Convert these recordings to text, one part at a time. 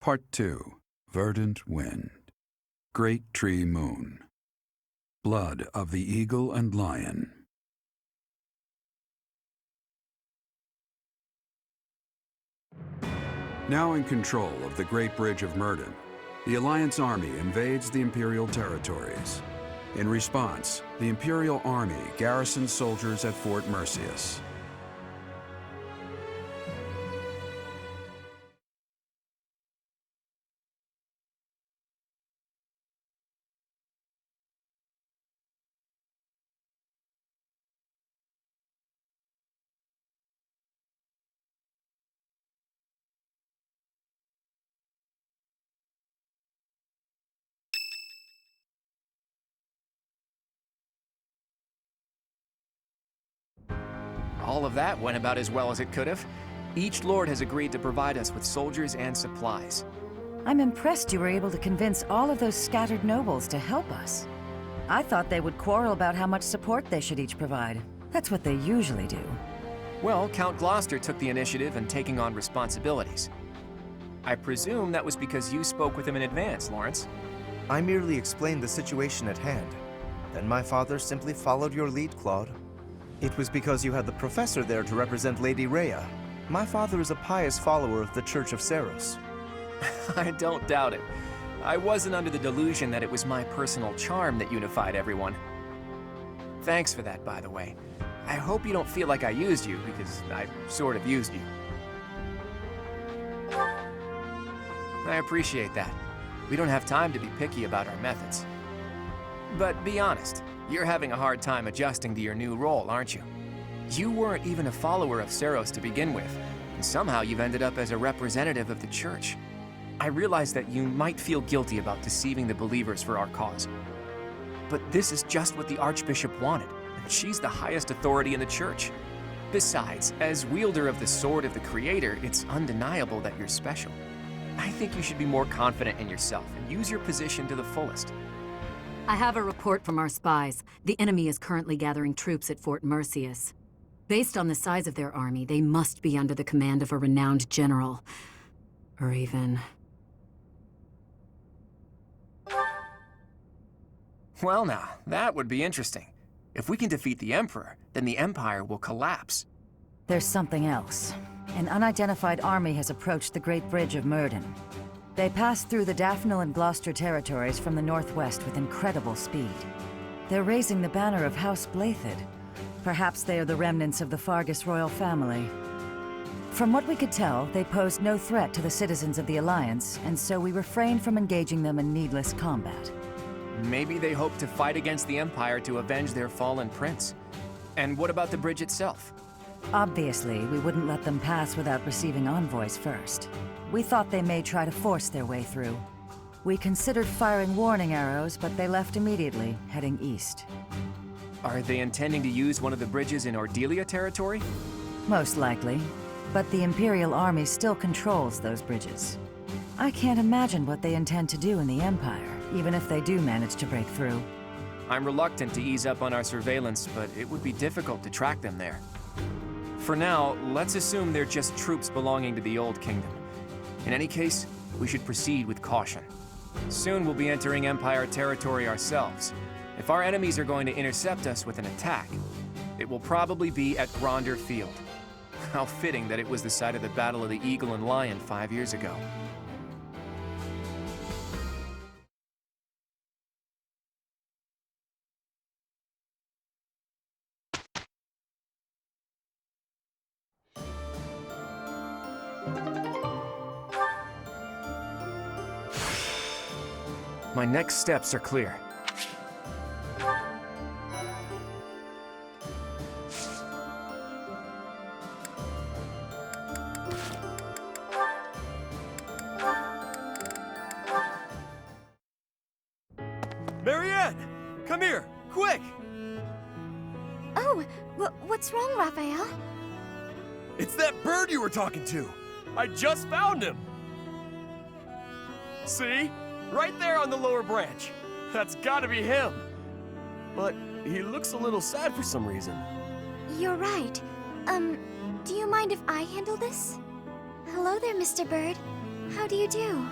Part 2. Verdant Wind. Great Tree Moon. Blood of the Eagle and Lion. Now in control of the Great Bridge of Myrddin, the Alliance army invades the Imperial territories. In response, the Imperial army garrisons soldiers at Fort Mercius. All of that went about as well as it could have. Each lord has agreed to provide us with soldiers and supplies. I'm impressed you were able to convince all of those scattered nobles to help us. I thought they would quarrel about how much support they should each provide. That's what they usually do. Well, Count Gloucester took the initiative in taking on responsibilities. I presume that was because you spoke with him in advance, Lawrence. I merely explained the situation at hand. Then my father simply followed your lead, Claude. It was because you had the professor there to represent Lady Rhea. My father is a pious follower of the Church of Seiros. I don't doubt it. I wasn't under the delusion that it was my personal charm that unified everyone. Thanks for that, by the way. I hope you don't feel like I used you, because I sort of used you. I appreciate that. We don't have time to be picky about our methods. But be honest, you're having a hard time adjusting to your new role, aren't you? You weren't even a follower of Seiros to begin with, and somehow you've ended up as a representative of the Church. I realize that you might feel guilty about deceiving the believers for our cause. But this is just what the Archbishop wanted, and she's the highest authority in the Church. Besides, as wielder of the Sword of the Creator, it's undeniable that you're special. I think you should be more confident in yourself and use your position to the fullest. I have a report from our spies. The enemy is currently gathering troops at Fort Mercius. Based on the size of their army, they must be under the command of a renowned general. Or even... Well now, that would be interesting. If we can defeat the Emperor, then the Empire will collapse. There's something else. An unidentified army has approached the Great Bridge of Myrddin. They passed through the Daphne and Gloucester territories from the northwest with incredible speed. They're raising the banner of House Blathid. Perhaps they are the remnants of the Fargus royal family. From what we could tell, they posed no threat to the citizens of the Alliance, and so we refrained from engaging them in needless combat. Maybe they hope to fight against the Empire to avenge their fallen prince. And what about the bridge itself? Obviously, we wouldn't let them pass without receiving envoys first. We thought they may try to force their way through. We considered firing warning arrows, but they left immediately, heading east. Are they intending to use one of the bridges in Ordelia territory? Most likely, but the Imperial Army still controls those bridges. I can't imagine what they intend to do in the Empire, even if they do manage to break through. I'm reluctant to ease up on our surveillance, but it would be difficult to track them there. For now, let's assume they're just troops belonging to the Old Kingdom. In any case, we should proceed with caution. Soon we'll be entering Empire territory ourselves. If our enemies are going to intercept us with an attack, it will probably be at Gronder Field. How fitting that it was the site of the Battle of the Eagle and Lion 5 years ago. My next steps are clear. Marianne! Come here, quick! Oh, what's wrong, Raphael? It's that bird you were talking to! I just found him! See? Right there on the lower branch. That's gotta be him. But he looks a little sad for some reason. You're right. Do you mind if I handle this? Hello there, Mr. Bird. How do you do?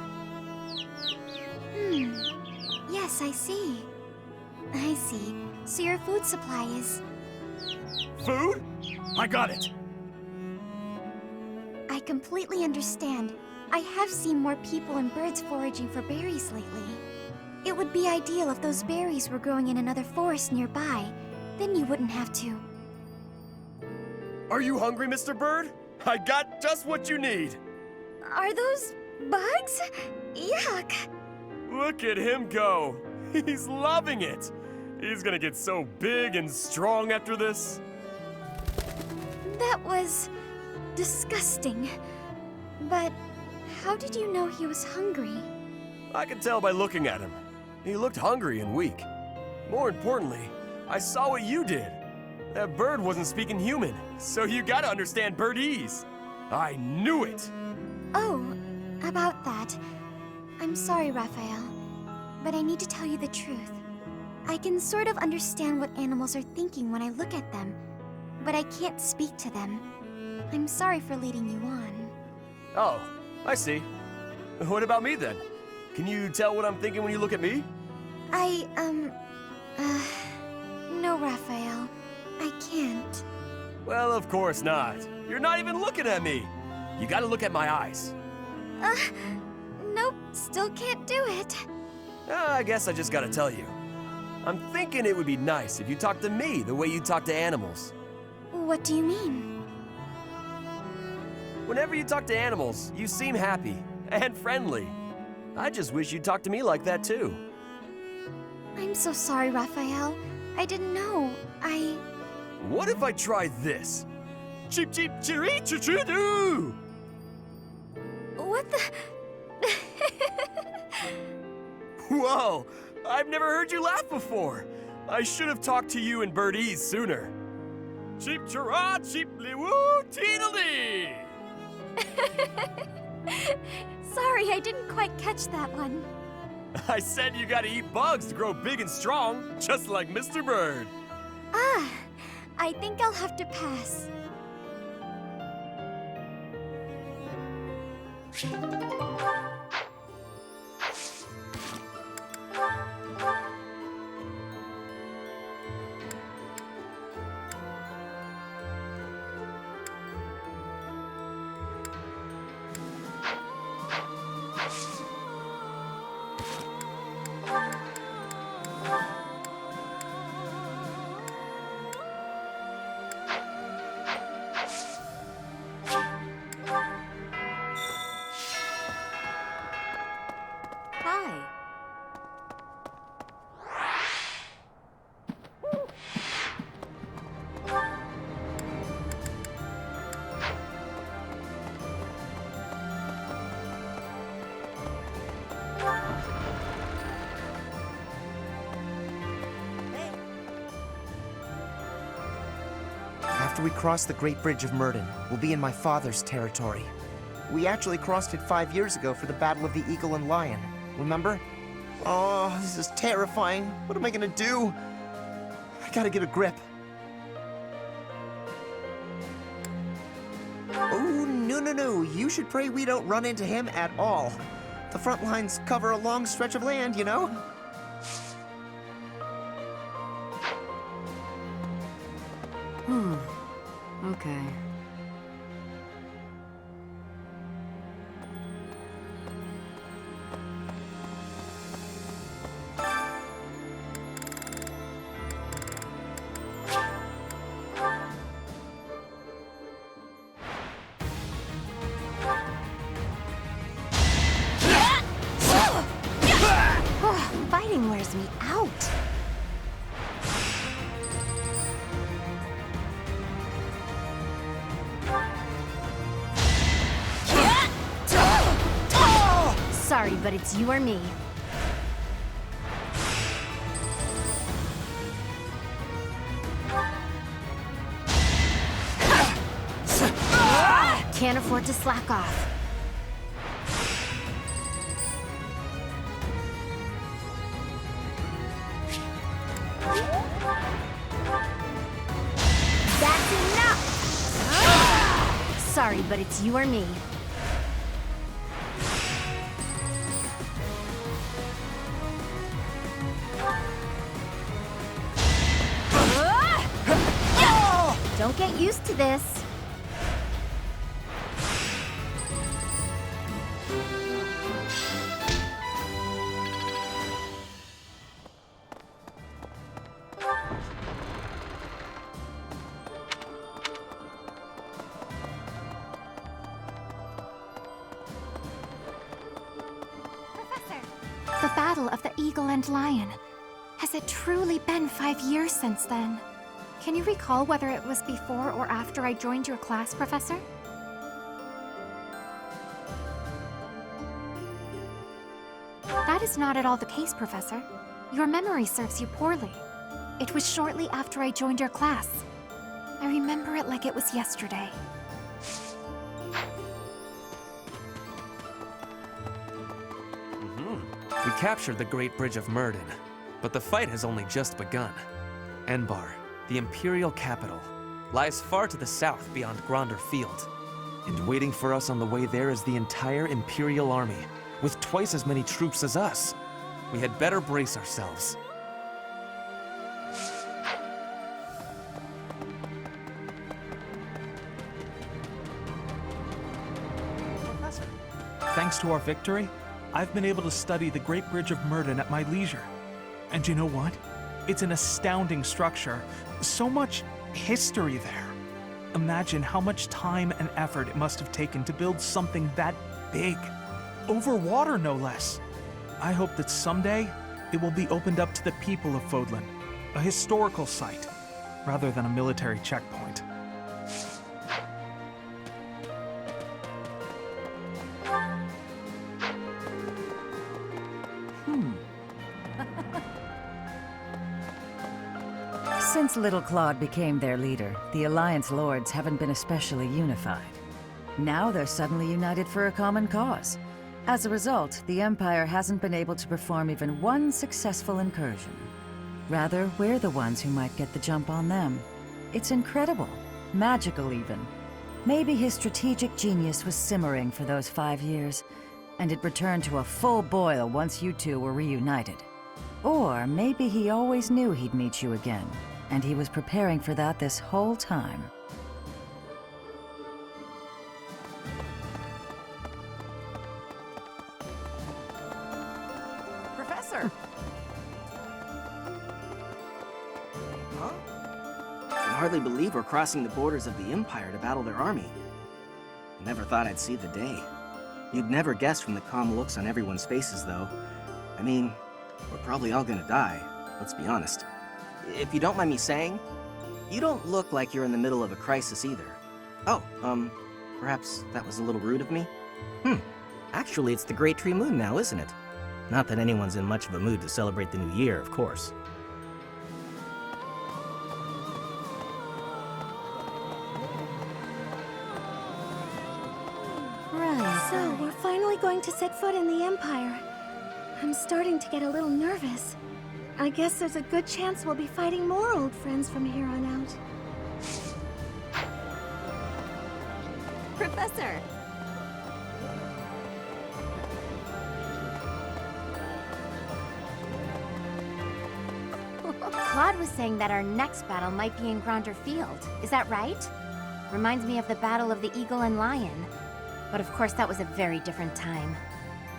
Yes, I see. I see. So your food supply is... Food? I got it. I completely understand. I have seen more people and birds foraging for berries lately. It would be ideal if those berries were growing in another forest nearby. Then you wouldn't have to. Are you hungry, Mr. Bird? I got just what you need. Are those bugs? Yuck! Look at him go. He's loving it. He's gonna get so big and strong after this. That was... disgusting. But how did you know he was hungry? I could tell by looking at him. He looked hungry and weak. More importantly, I saw what you did. That bird wasn't speaking human, so you gotta understand birdese. I knew it! Oh, about that. I'm sorry, Raphael, but I need to tell you the truth. I can sort of understand what animals are thinking when I look at them, but I can't speak to them. I'm sorry for leading you on. Oh, I see. What about me then? Can you tell what I'm thinking when you look at me? No, Raphael. I can't. Well, of course not. You're not even looking at me. You gotta look at my eyes. Nope, still can't do it. I guess I just gotta tell you. I'm thinking it would be nice if you talked to me the way you talk to animals. What do you mean? Whenever you talk to animals, you seem happy and friendly. I just wish you'd talk to me like that too. I'm so sorry, Raphael. I didn't know. What if I try this? Cheep cheep chiri chiri doo! What the... Whoa! I've never heard you laugh before. I should have talked to you in birdese sooner. Cheep chira cheeply woo teedledee! Sorry, I didn't quite catch that one. I said you gotta eat bugs to grow big and strong, just like Mr. Bird. I think I'll have to pass. Hi. After we cross the Great Bridge of Murden, we'll be in my father's territory. We actually crossed it 5 years ago for the Battle of the Eagle and Lion. Remember? Oh, this is terrifying. What am I gonna do? I gotta get a grip. Oh, no. You should pray we don't run into him at all. The front lines cover a long stretch of land, you know? Okay. Fighting wears me out. Sorry, but it's you or me. Can't afford to slack off. That's enough! Sorry, but it's you or me. get used to this. The Battle of the Eagle and Lion. Has it truly been 5 years since then? Can you recall whether it was before or after I joined your class, Professor? That is not at all the case, Professor. Your memory serves you poorly. It was shortly after I joined your class. I remember it like it was yesterday. We captured the Great Bridge of Murden, but the fight has only just begun. Enbar, the Imperial capital, lies far to the south beyond Gronder Field. And waiting for us on the way there is the entire Imperial army, with twice as many troops as us. We had better brace ourselves. Professor, thanks to our victory, I've been able to study the Great Bridge of Murden at my leisure. And you know what? It's an astounding structure. So much history there. Imagine how much time and effort it must have taken to build something that big. Over water, no less. I hope that someday it will be opened up to the people of Fodlan, a historical site, rather than a military checkpoint. Since little Claude became their leader, the Alliance Lords haven't been especially unified. Now they're suddenly united for a common cause. As a result, the Empire hasn't been able to perform even one successful incursion. Rather, we're the ones who might get the jump on them. It's incredible. Magical, even. Maybe his strategic genius was simmering for those 5 years, and it returned to a full boil once you two were reunited. Or maybe he always knew he'd meet you again, and he was preparing for that this whole time. Professor! Huh? I can hardly believe we're crossing the borders of the Empire to battle their army. I never thought I'd see the day. You'd never guess from the calm looks on everyone's faces, though. I mean, we're probably all gonna die, let's be honest. If you don't mind me saying, you don't look like you're in the middle of a crisis either. Oh, perhaps that was a little rude of me? Actually, it's the Great Tree Moon now, isn't it? Not that anyone's in much of a mood to celebrate the new year, of course. Right. So, we're finally going to set foot in the Empire. I'm starting to get a little nervous. I guess there's a good chance we'll be fighting more old friends from here on out. Professor! Claude was saying that our next battle might be in Gronder Field. Is that right? Reminds me of the Battle of the Eagle and Lion. But of course, that was a very different time.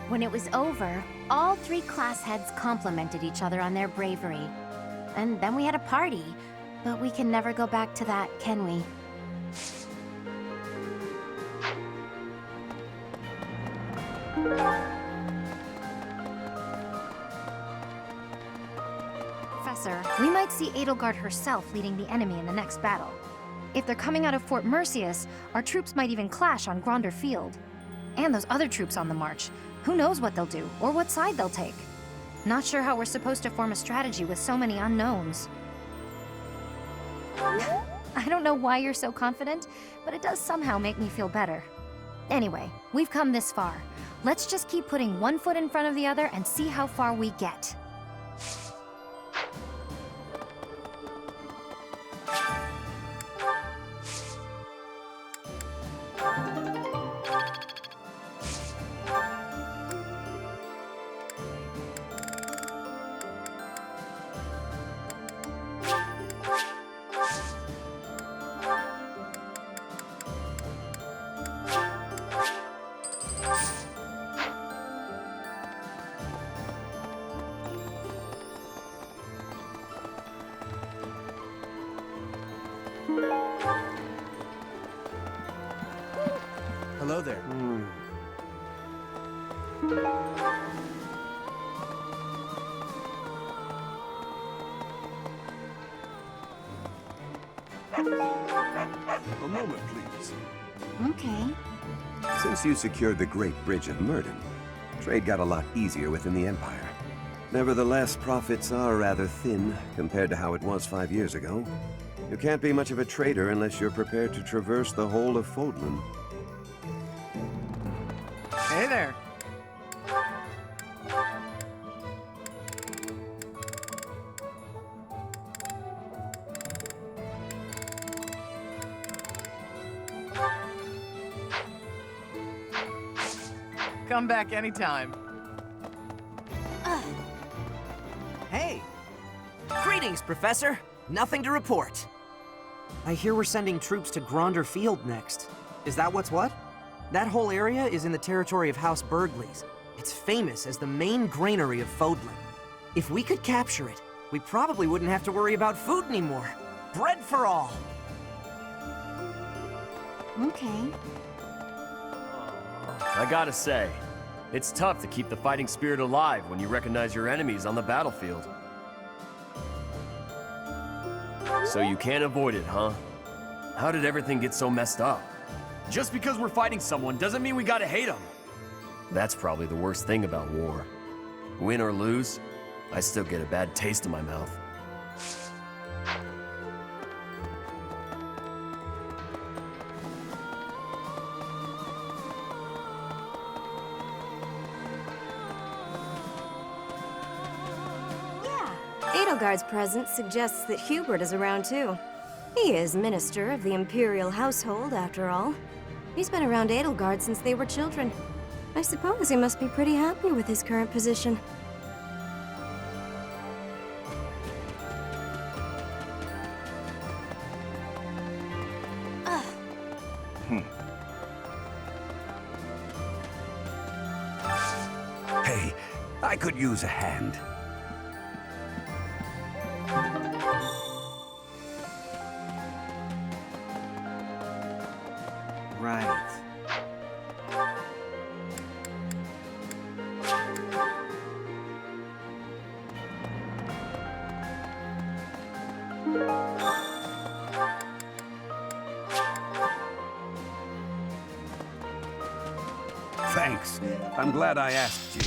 When it was over, all 3 class heads complimented each other on their bravery. And then we had a party. But we can never go back to that, can we? Professor, we might see Edelgard herself leading the enemy in the next battle. If they're coming out of Fort Mercius, our troops might even clash on Gronder Field. And those other troops on the march. Who knows what they'll do, or what side they'll take. Not sure how we're supposed to form a strategy with so many unknowns. I don't know why you're so confident, but it does somehow make me feel better. Anyway, we've come this far. Let's just keep putting one foot in front of the other and see how far we get. Hello there. A moment, please. Okay. Since you secured the Great Bridge of Murden, trade got a lot easier within the Empire. Nevertheless, profits are rather thin compared to how it was 5 years ago. You can't be much of a trader unless you're prepared to traverse the whole of Fodlan. Hey there. Come back anytime. Hey! Greetings, Professor. Nothing to report. I hear we're sending troops to Gronder Field next. Is that what's what? That whole area is in the territory of House Burgleys. It's famous as the main granary of Fodlan. If we could capture it, we probably wouldn't have to worry about food anymore. Bread for all! Okay. I gotta say, it's tough to keep the fighting spirit alive when you recognize your enemies on the battlefield. So you can't avoid it, huh? How did everything get so messed up? Just because we're fighting someone doesn't mean we gotta hate them. That's probably the worst thing about war. Win or lose, I still get a bad taste in my mouth. Edelgard's presence suggests that Hubert is around too. He is Minister of the Imperial Household, after all. He's been around Edelgard since they were children. I suppose he must be pretty happy with his current position. Hey, I could use a hand. Right. Thanks. I'm glad I asked you.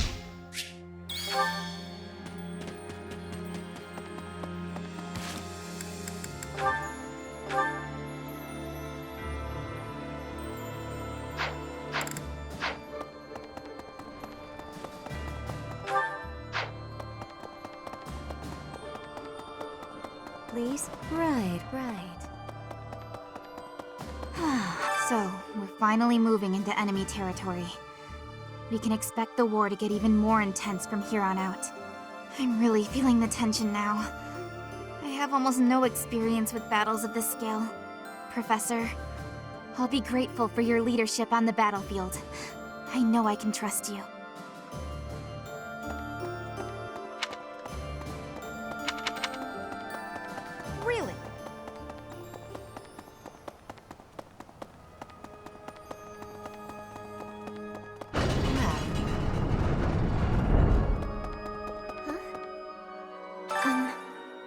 Please? Right. So, we're finally moving into enemy territory. We can expect the war to get even more intense from here on out. I'm really feeling the tension now. I have almost no experience with battles of this scale. Professor, I'll be grateful for your leadership on the battlefield. I know I can trust you. Really?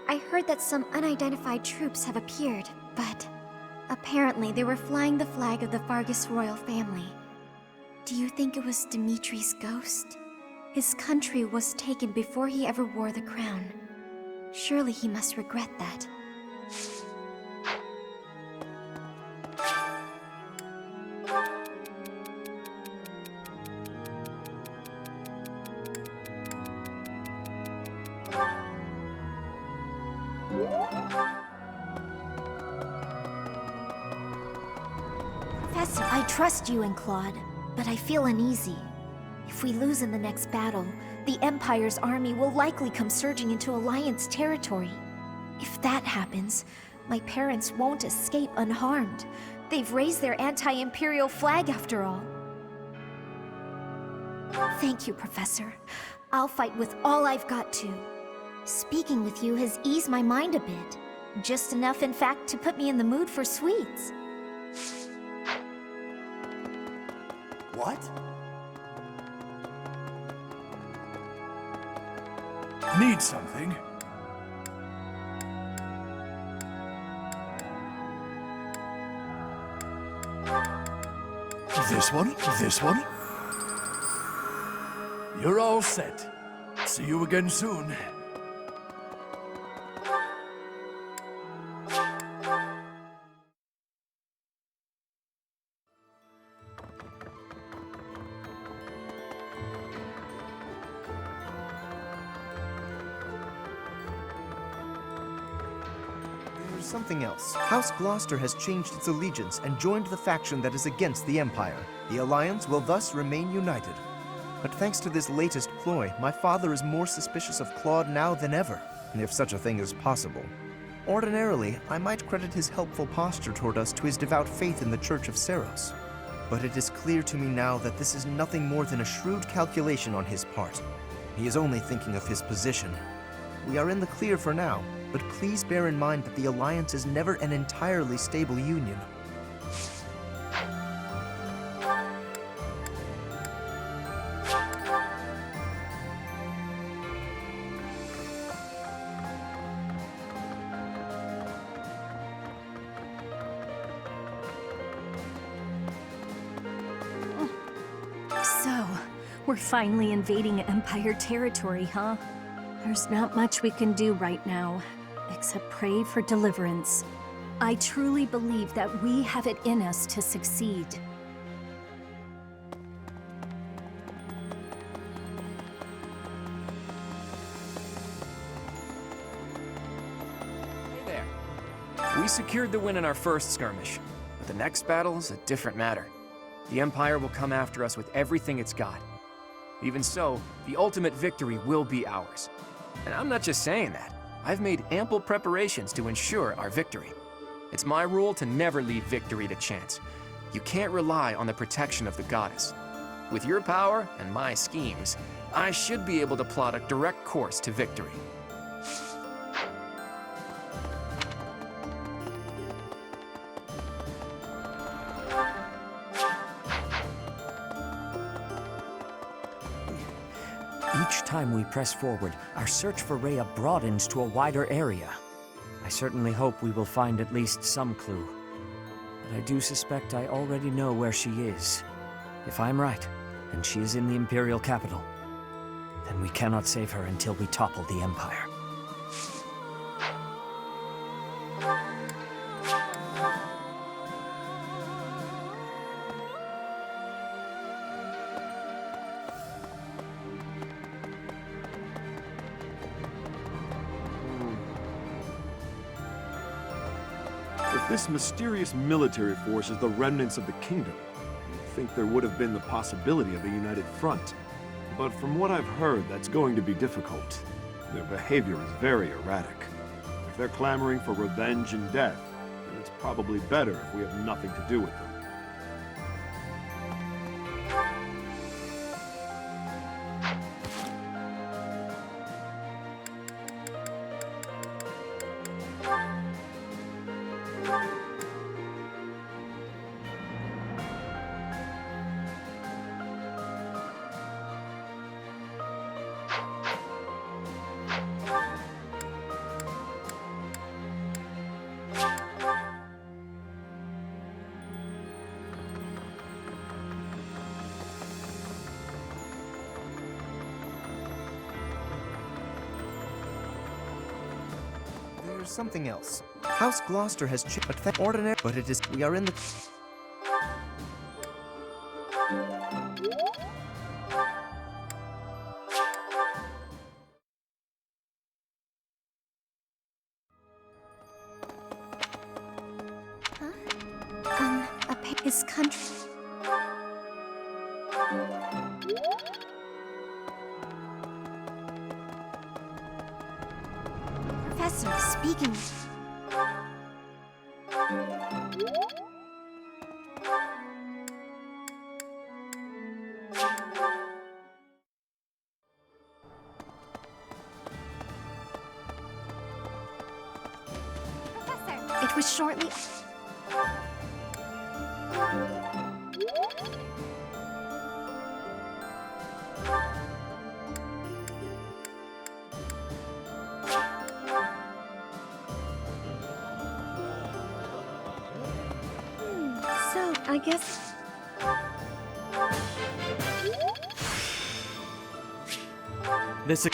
I heard that some unidentified troops have appeared, but apparently they were flying the flag of the Fargus royal family. Do you think it was Dimitri's ghost? His country was taken before he ever wore the crown. Surely he must regret that. Professor, I trust you and Claude, but I feel uneasy. If we lose in the next battle, the Empire's army will likely come surging into Alliance territory. If that happens, my parents won't escape unharmed. They've raised their anti-Imperial flag after all. Thank you, Professor. I'll fight with all I've got to. Speaking with you has eased my mind a bit. Just enough, in fact, to put me in the mood for sweets. What? Need something? This one? This one? You're all set. See you again soon. There's something else. House Gloucester has changed its allegiance and joined the faction that is against the Empire. The Alliance will thus remain united. But thanks to this latest ploy, my father is more suspicious of Claude now than ever, if such a thing is possible. Ordinarily, I might credit his helpful posture toward us to his devout faith in the Church of Seros. But it is clear to me now that this is nothing more than a shrewd calculation on his part. He is only thinking of his position. We are in the clear for now, but please bear in mind that the Alliance is never an entirely stable union. So, we're finally invading Empire territory, huh? There's not much we can do right now, except pray for deliverance. I truly believe that we have it in us to succeed. Hey there. We secured the win in our first skirmish, but the next battle is a different matter. The Empire will come after us with everything it's got. Even so, the ultimate victory will be ours. And I'm not just saying that. I've made ample preparations to ensure our victory. It's my rule to never leave victory to chance. You can't rely on the protection of the goddess. With your power and my schemes, I should be able to plot a direct course to victory. Each time we press forward, our search for Rhea broadens to a wider area. I certainly hope we will find at least some clue. But I do suspect I already know where she is. If I'm right, and she is in the Imperial capital, then we cannot save her until we topple the Empire. If this mysterious military force is the remnants of the kingdom, you'd think there would have been the possibility of a united front. But from what I've heard, that's going to be difficult. Their behavior is very erratic. If they're clamoring for revenge and death, then it's probably better if we have nothing to do with them. There's something else. House Gloucester has ordinary, but it is. We are in the. His country. Professor, speaking. Professor, it was shortly. I guess... This...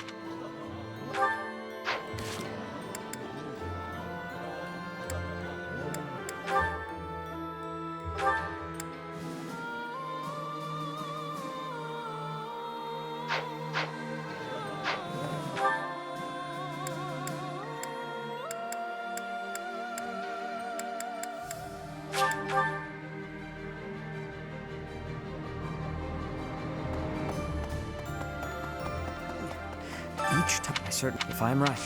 Each time, I certainly, if I'm right.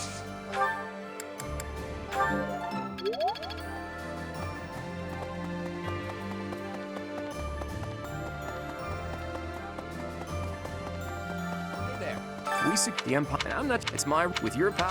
Hey there. We seek the Empire. I'm not. It's my. With your power.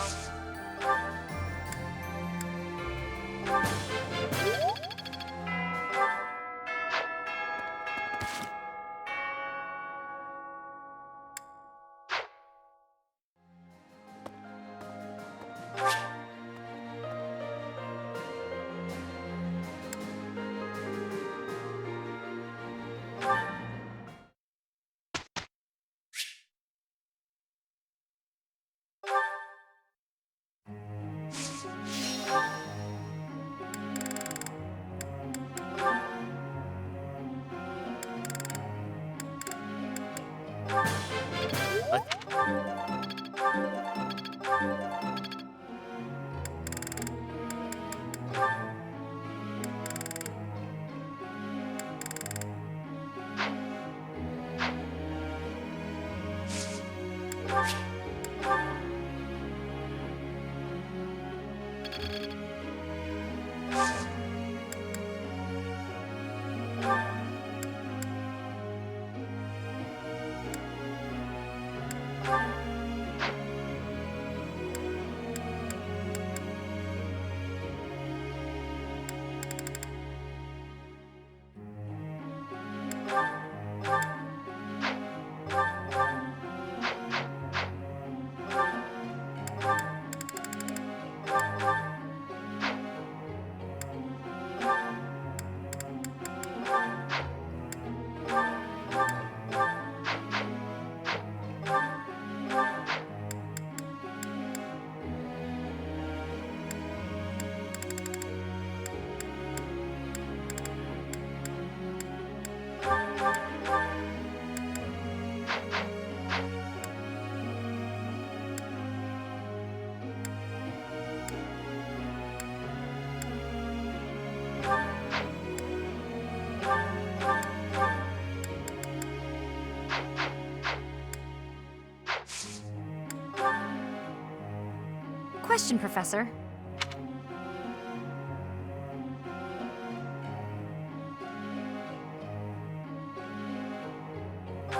Question, Professor.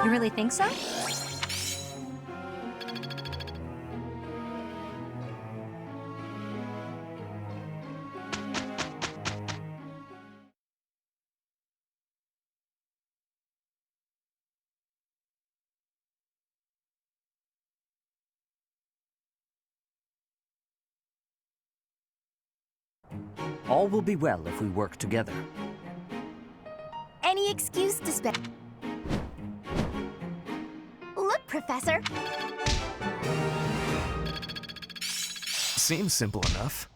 You really think so? All will be well if we work together. Any excuse to spend. Look, Professor. Seems simple enough.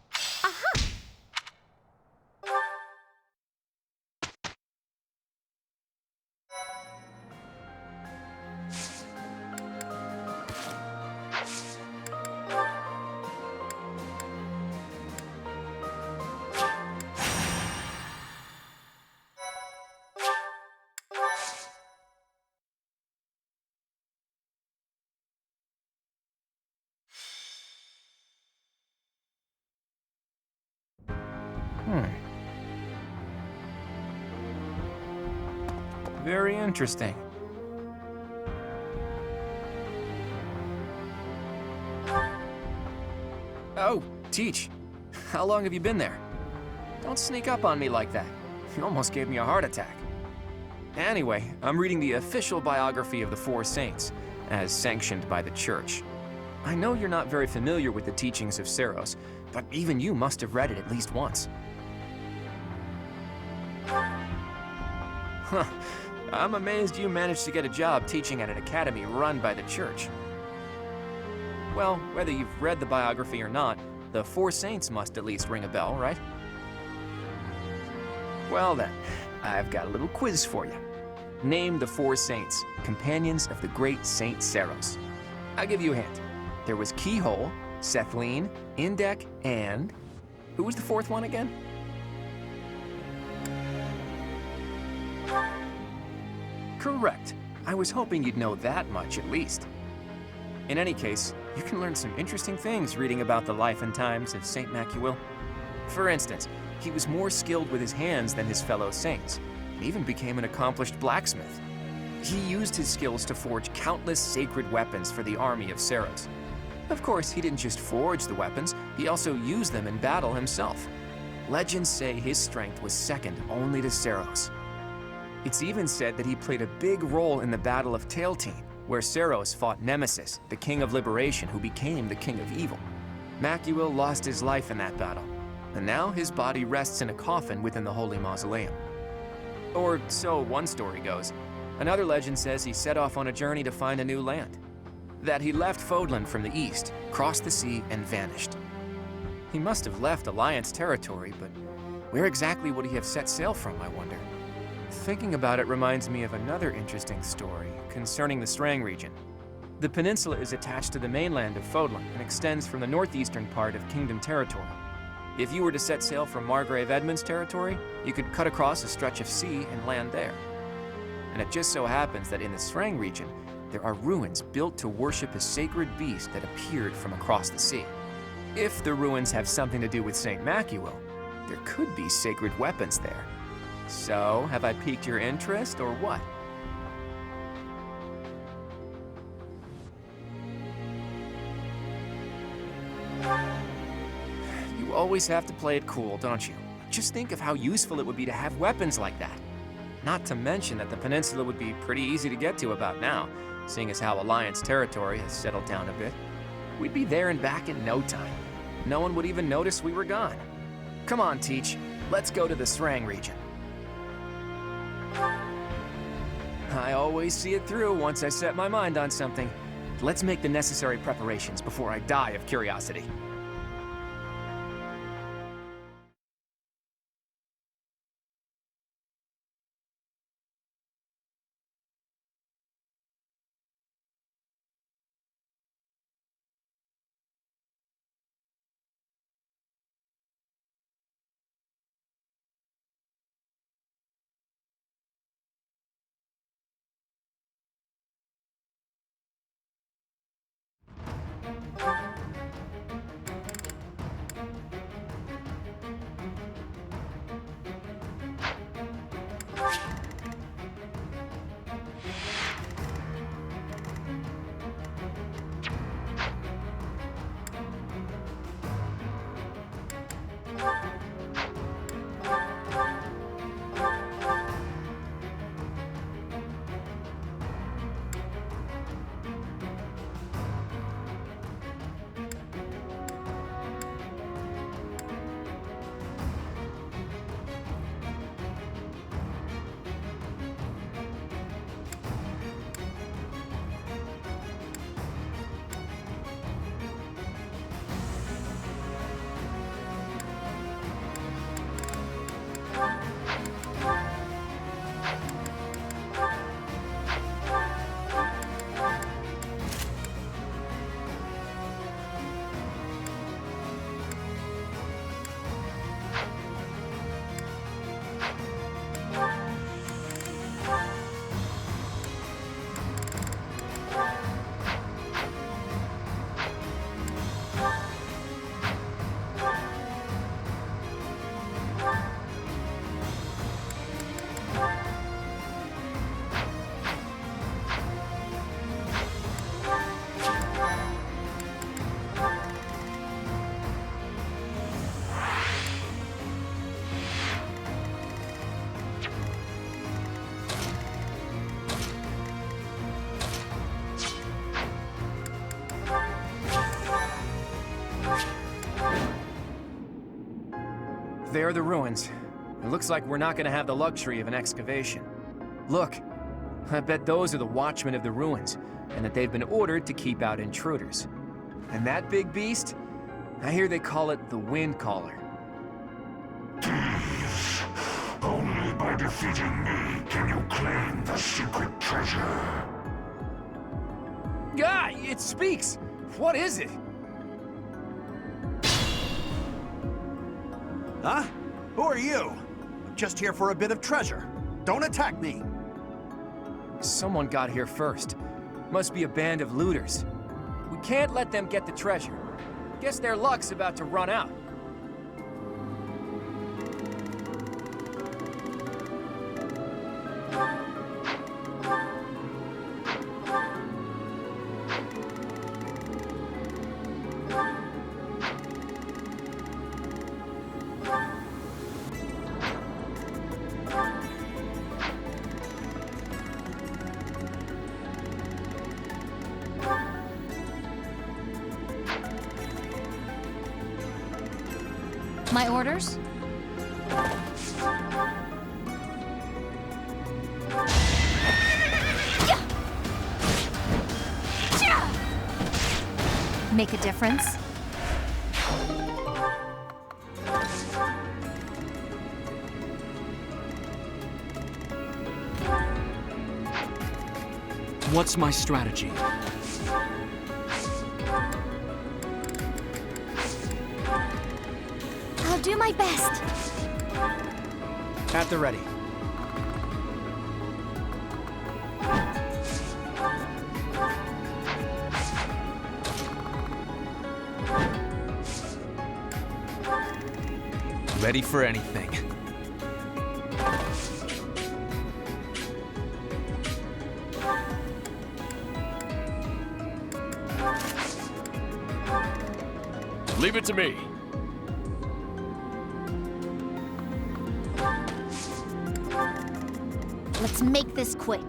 Very interesting. Oh, Teach. How long have you been there? Don't sneak up on me like that. You almost gave me a heart attack. Anyway, I'm reading the official biography of the Four Saints, as sanctioned by the Church. I know you're not very familiar with the teachings of Seros, but even you must have read it at least once. Huh. I'm amazed you managed to get a job teaching at an academy run by the church. Well, whether you've read the biography or not, the Four Saints must at least ring a bell, right? Well then, I've got a little quiz for you. Name the Four Saints, companions of the great Saint Seros. I'll give you a hint. There was Keyhole, Sethline, Indek, and... who was the fourth one again? Correct. I was hoping you'd know that much at least. In any case, you can learn some interesting things reading about the life and times of Saint Macuil. For instance, he was more skilled with his hands than his fellow saints, and even became an accomplished blacksmith. He used his skills to forge countless sacred weapons for the army of Seros. Of course, he didn't just forge the weapons, he also used them in battle himself. Legends say his strength was second only to Seros. It's even said that he played a big role in the Battle of Tailtean, where Seros fought Nemesis, the king of liberation who became the king of evil. Macuil lost his life in that battle, and now his body rests in a coffin within the Holy Mausoleum. Or so one story goes. Another legend says he set off on a journey to find a new land. That he left Fodlan from the east, crossed the sea, and vanished. He must have left Alliance territory, but where exactly would he have set sail from, I wonder? Thinking about it reminds me of another interesting story concerning the Strang region. The peninsula is attached to the mainland of Fodlan and extends from the northeastern part of Kingdom territory. If you were to set sail from Margrave Edmund's territory, you could cut across a stretch of sea and land there. And it just so happens that in the Strang region, there are ruins built to worship a sacred beast that appeared from across the sea. If the ruins have something to do with Saint Macuil, there could be sacred weapons there. So, have I piqued your interest, or what? You always have to play it cool, don't you? Just think of how useful it would be to have weapons like that. Not to mention that the peninsula would be pretty easy to get to about now, seeing as how Alliance territory has settled down a bit. We'd be there and back in no time. No one would even notice we were gone. Come on, Teach. Let's go to the Strang region. I always see it through once I set my mind on something. Let's make the necessary preparations before I die of curiosity. There are the ruins. It looks like we're not gonna have the luxury of an excavation. Look, I bet those are the watchmen of the ruins, and that they've been ordered to keep out intruders. And that big beast? I hear they call it the Wind Caller. Only by defeating me can you claim the secret treasure. Ah, it speaks! What is it? Huh? Who are you? I'm just here for a bit of treasure. Don't attack me! Someone got here first. Must be a band of looters. We can't let them get the treasure. Guess their luck's about to run out. My orders? Make a difference? What's my strategy? I'll do my best. At the ready. Ready for anything. Leave it to me. Let's make this quick.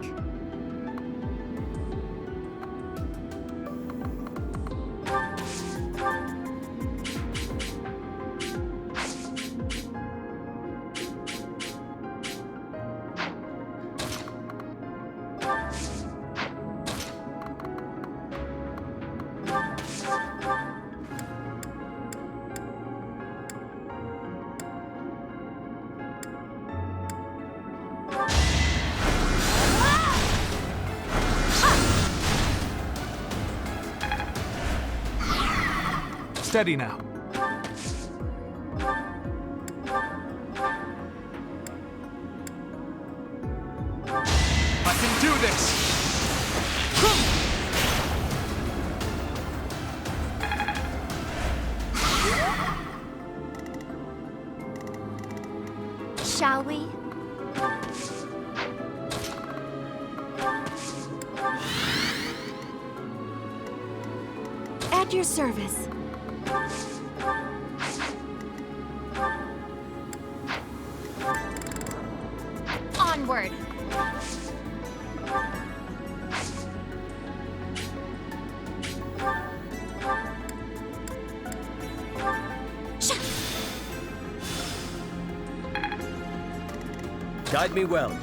Steady now. I can do this! Shall we? At your service. Onward! Guide me well.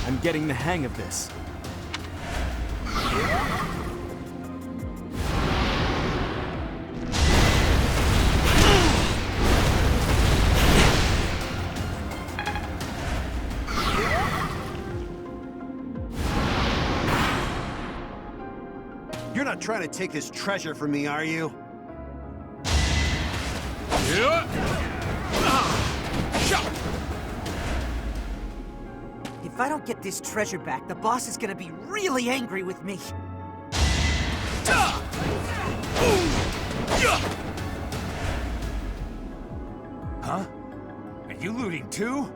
I'm getting the hang of this. You're not not trying to take this treasure from me, are you? If I don't get this treasure back, the boss is gonna be really angry with me. Huh? Are you looting too?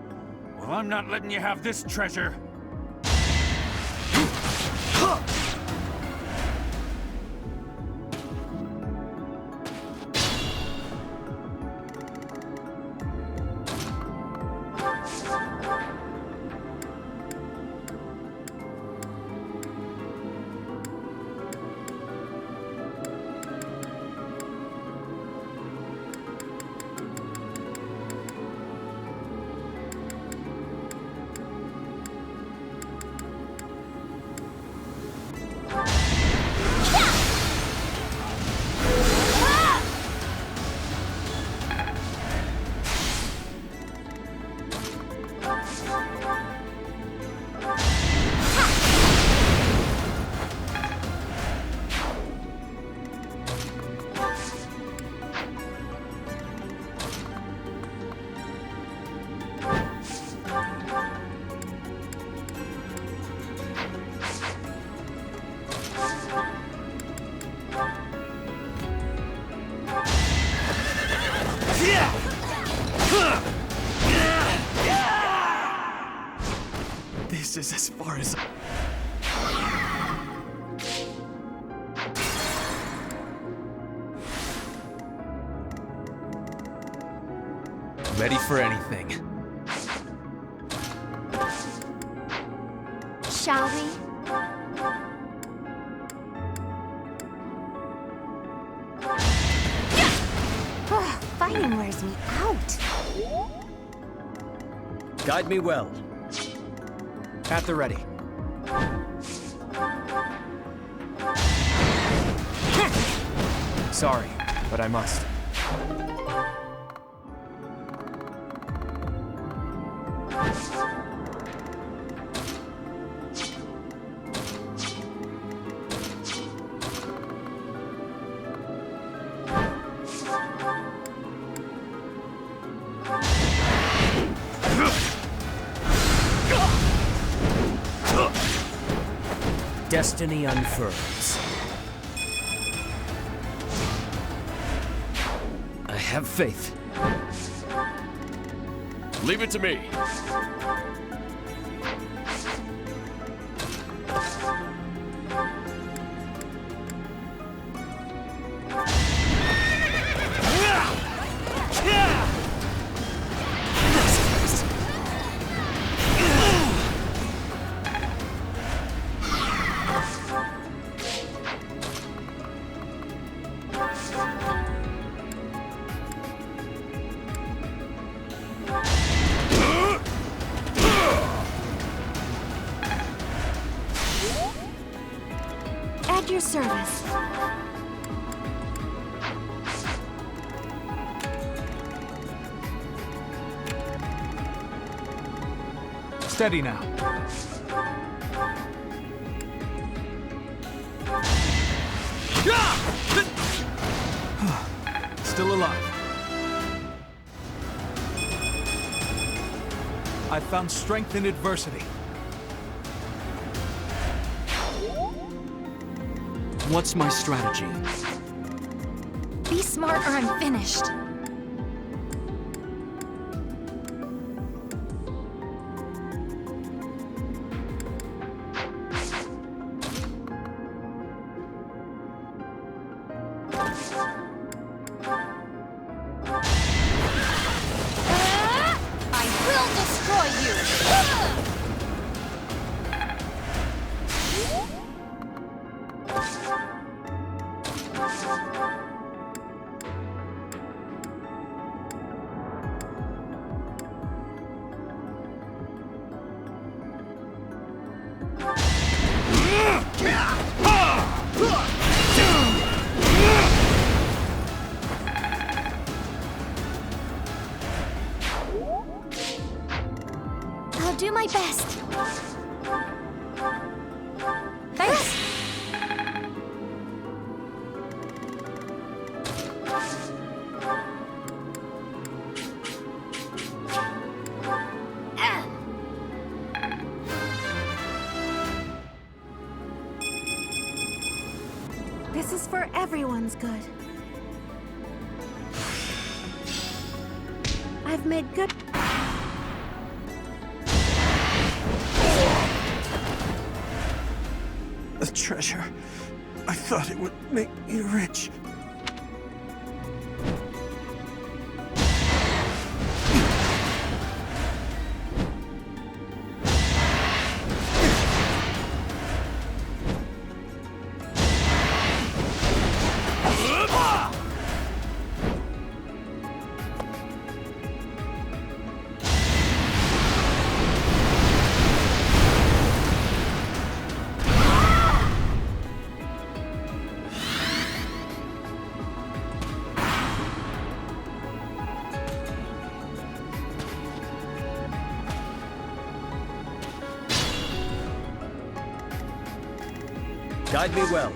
Well, I'm not letting you have this treasure. This is as far as... Ready for anything. Shall we? Fighting wears me out. Guide me well. At the ready. Sorry, but I must. Destiny unfurls. I have faith. Leave it to me. At your service. Steady now. Still alive. I've found strength in adversity. What's my strategy? Be smart or I'm finished. I will destroy you! I'll do my best. Thanks. for everyone's good. I've made good... The treasure. I thought it would make me rich. Guide me well.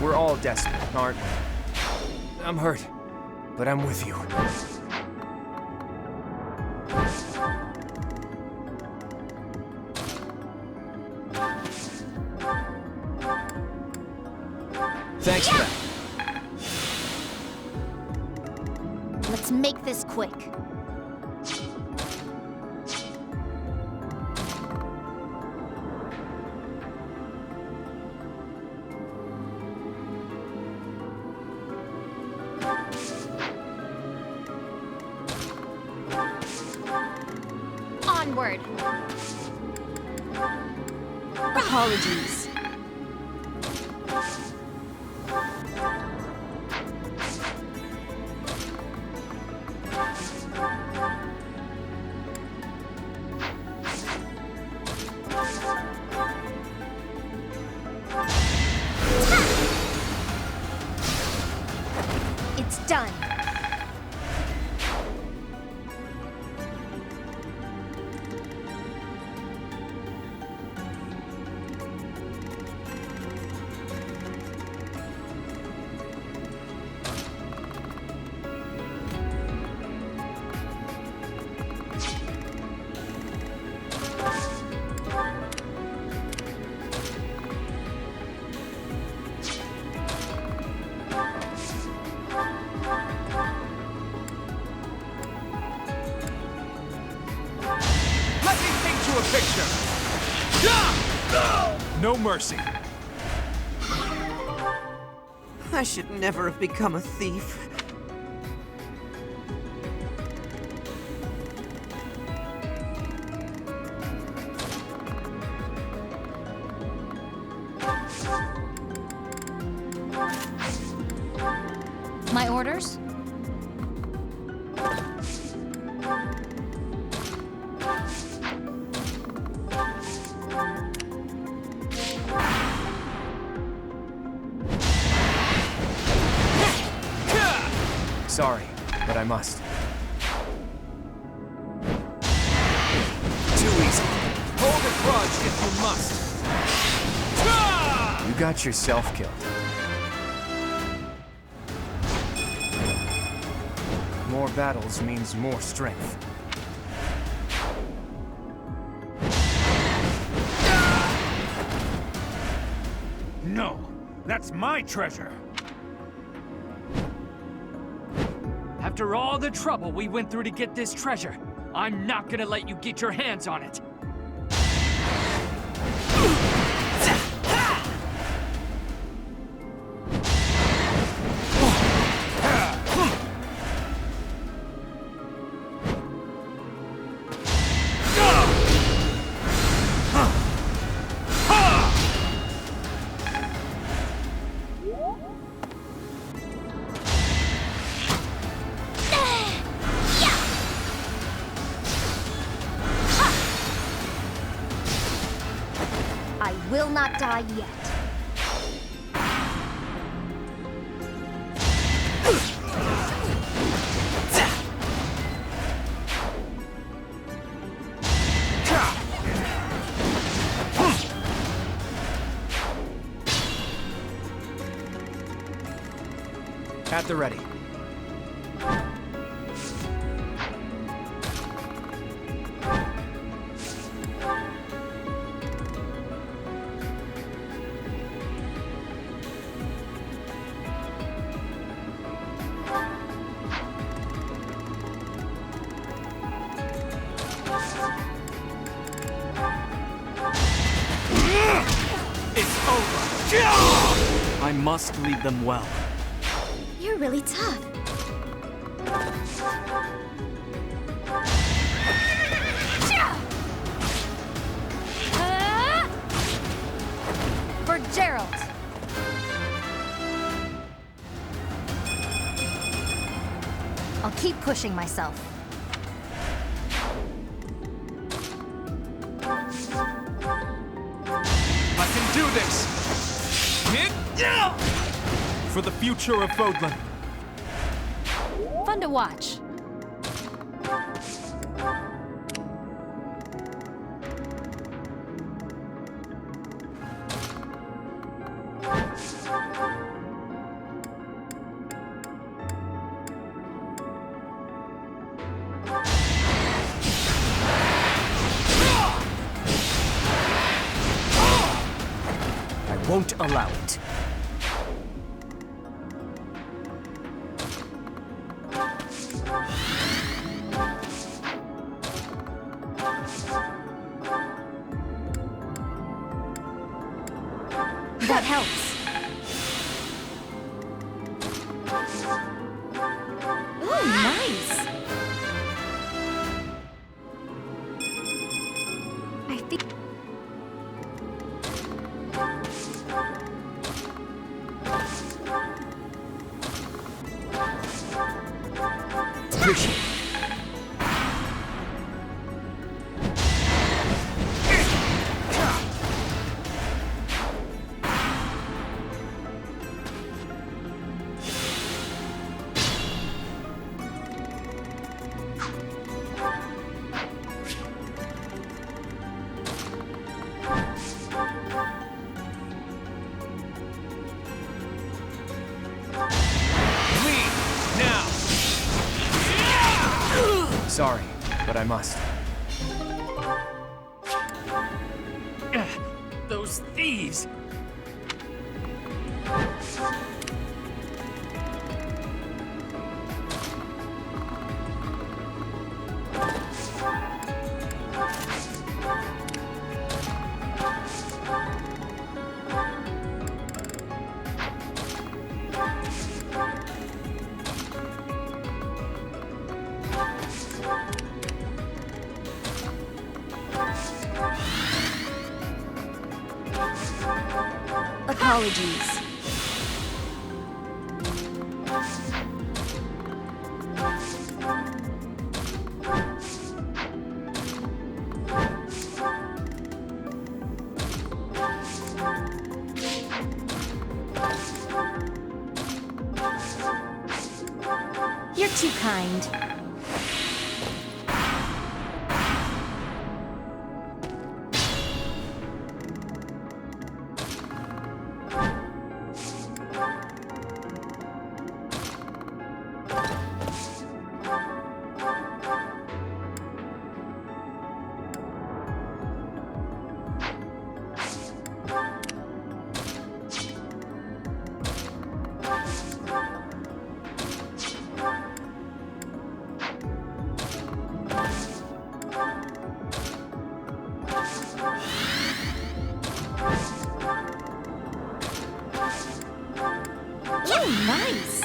We're all desperate, aren't we? I'm hurt, but I'm with you. Thanks for that. Let's make this quick. Onward. Apologies. It's done. No mercy. I should never have become a thief. My orders? Sorry, but I must. Too easy. Hold a grudge if you must. You got yourself killed. More battles means more strength. No, that's my treasure. After all the trouble we went through to get this treasure, I'm not gonna let you get your hands on it. will not die yet. At the ready. It's over. I must lead them well. You're really tough. For Gerald. I'll keep pushing myself. I can do this! For the future of Fodlan. Fun to watch. I won't allow it. That helps. Ooh, nice. I think. Appreciate it. Sorry, but I must. Those thieves! Apologies. You're too kind. Ooh, nice.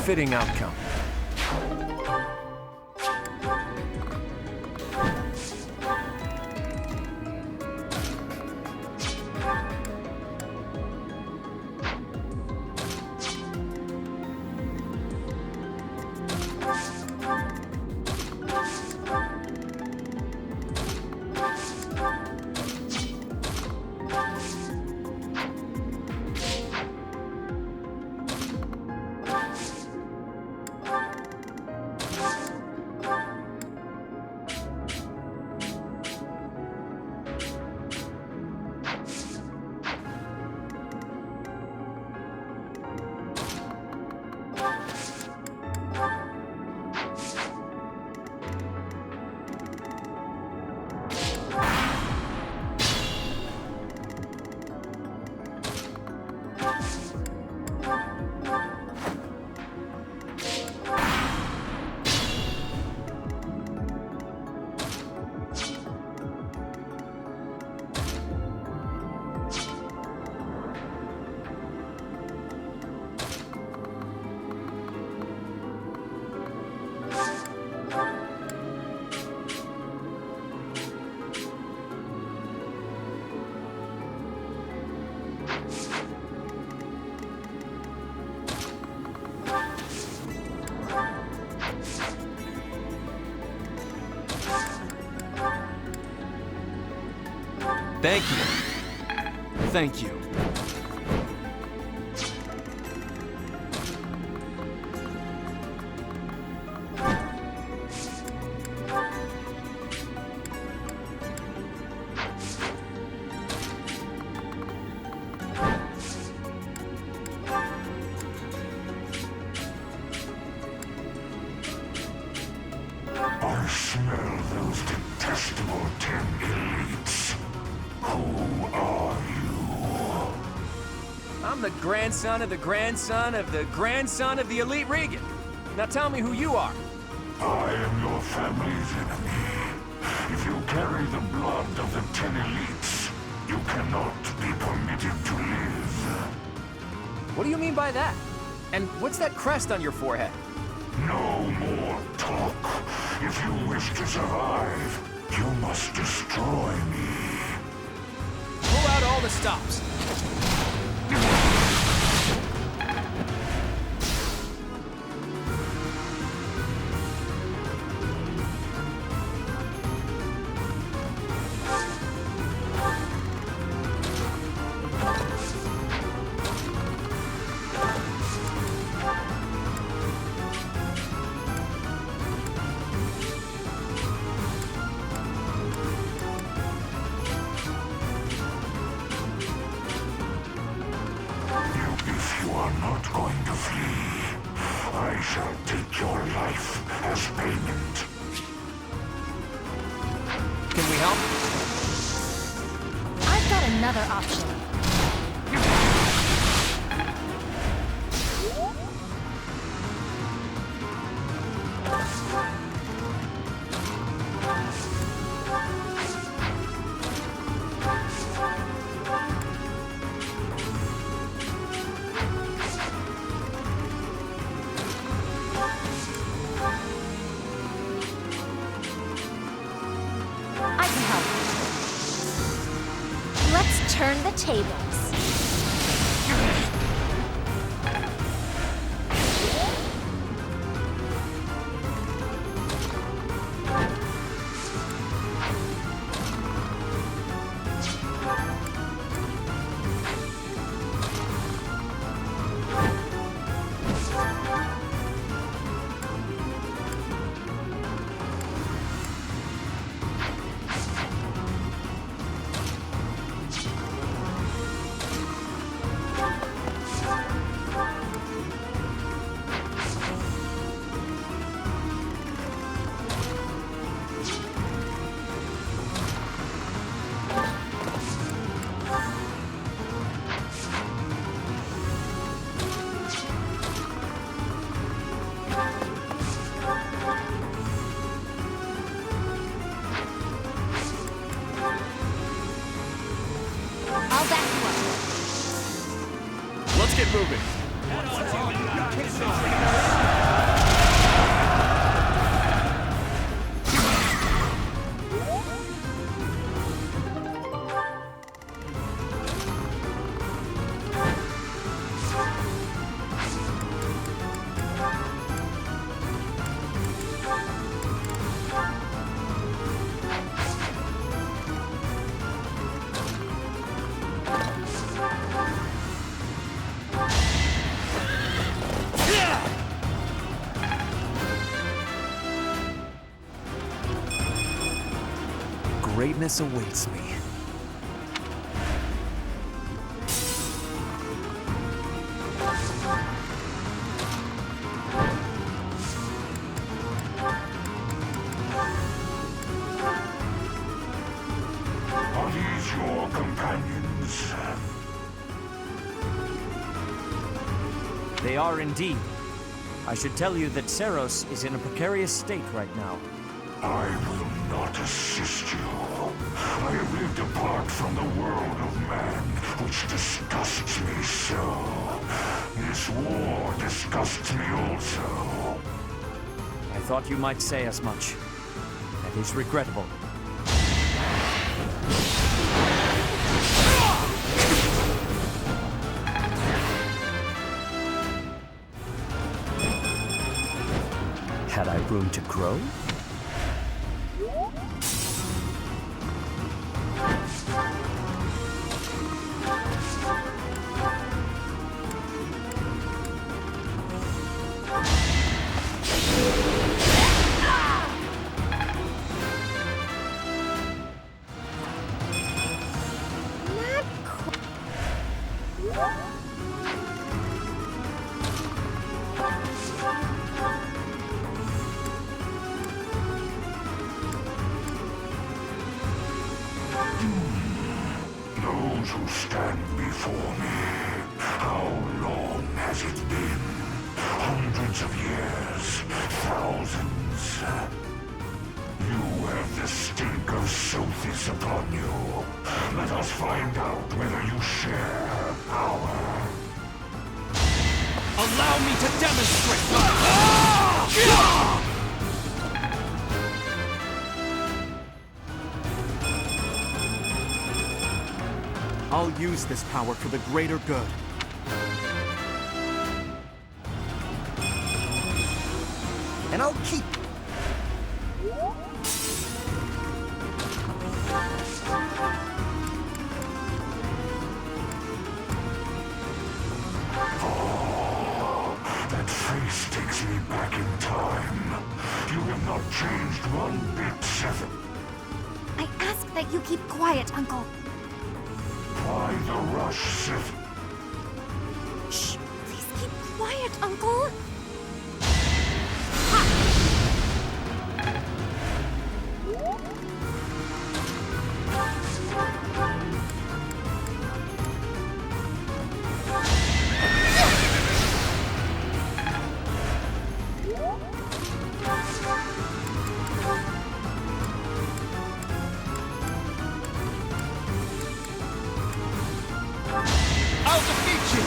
fitting outcome. Thank you. Thank you. I smell those detestable 10 elites. Who are you? I'm the grandson of the grandson of the grandson of the elite Regan. Now tell me who you are. I am your family's enemy. If you carry the blood of the 10 elites, you cannot be permitted to live. What do you mean by that? And what's that crest on your forehead? No more talk. If you wish to survive, you must destroy me. Pull out all the stops. If you are not going to flee, I shall take your life as payment. Can we help? I've got another option. I can help. Let's turn the tables. Let's get moving. Get moving. greatness awaits me. Are these your companions? They are indeed. I should tell you that Seros is in a precarious state right now. I will not assist you. I have lived apart from the world of man, which disgusts me so. This war disgusts me also. I thought you might say as much. That is regrettable. Had I room to grow? Those who stand before me, how long has it been? Hundreds of years, thousands. You have the stink of Sothis upon you. Let us find out whether you share her power. Allow me to demonstrate! I'll use this power for the greater good. And I'll keep it. That face takes me back in time. You have not changed one bit, Seth. I ask that you keep quiet, Uncle. Why the rush, Sith? Shh! Please keep quiet, Uncle! I'll defeat you!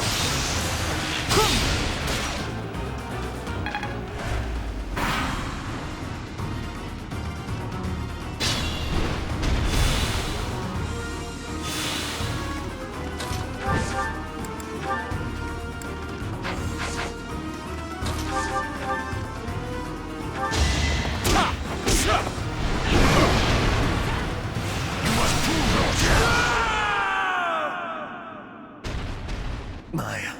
Maya.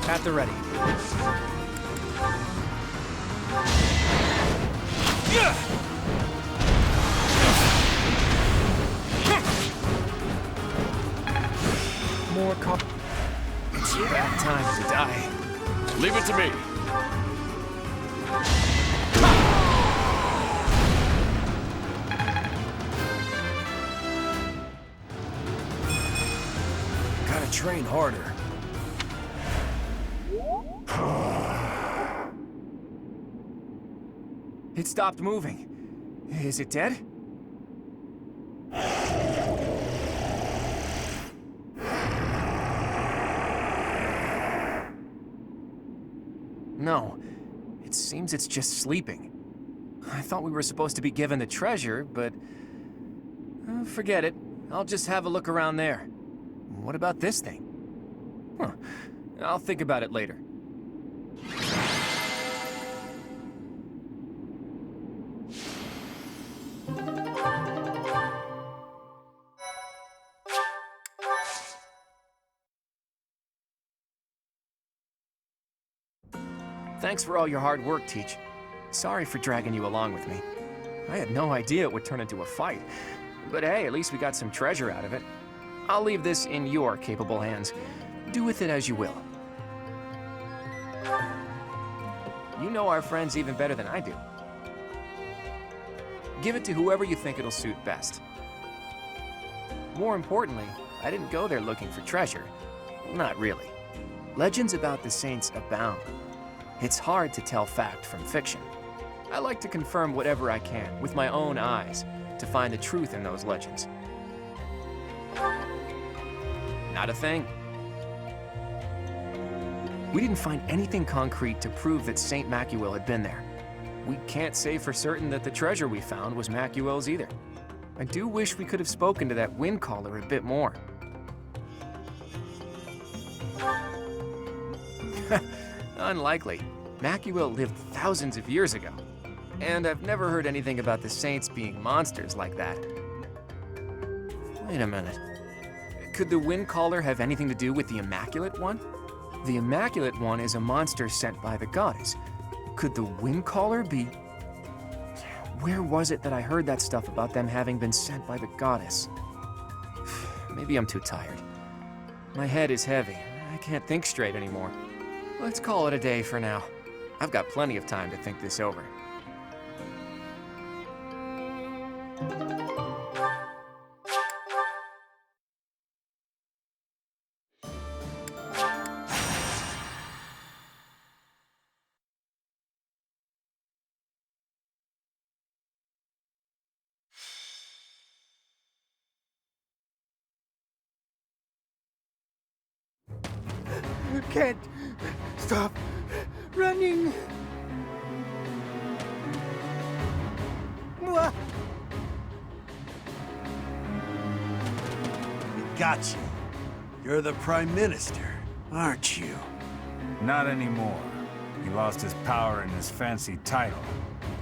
At the ready. More cop. It's that time to die. Leave it to me. Gotta train harder. It stopped moving. Is it dead? No. It seems it's just sleeping. I thought we were supposed to be given the treasure, but... forget it. I'll just have a look around there. What about this thing? Huh. I'll think about it later. Thanks for all your hard work, Teach. Sorry for dragging you along with me. I had no idea it would turn into a fight. But hey, at least we got some treasure out of it. I'll leave this in your capable hands. Do with it as you will. You know our friends even better than I do. Give it to whoever you think it'll suit best. More importantly, I didn't go there looking for treasure. Not really. Legends about the saints abound. It's hard to tell fact from fiction. I like to confirm whatever I can with my own eyes to find the truth in those legends. Not a thing. We didn't find anything concrete to prove that Saint Macuil had been there. We can't say for certain that the treasure we found was Macuil's either. I do wish we could have spoken to that wind caller a bit more. Unlikely. Macuil lived thousands of years ago. And I've never heard anything about the saints being monsters like that. Wait a minute. Could the wind caller have anything to do with the Immaculate One? The Immaculate One is a monster sent by the goddess. Could the wind caller be... Where was it that I heard that stuff about them having been sent by the goddess? Maybe I'm too tired. My head is heavy. I can't think straight anymore. Let's call it a day for now. I've got plenty of time to think this over. Can't stop running. We got you. You're the Prime Minister, aren't you? Not anymore. He lost his power and his fancy title.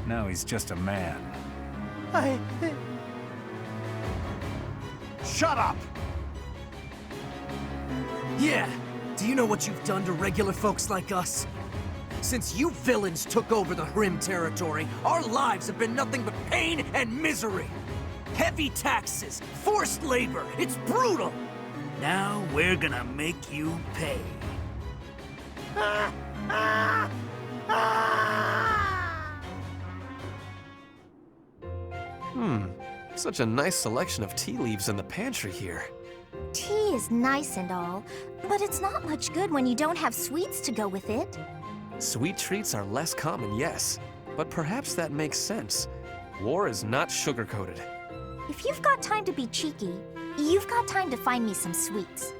Now he's just a man. Shut up! Yeah. Do you know what you've done to regular folks like us? Since you villains took over the Hrim territory, our lives have been nothing but pain and misery. Heavy taxes, forced labor, it's brutal. Now we're gonna make you pay. Such a nice selection of tea leaves in the pantry here. Tea is nice and all, but it's not much good when you don't have sweets to go with it. Sweet treats are less common, yes. But perhaps that makes sense. War is not sugar-coated. If you've got time to be cheeky, you've got time to find me some sweets.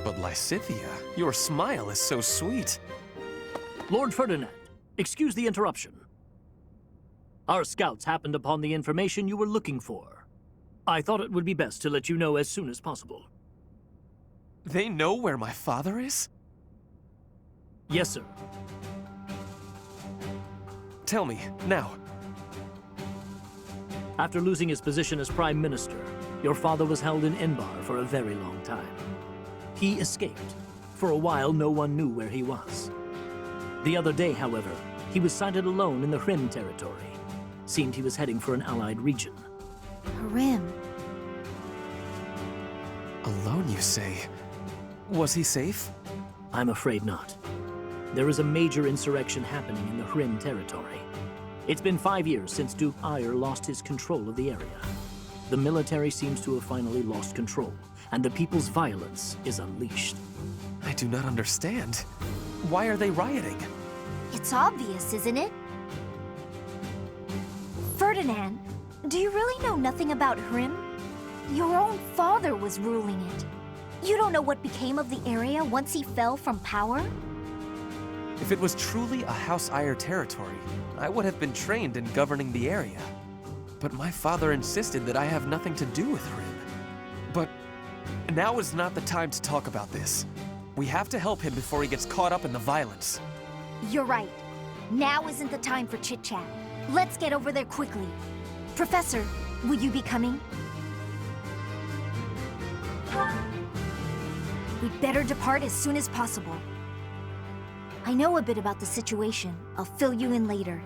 But Lysithea, your smile is so sweet. Lord Ferdinand, excuse the interruption. Our scouts happened upon the information you were looking for. I thought it would be best to let you know as soon as possible. They know where my father is? Yes, sir. Tell me, now. After losing his position as Prime Minister, your father was held in Enbar for a very long time. He escaped. For a while, no one knew where he was. The other day, however, he was sighted alone in the Hrim territory. Seemed he was heading for an allied region. Hrim. Alone, you say? Was he safe? I'm afraid not. There is a major insurrection happening in the Hrim territory. It's been 5 years since Duke Ire lost his control of the area. The military seems to have finally lost control, and the people's violence is unleashed. I do not understand. Why are they rioting? It's obvious, isn't it? Ferdinand, do you really know nothing about Hrim? Your own father was ruling it. You don't know what became of the area once he fell from power? If it was truly a House Ire territory, I would have been trained in governing the area. But my father insisted that I have nothing to do with Hrim. But now is not the time to talk about this. We have to help him before he gets caught up in the violence. You're right. Now isn't the time for chit-chat. Let's get over there quickly. Professor, will you be coming? We'd better depart as soon as possible. I know a bit about the situation. I'll fill you in later.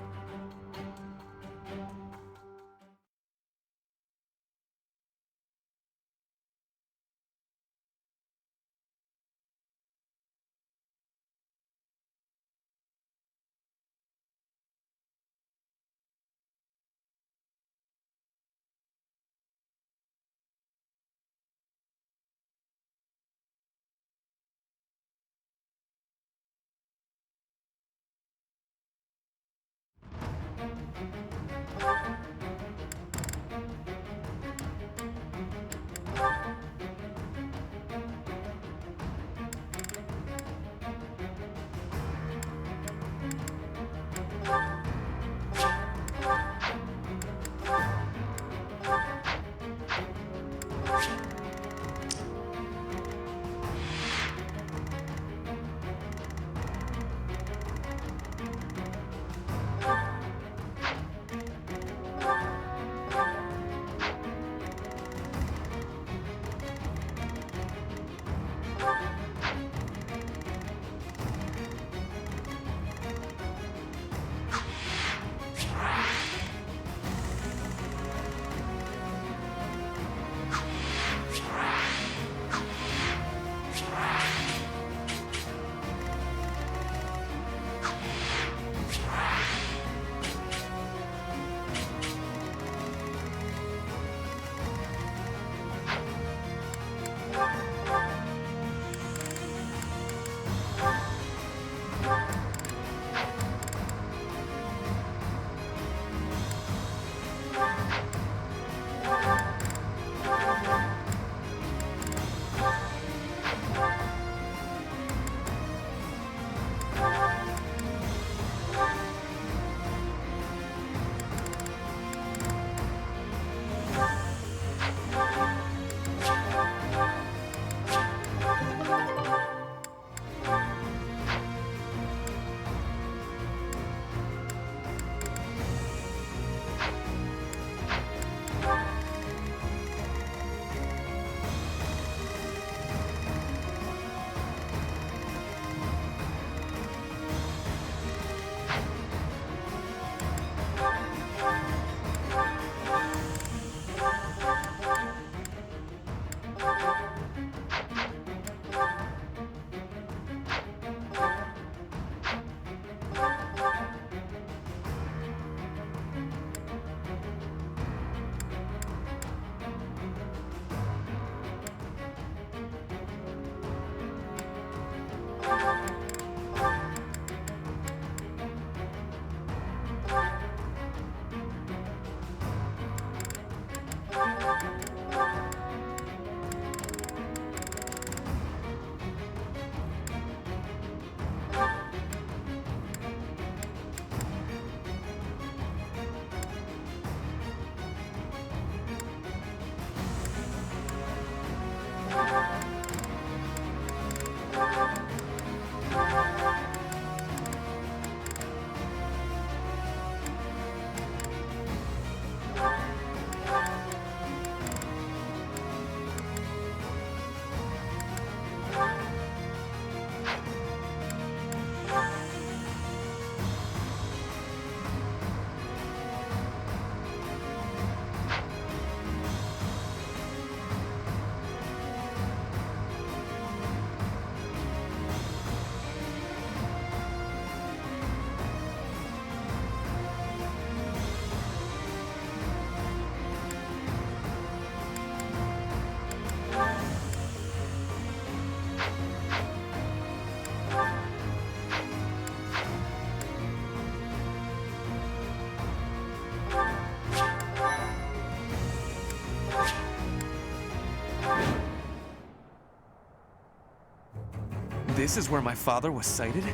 This is where my father was sighted?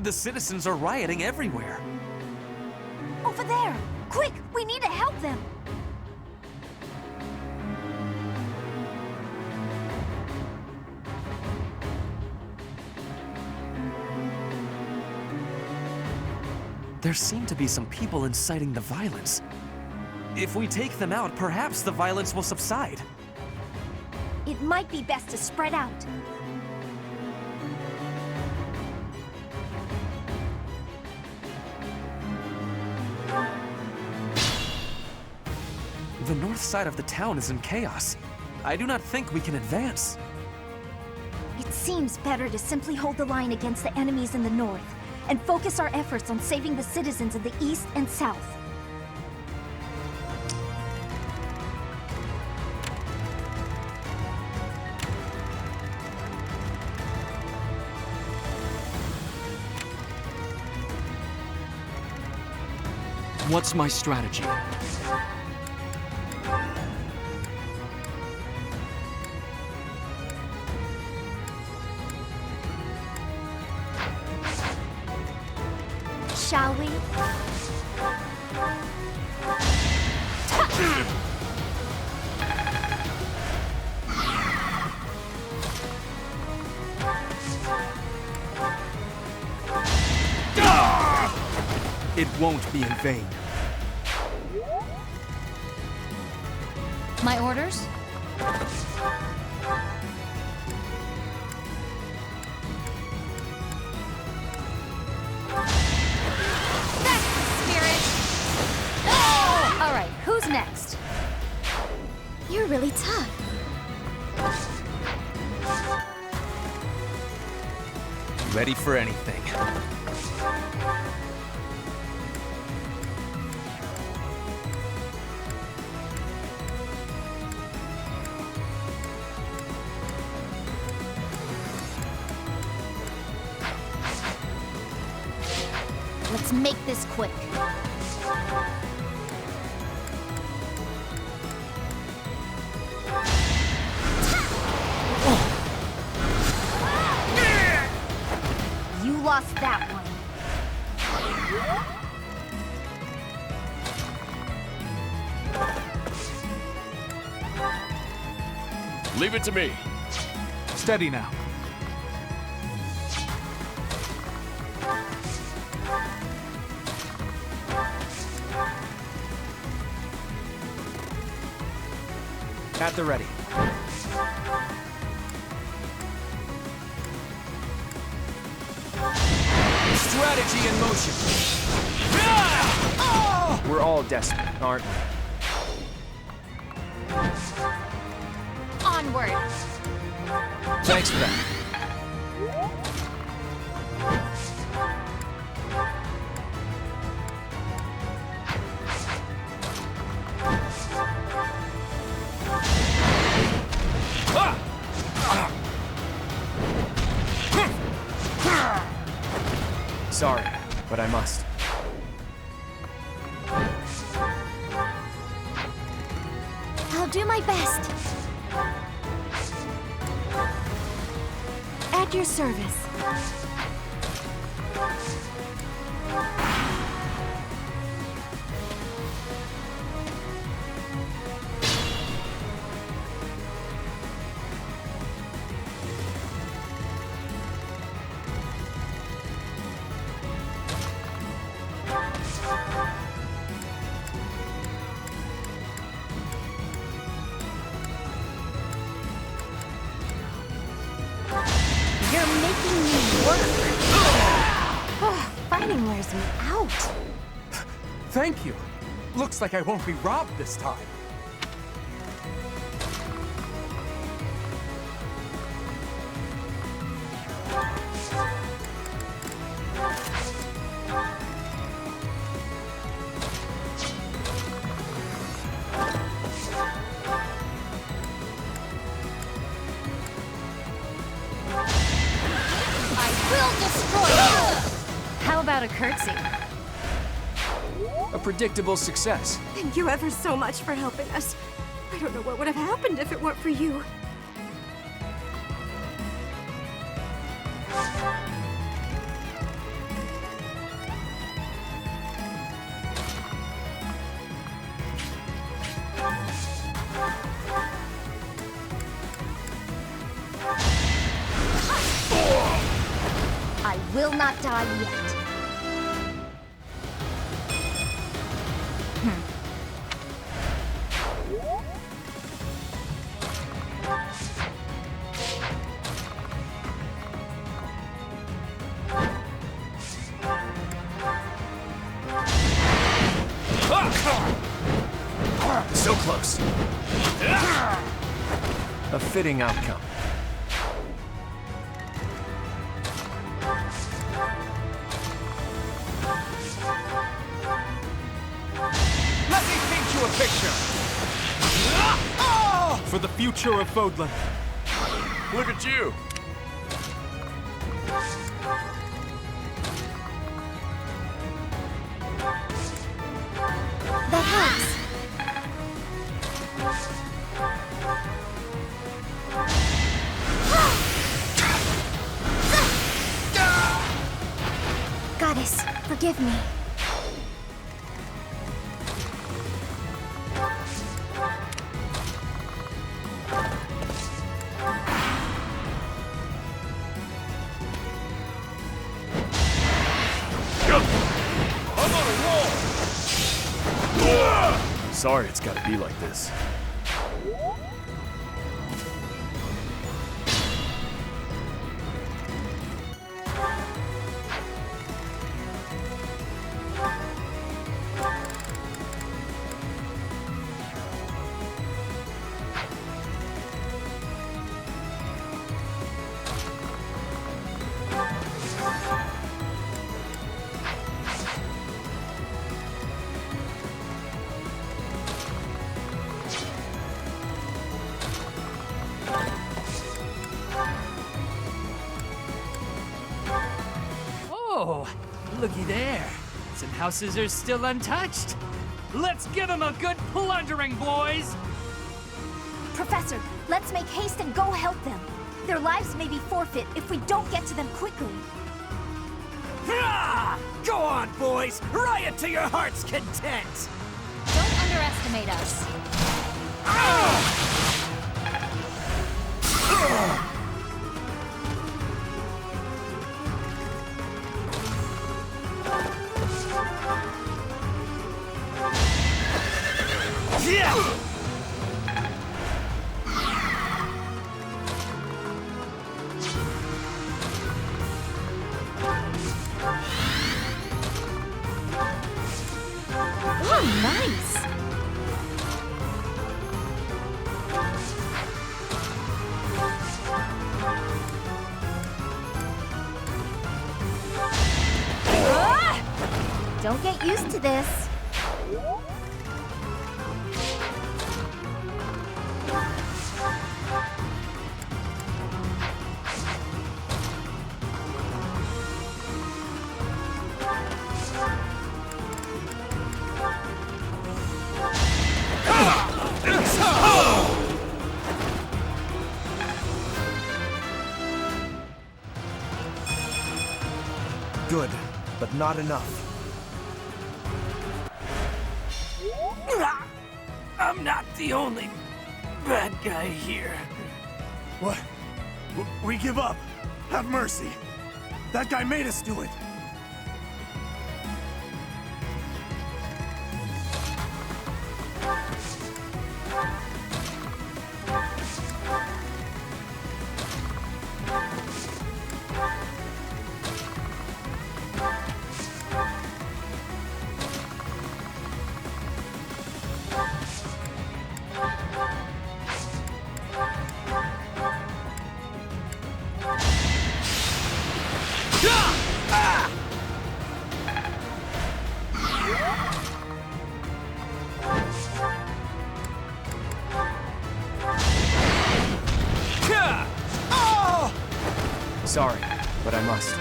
The citizens are rioting everywhere. Over there! Quick! We need to help them! There seem to be some people inciting the violence. If we take them out, perhaps the violence will subside. It might be best to spread out. The north side of the town is in chaos. I do not think we can advance. It seems better to simply hold the line against the enemies in the north, and focus our efforts on saving the citizens of the east and south. What's my strategy? Shall we? It won't be in vain. My orders? That's the spirit! All right, who's next? You're really tough. Ready for anything. Let's make this quick. You lost that one. Leave it to me. Steady now. At the ready. Strategy in motion. We're all desperate, aren't we? Onward! Thanks for that. Sorry, but I must. I'll do my best. At your service. You're making me work. Fighting wears me out. Thank you. Looks like I won't be robbed this time. How about a curtsy? A predictable success. Thank you ever so much for helping us. I don't know what would have happened if it weren't for you. I will not die yet. So close. A fitting outcome. Let me paint you a picture! For the future of Fodlan. Look at you! That helps. Goddess, forgive me. I'm on a roll! Sorry it's gotta be like this. Oh, looky there. Some houses are still untouched. Let's give them a good plundering, boys! Professor, let's make haste and go help them. Their lives may be forfeit if we don't get to them quickly. Go on, boys! Riot to your heart's content! Don't underestimate us. Oh, nice! Don't get used to this. Good, but not enough. I'm not the only bad guy here. What? We give up. Have mercy. That guy made us do it. Sorry, but I must.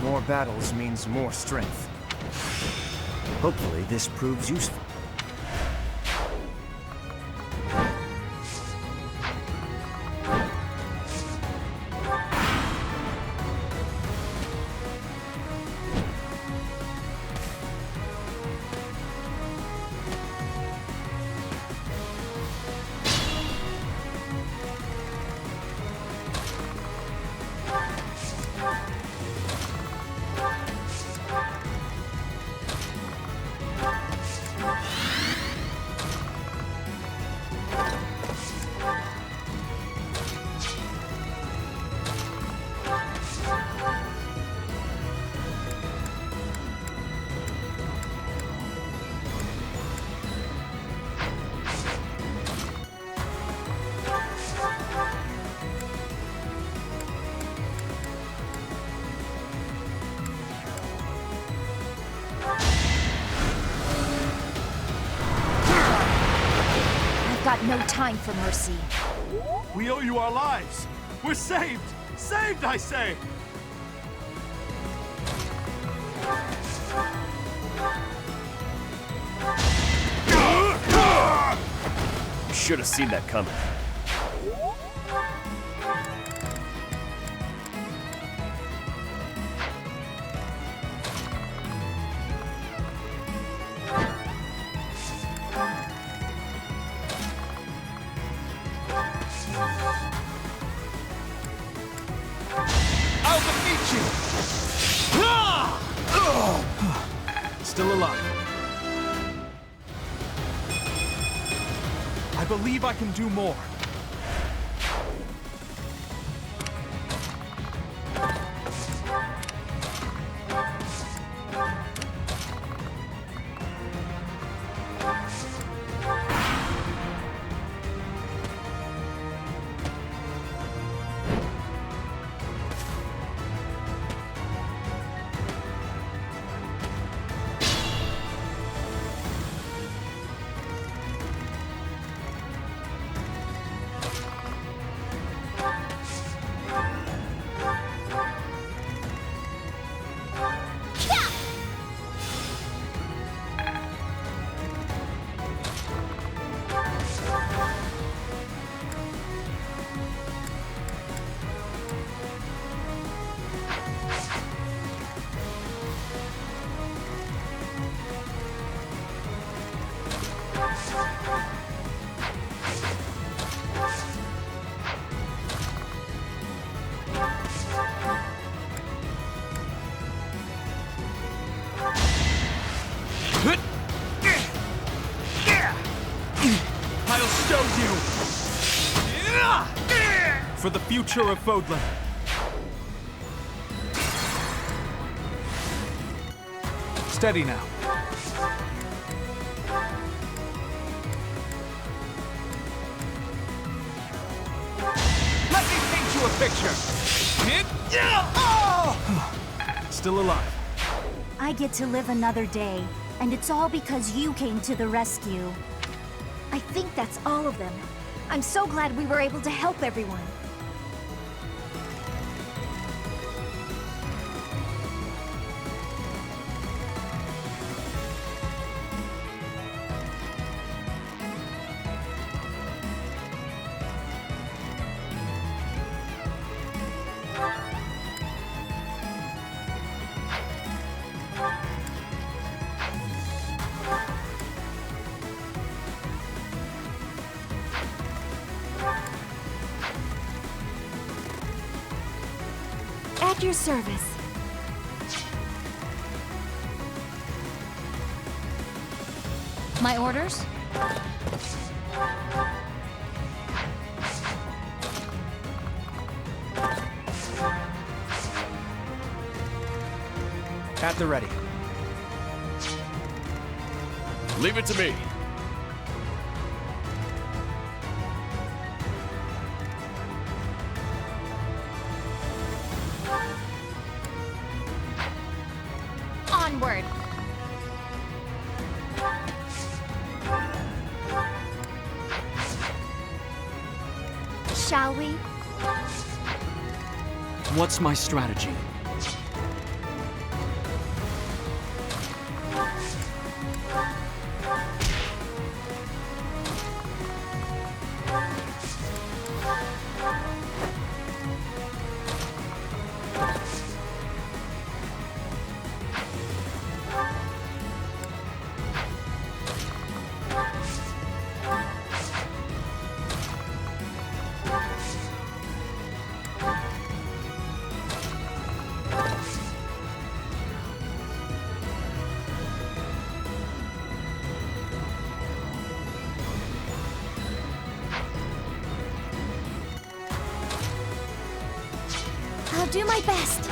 More battles means more strength. Hopefully this proves useful. time for mercy. We owe you our lives. We're saved! Saved, I say! You should have seen that coming. I'll defeat you! Still alive. I believe I can do more. I'll show you! For the future of Fodlan. Steady now. Let me paint you a picture. Still alive. I get to live another day, and it's all because you came to the rescue. I think that's all of them. I'm so glad we were able to help everyone. At your service. My orders? At the ready. Leave it to me. Onward! Shall we? What's my strategy? I'll do my best.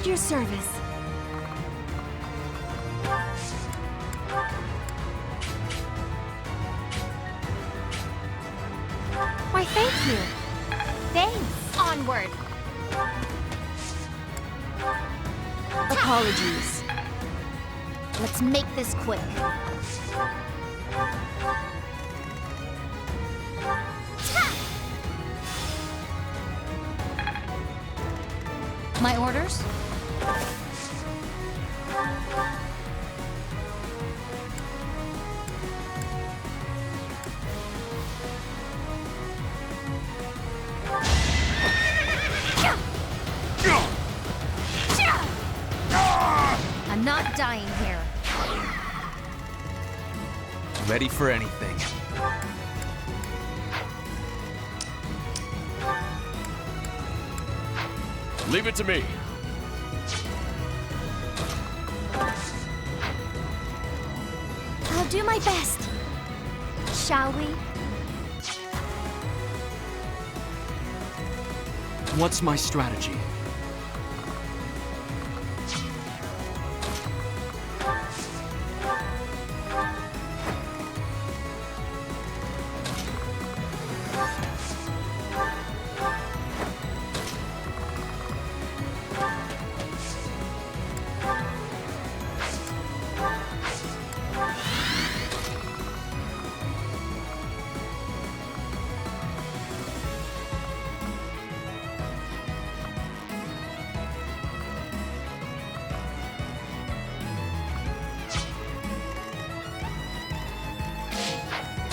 At your service. Why, thank you. Thanks. Onward. Apologies. Let's make this quick. My orders? I'm not dying here. Ready for anything. Leave it to me. I'll do my best. Shall we? What's my strategy?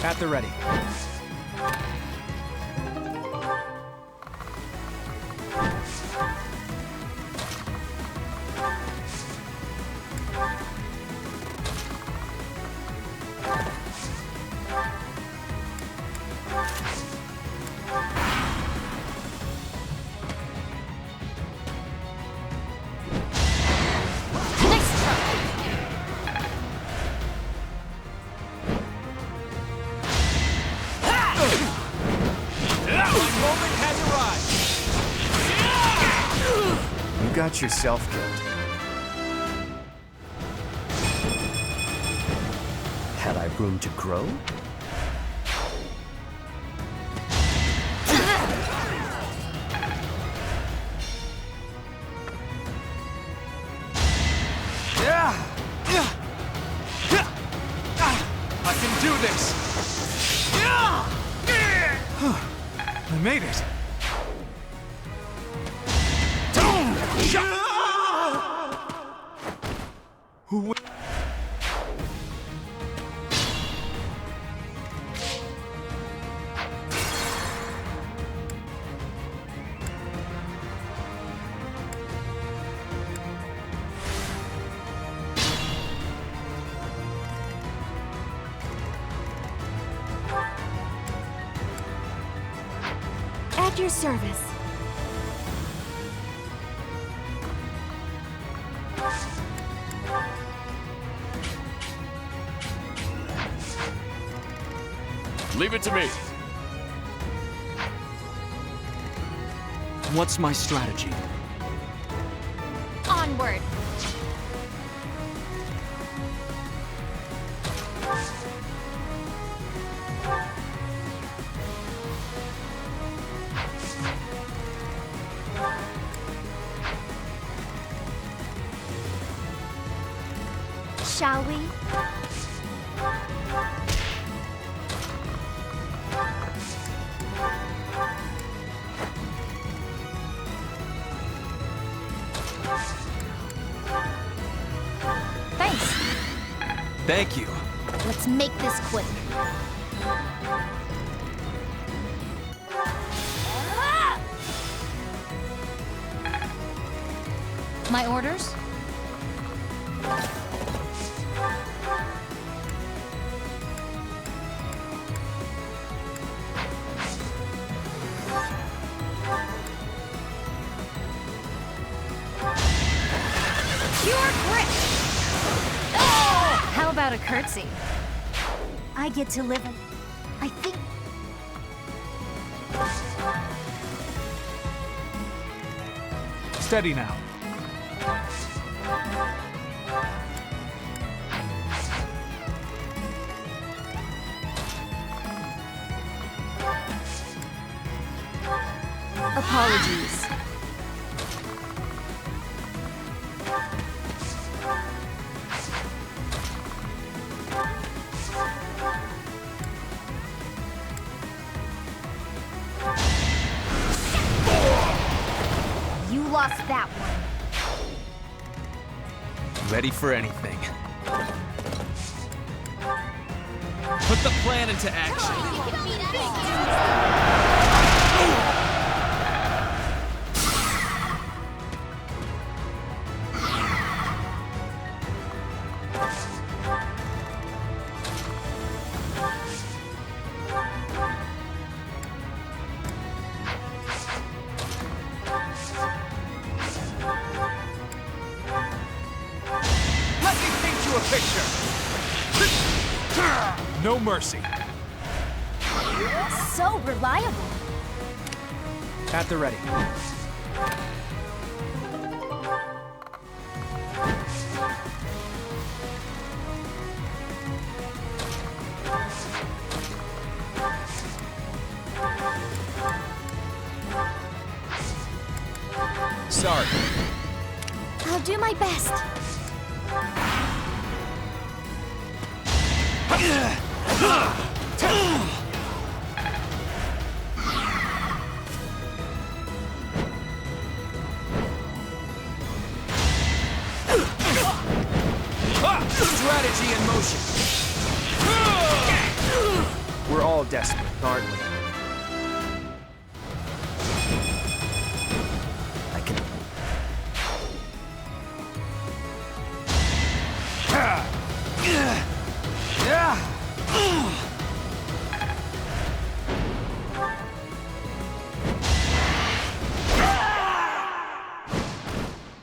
At the ready. Got yourself killed. Had I room to grow? I can do this! I made it! Who? At your service. Leave it to me. What's my strategy? Onward. Shall we? Thanks. Thank you. Let's make this quick. My orders? How about a curtsy? I get to live in... I think... Steady now. Apologies. You lost that one. Ready for anything. Put the plan into action. Let me paint you a picture. No mercy. So reliable. At the ready. Sorry. I'll do my best. Strategy in motion. We're all desperate, aren't we? I can...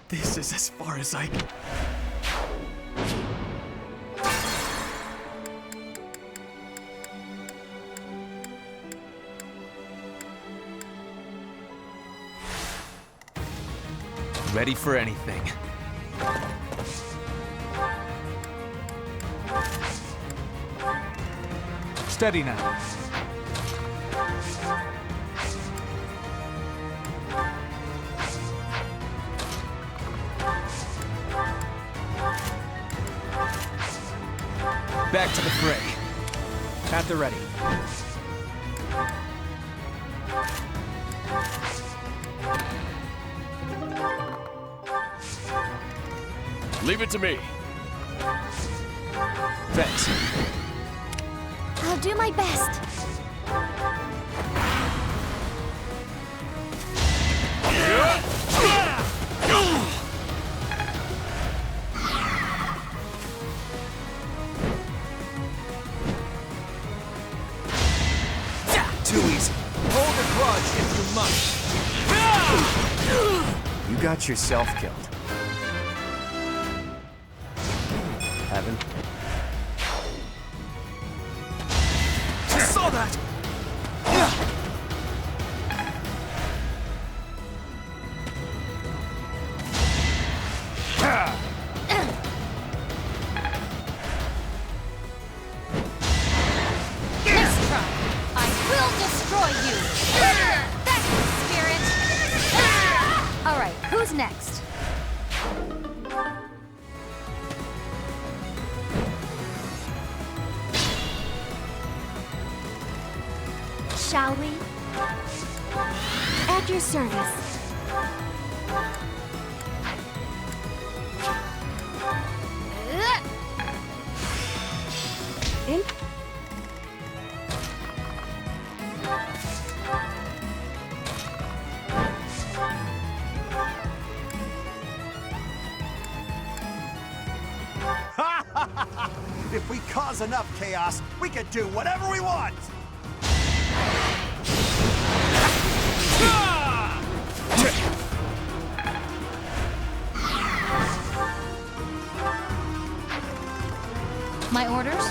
This is as far as I can. Ready for anything. Steady now. Back to the fray. At the ready. Leave it to me. Thanks. I'll do my best. Too easy. Hold a grudge if you must. You got yourself killed. Haven't? I saw that! Nice try. I will destroy you. That's the spirit. All right, who's next? Shall we? At your service. In If we cause enough chaos, we can do whatever we want! My orders?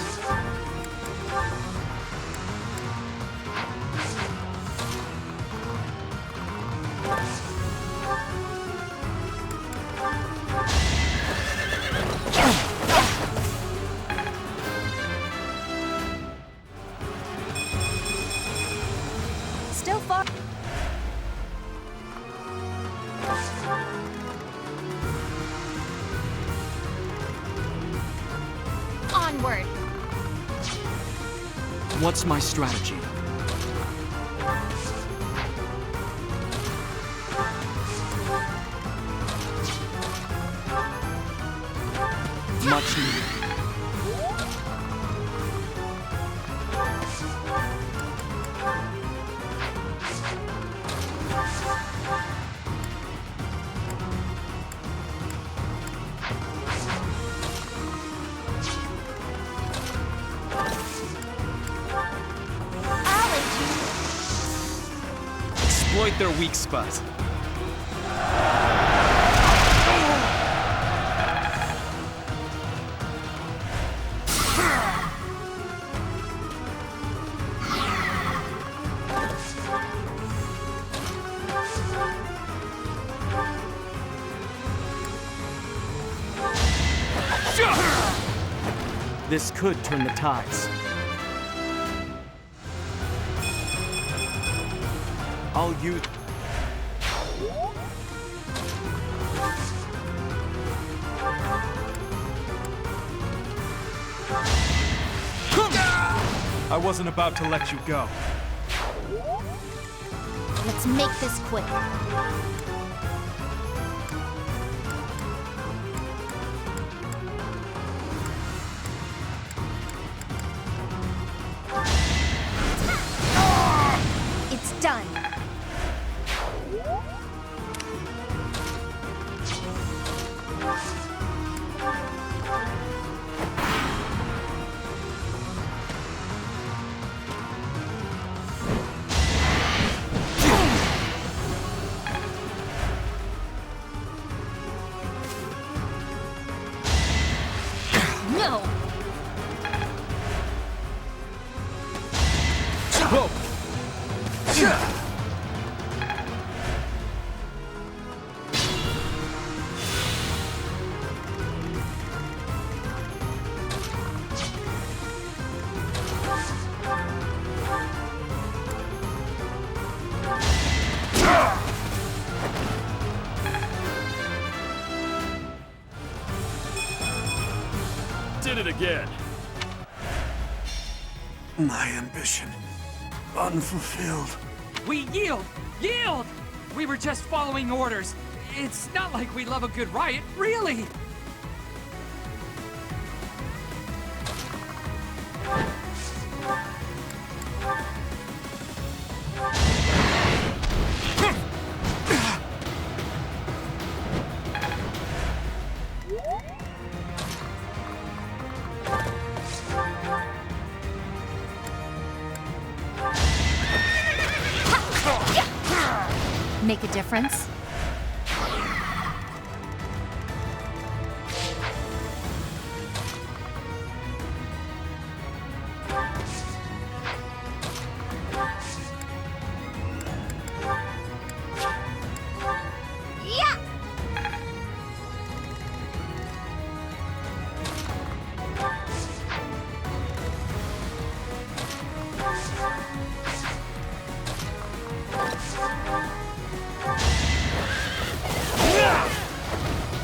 Onward! What's my strategy? Much needed. Exploit their weak spot. This could turn the tides. I'll use... I wasn't about to let you go. Let's make this quick. It's done. No! Did it again. My ambition unfulfilled. We yield! Yield! We were just following orders. It's not like we love a good riot, really! Make a difference? Yeah!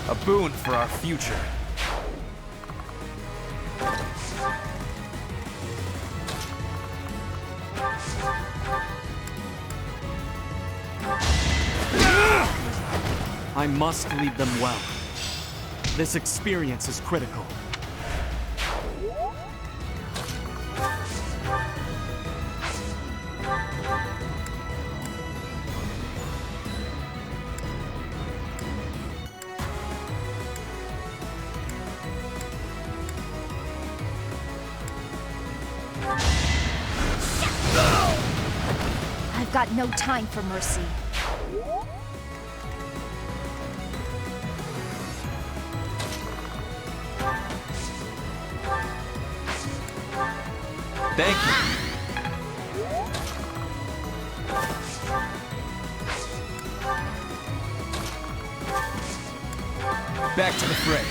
A boon for our future. I must lead them well. This experience is critical. I've got no time for mercy. Thank you. Back to the fray.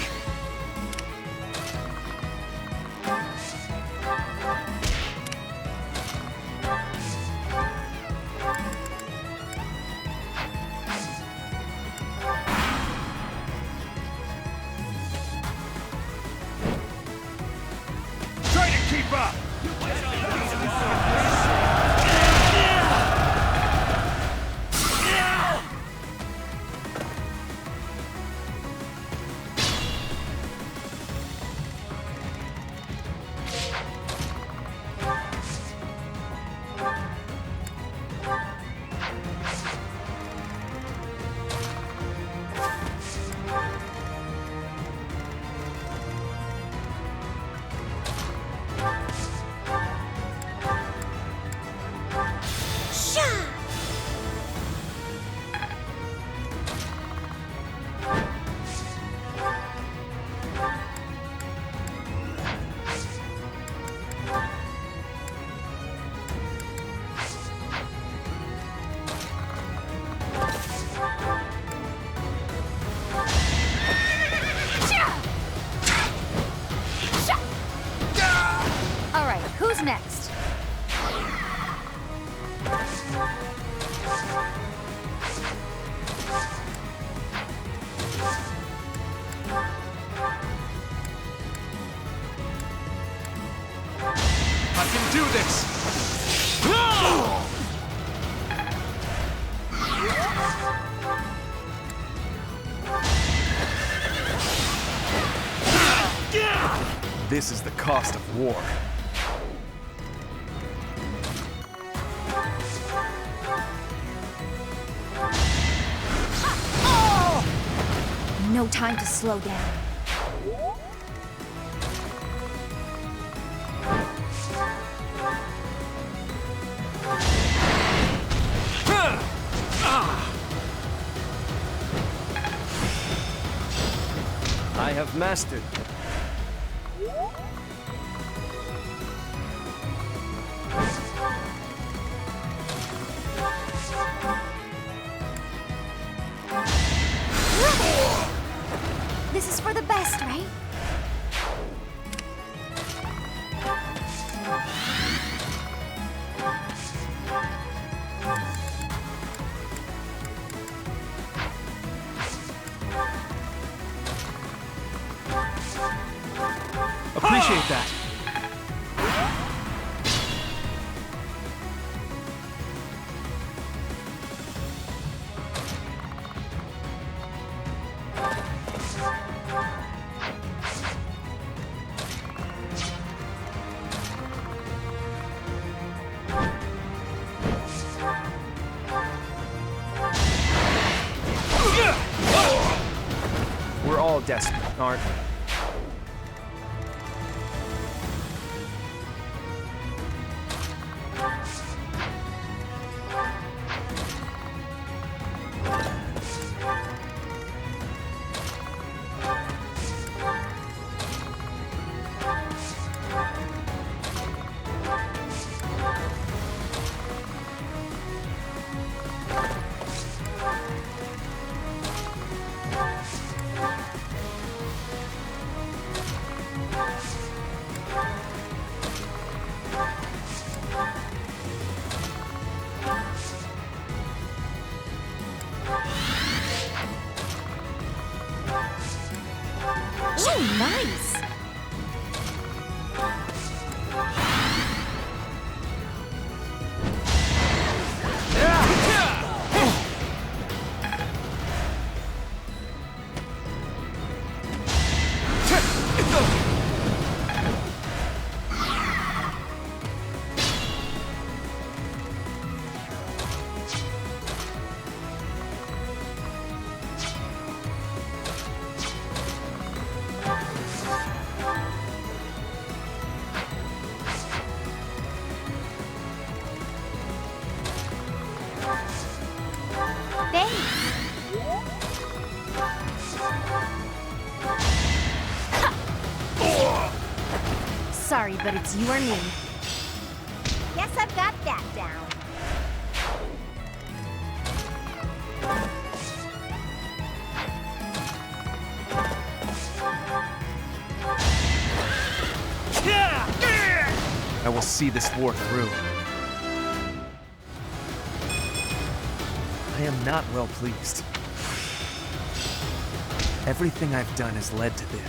up! All right, who's next? I can do this! This is the cost of war. No time to slow down. I have mastered. This is for the best, right? Appreciate that. We're all desperate, aren't we? Ooh, nice! Sorry, but it's you or me. Guess I've got that down. I will see this war through. I am not well pleased. Everything I've done has led to this.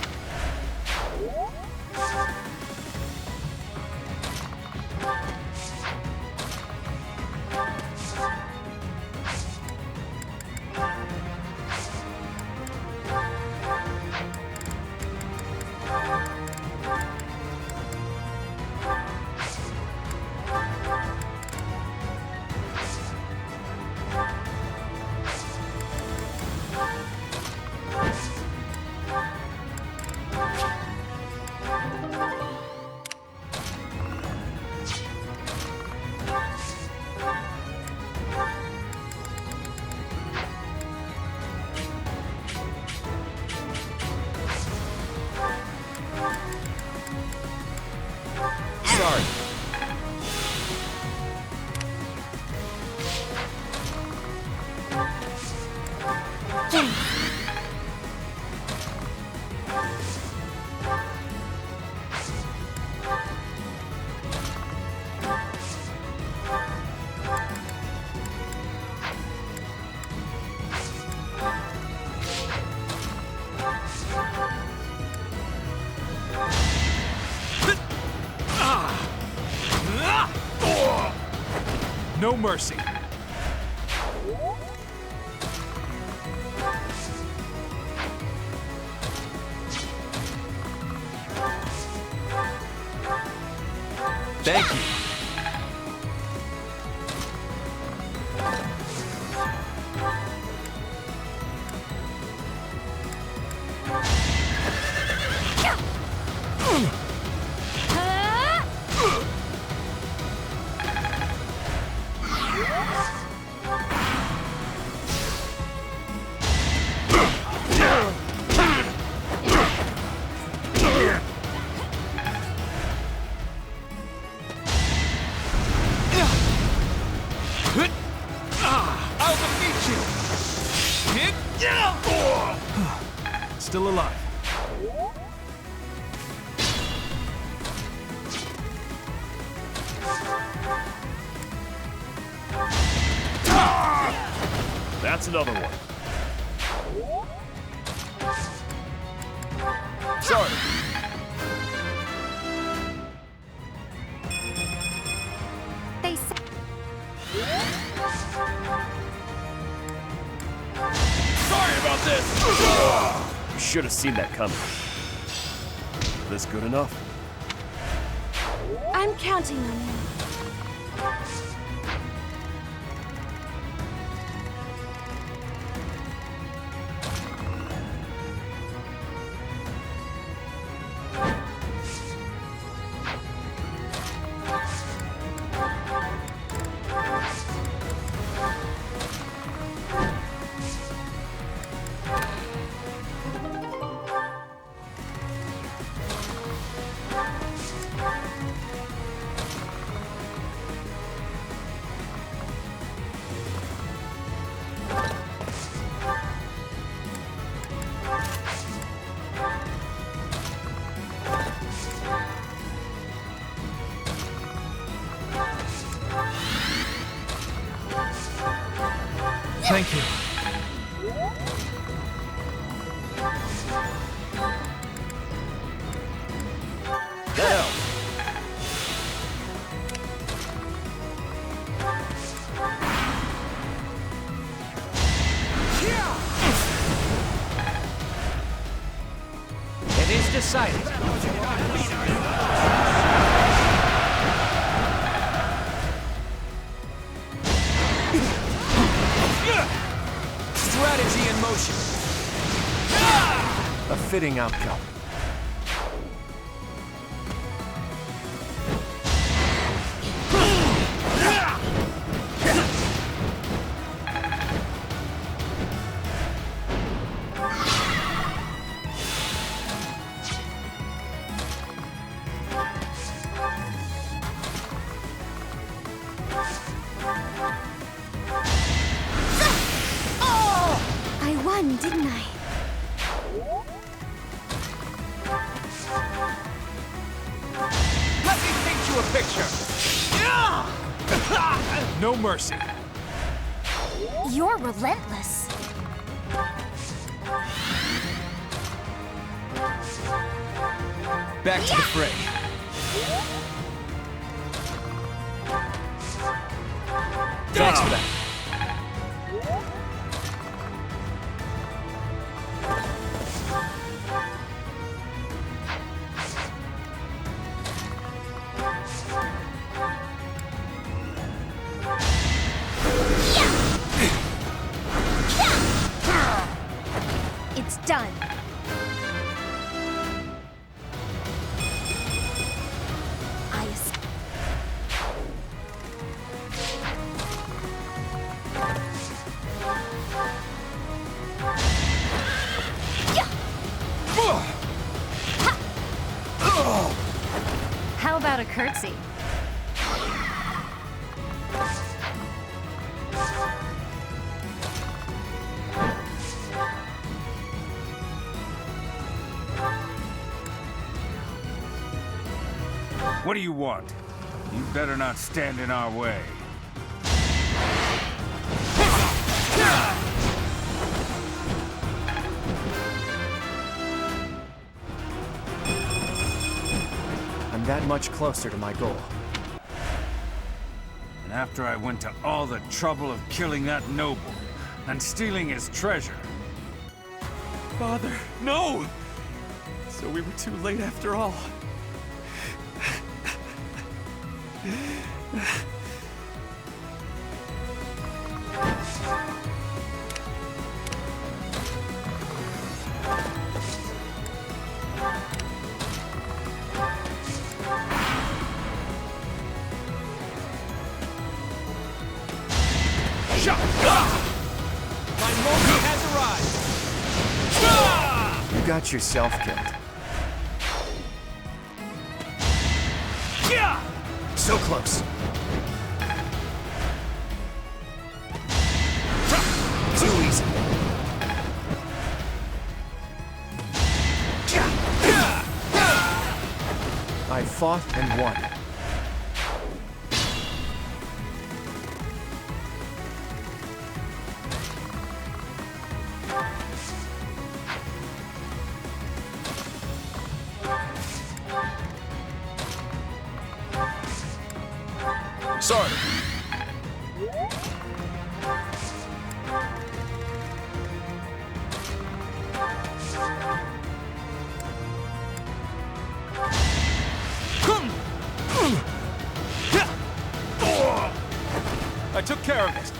Sorry. No mercy. Thank you. Still alive. That's another one. Sorry. They said... Sorry about this! You should have seen that coming. This good enough? I'm counting on you. Thank you. That helps. It is decided. Strategy in motion. A fitting outcome. I won, didn't I? Let me paint you a picture. No mercy. You're relentless. Back to the fray. Thanks for that. It's done. How about a curtsy? What do you want? You better not stand in our way. I'm that much closer to my goal. And after I went to all the trouble of killing that noble and stealing his treasure. Father, no! So we were too late after all. My moment has arrived! You got yourself killed. So close. Too easy. I fought and won. Sorry. I took care of it.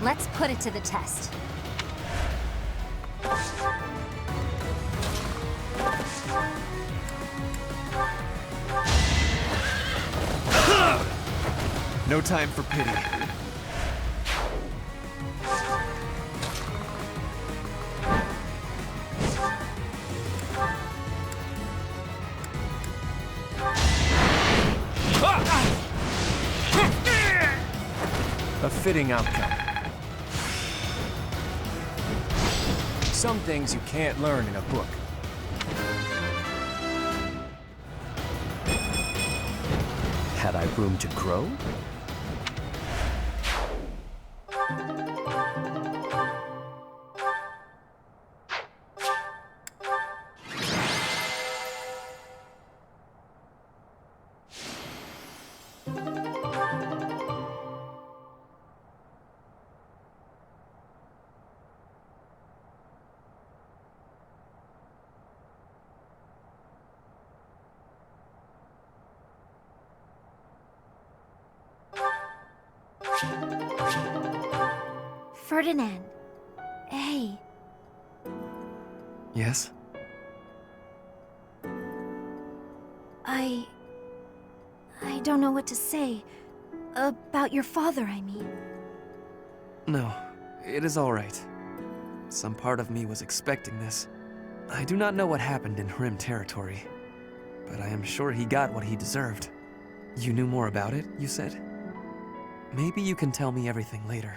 Let's put it to the test. No time for pity. A fitting outcome. Some things you can't learn in a book. Had I room to grow? Ferdinand. Hey. Yes? I don't know what to say. About your father, I mean. No, it is all right. Some part of me was expecting this. I do not know what happened in Hrim territory, but I am sure he got what he deserved. You knew more about it, you said? Maybe you can tell me everything later.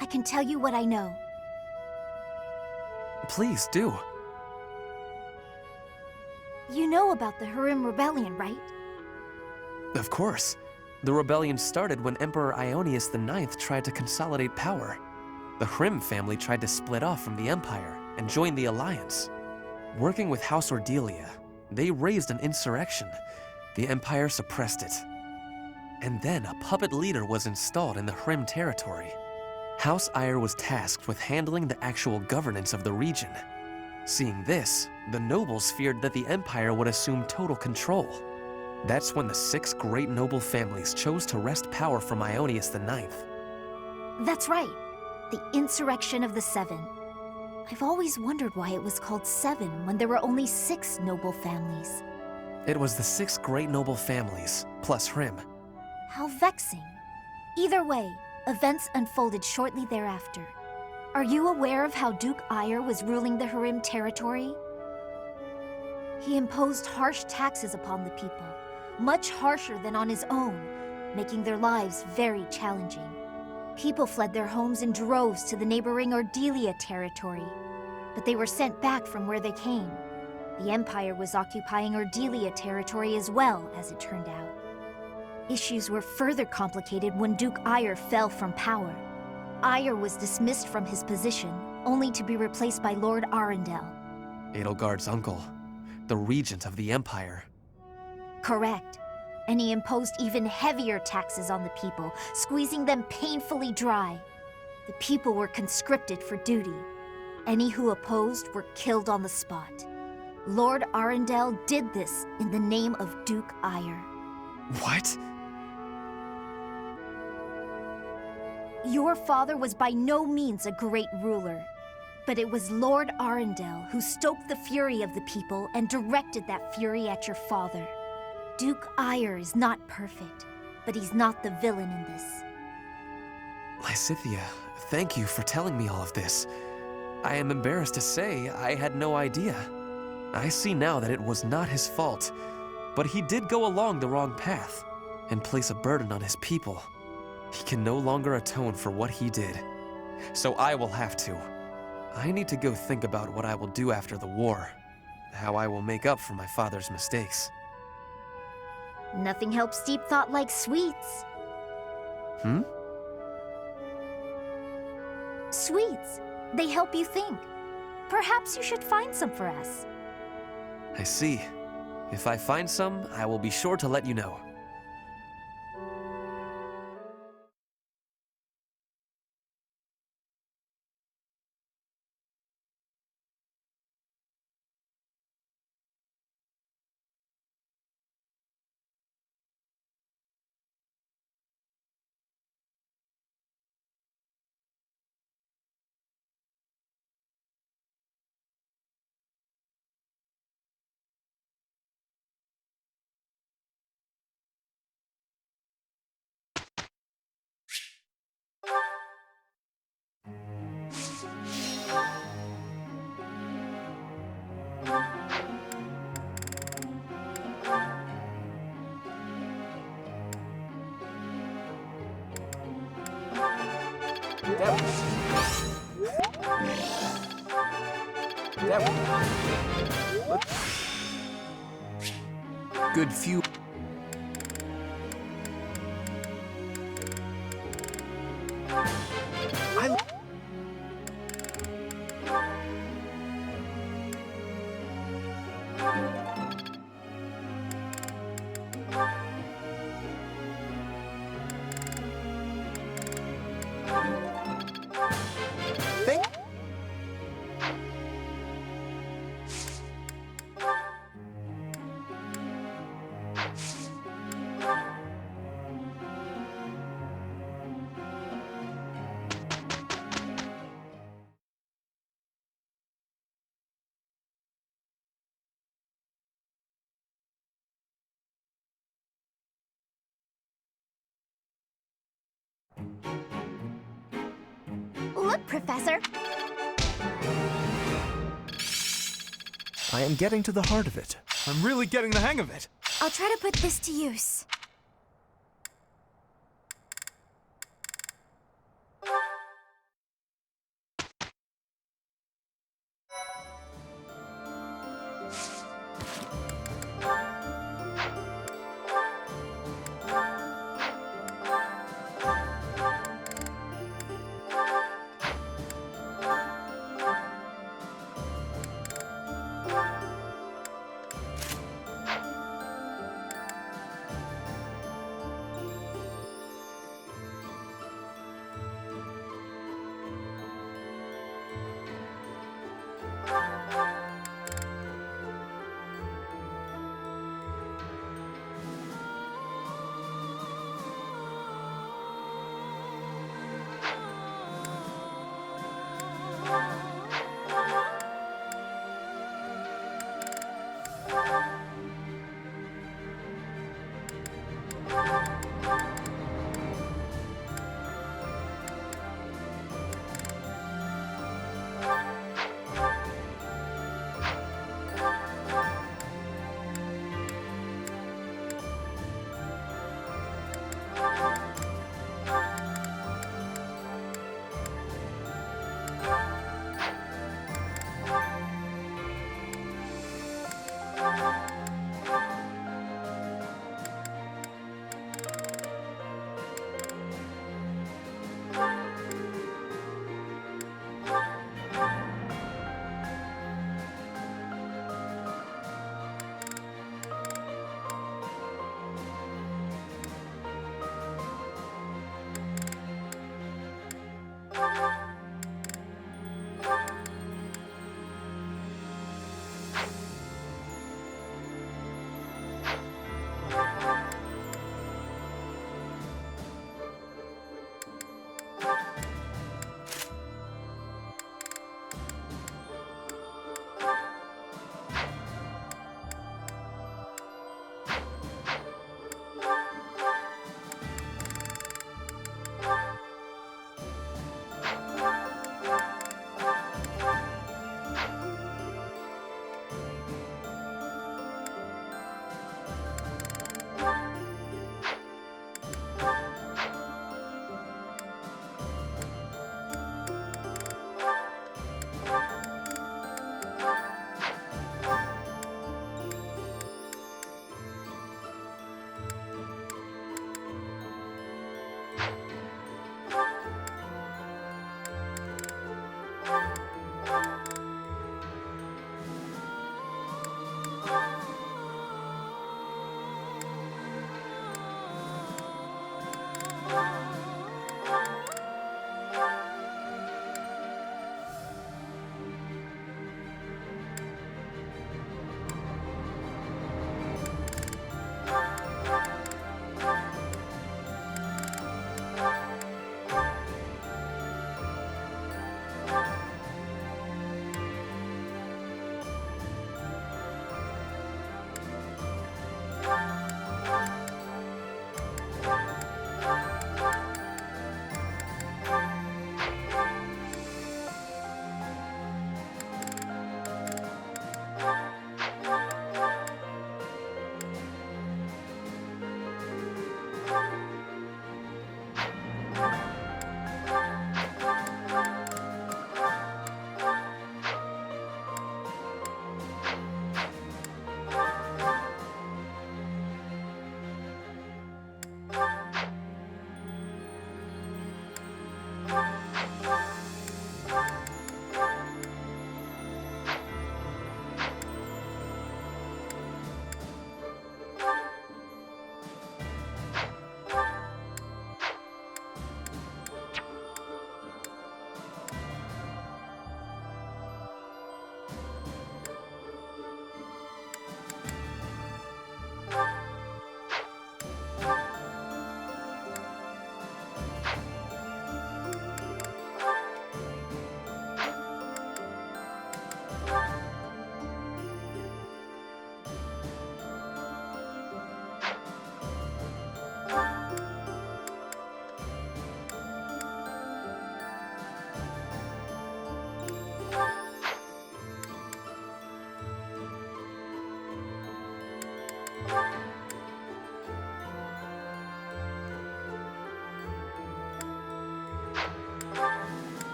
I can tell you what I know. Please do. You know about the Hrim Rebellion, right? Of course. The rebellion started when Emperor Ionius IX tried to consolidate power. The Hrim family tried to split off from the Empire and join the Alliance. Working with House Ordelia, they raised an insurrection. The Empire suppressed it. And then a puppet leader was installed in the Hrim territory. House Eyre was tasked with handling the actual governance of the region. Seeing this, the nobles feared that the Empire would assume total control. That's when the 6 great noble families chose to wrest power from Ionius IX. That's right. the Insurrection of the Seven. I've always wondered why it was called Seven when there were only 6 noble families. It was the 6 great noble families, plus Hrim. How vexing. Either way, events unfolded shortly thereafter. Are you aware of how Duke Aiur was ruling the Hrim territory? He imposed harsh taxes upon the people, much harsher than on his own, making their lives very challenging. People fled their homes in droves to the neighboring Ordelia territory, but they were sent back from where they came. The Empire was occupying Ordelia territory as well, as it turned out. Issues were further complicated when Duke Aiur fell from power. Aiur was dismissed from his position, only to be replaced by Lord Arundel. Edelgard's uncle, the regent of the Empire. Correct. And he imposed even heavier taxes on the people, squeezing them painfully dry. The people were conscripted for duty. Any who opposed were killed on the spot. Lord Arundel did this in the name of Duke Aiur. What? Your father was by no means a great ruler, but it was Lord Arundel who stoked the fury of the people and directed that fury at your father. Duke Aiur is not perfect, but he's not the villain in this. Lysithea, thank you for telling me all of this. I am embarrassed to say I had no idea. I see now that it was not his fault, but he did go along the wrong path and place a burden on his people. He can no longer atone for what he did, so I will have to. I need to go think about what I will do after the war, how I will make up for my father's mistakes. Nothing helps deep thought like sweets. Sweets. They help you think. Perhaps you should find some for us. I see. If I find some, I will be sure to let you know. Good few. Look, Professor! I am getting to the heart of it. I'm really getting the hang of it. I'll try to put this to use.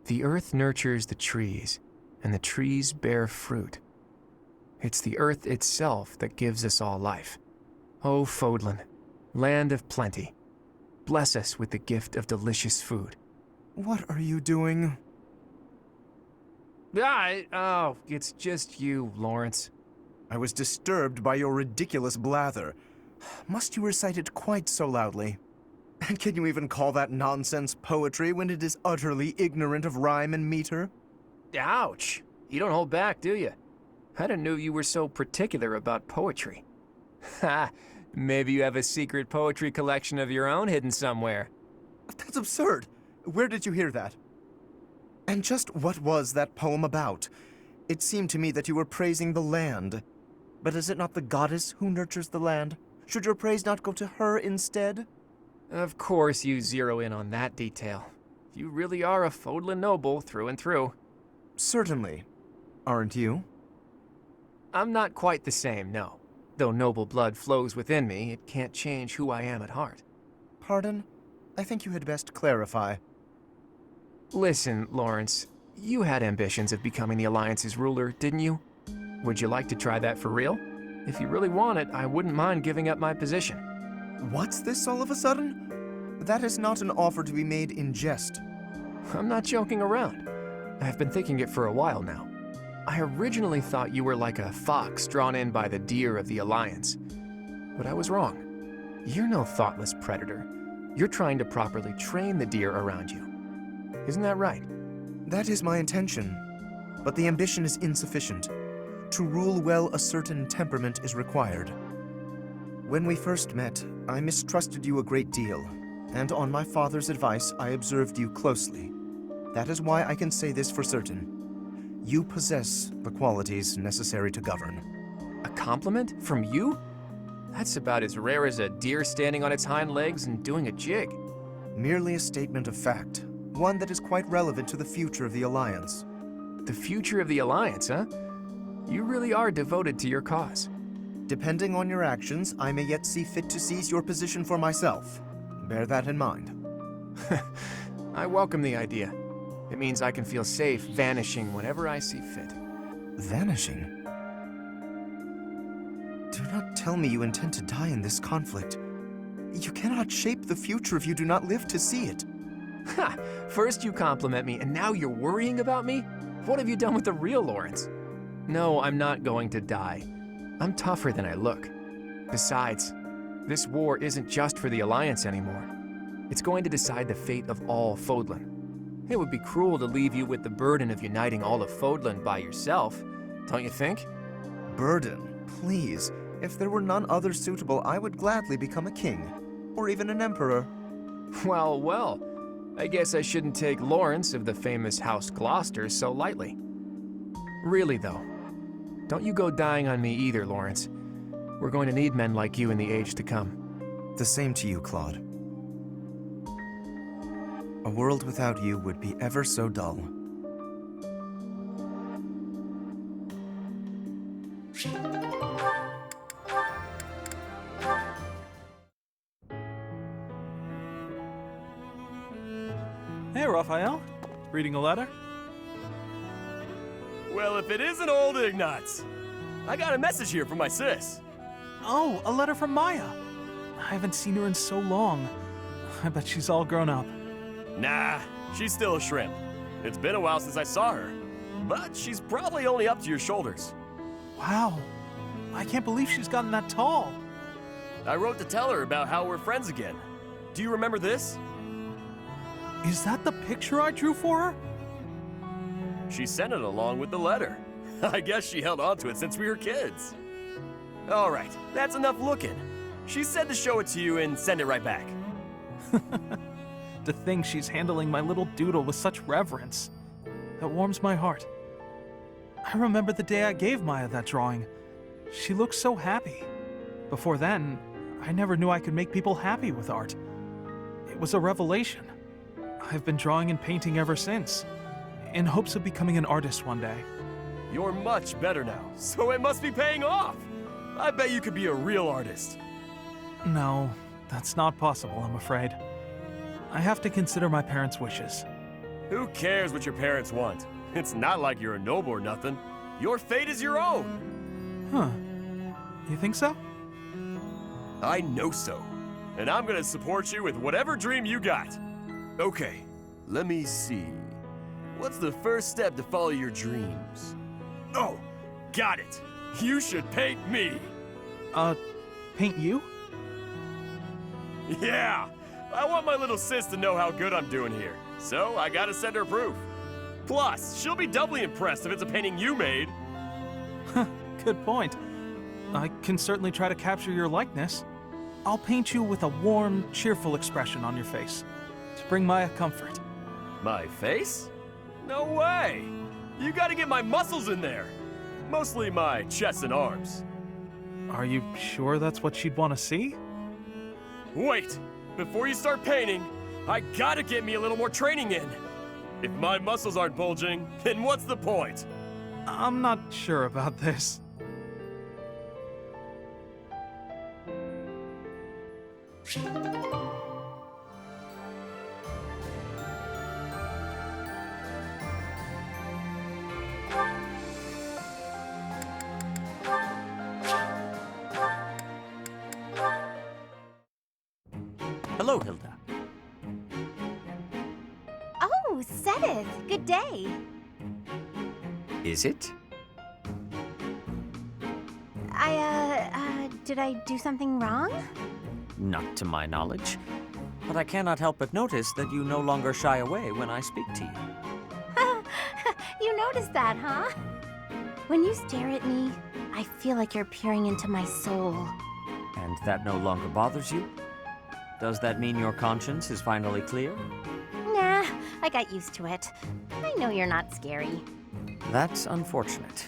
The earth nurtures the trees, and the trees bear fruit. It's the earth itself that gives us all life. O Fodlan, land of plenty, bless us with the gift of delicious food. What are you doing? Oh, it's just you, Lawrence. I was disturbed by your ridiculous blather. Must you recite it quite so loudly? And can you even call that nonsense poetry when it is utterly ignorant of rhyme and meter? Ouch! You don't hold back, do you? I didn't know you were so particular about poetry. Ha! Maybe you have a secret poetry collection of your own hidden somewhere. That's absurd. Where did you hear that? And just what was that poem about? It seemed to me that you were praising the land. But is it not the goddess who nurtures the land? Should your praise not go to her instead? Of course you zero in on that detail. You really are a Fodlan noble through and through. Certainly. Aren't you? I'm not quite the same, no. Though noble blood flows within me, it can't change who I am at heart. Pardon? I think you had best clarify. Listen, Lawrence, you had ambitions of becoming the Alliance's ruler, didn't you? Would you like to try that for real? If you really want it, I wouldn't mind giving up my position. What's this all of a sudden? That is not an offer to be made in jest. I'm not joking around. I've been thinking it for a while now. I originally thought you were like a fox drawn in by the deer of the Alliance. But I was wrong. You're no thoughtless predator. You're trying to properly train the deer around you. Isn't that right? That is my intention. But the ambition is insufficient. To rule well, a certain temperament is required. When we first met, I mistrusted you a great deal, and on my father's advice, I observed you closely. That is why I can say this for certain. You possess the qualities necessary to govern. A compliment? From you? That's about as rare as a deer standing on its hind legs and doing a jig. Merely a statement of fact, one that is quite relevant to the future of the Alliance. The future of the Alliance, huh? You really are devoted to your cause. Depending on your actions, I may yet see fit to seize your position for myself. Bear that in mind. I welcome the idea. It means I can feel safe vanishing whenever I see fit. Vanishing? Do not tell me you intend to die in this conflict. You cannot shape the future if you do not live to see it. Ha! First you compliment me, and now you're worrying about me? What have you done with the real Lawrence? No, I'm not going to die. I'm tougher than I look. Besides, this war isn't just for the Alliance anymore. It's going to decide the fate of all Fodlan. It would be cruel to leave you with the burden of uniting all of Fodlan by yourself, don't you think? Burden? Please. If there were none other suitable, I would gladly become a king. Or even an emperor. Well, well. I guess I shouldn't take Lawrence of the famous House Gloucester so lightly. Really, though. Don't you go dying on me either, Lawrence. We're going to need men like you in the age to come. The same to you, Claude. A world without you would be ever so dull. Hey, Raphael. Reading a letter? Well, if it isn't old Ignatz. I got a message here from my sis. Oh, a letter from Maya. I haven't seen her in so long. I bet she's all grown up. Nah, she's still a shrimp. It's been a while since I saw her, but she's probably only up to your shoulders. Wow. I can't believe she's gotten that tall. I wrote to tell her about how we're friends again. Do you remember this? Is that the picture I drew for her? She sent it along with the letter. I guess she held on to it since we were kids. All right, that's enough looking. She said to show it to you and send it right back. To think she's handling my little doodle with such reverence. That warms my heart. I remember the day I gave Maya that drawing. She looked so happy. Before then, I never knew I could make people happy with art. It was a revelation. I've been drawing and painting ever since, in hopes of becoming an artist one day. You're much better now, so it must be paying off. I bet you could be a real artist. No, that's not possible, I'm afraid. I have to consider my parents' wishes. Who cares what your parents want? It's not like you're a noble or nothing. Your fate is your own. Huh. You think so? I know so. And I'm gonna support you with whatever dream you got. Okay, let me see. What's the first step to follow your dreams? Oh, got it. You should paint me. Paint you? Yeah, I want my little sis to know how good I'm doing here. So I gotta send her proof. Plus, she'll be doubly impressed if it's a painting you made. Good point. I can certainly try to capture your likeness. I'll paint you with a warm, cheerful expression on your face to bring Maya comfort. My face? No way! You gotta get my muscles in there. Mostly my chest and arms. Are you sure that's what she'd want to see? Wait! Before you start painting, I gotta get me a little more training in. If my muscles aren't bulging, then what's the point? I'm not sure about this. Hello, Hilda. Oh, Sedith, good day. Is it? Did I do something wrong? Not to my knowledge. But I cannot help but notice that you no longer shy away when I speak to you. You noticed that, huh? When you stare at me, I feel like you're peering into my soul. And that no longer bothers you? Does that mean your conscience is finally clear? Nah, I got used to it. I know you're not scary. That's unfortunate.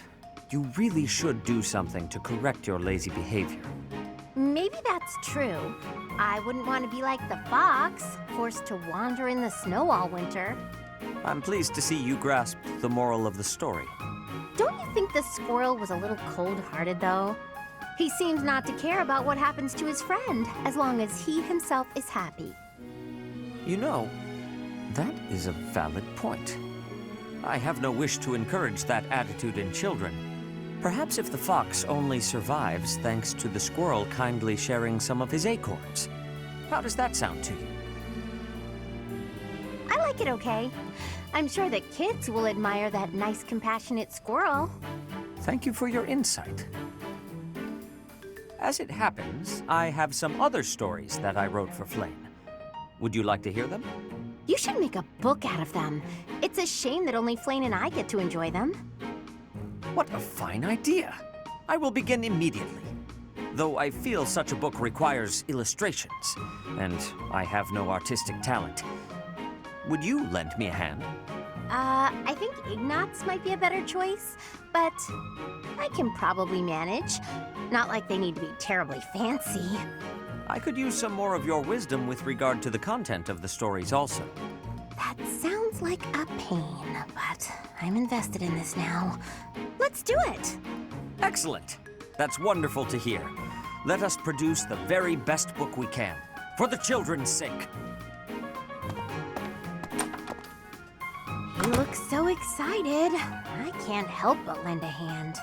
You really should do something to correct your lazy behavior. Maybe that's true. I wouldn't want to be like the fox, forced to wander in the snow all winter. I'm pleased to see you grasped the moral of the story. Don't you think the squirrel was a little cold-hearted, though? He seems not to care about what happens to his friend, as long as he himself is happy. You know, that is a valid point. I have no wish to encourage that attitude in children. Perhaps if the fox only survives thanks to the squirrel kindly sharing some of his acorns. How does that sound to you? I like it okay. I'm sure that kids will admire that nice, compassionate squirrel. Thank you for your insight. As it happens, I have some other stories that I wrote for Flame. Would you like to hear them? You should make a book out of them. It's a shame that only Flame and I get to enjoy them. What a fine idea! I will begin immediately. Though I feel such a book requires illustrations, and I have no artistic talent. Would you lend me a hand? I think Ignatz might be a better choice, but I can probably manage. Not like they need to be terribly fancy. I could use some more of your wisdom with regard to the content of the stories also. That sounds like a pain, but I'm invested in this now. Let's do it! Excellent. That's wonderful to hear. Let us produce the very best book we can, for the children's sake. He looks so excited. I can't help but lend a hand.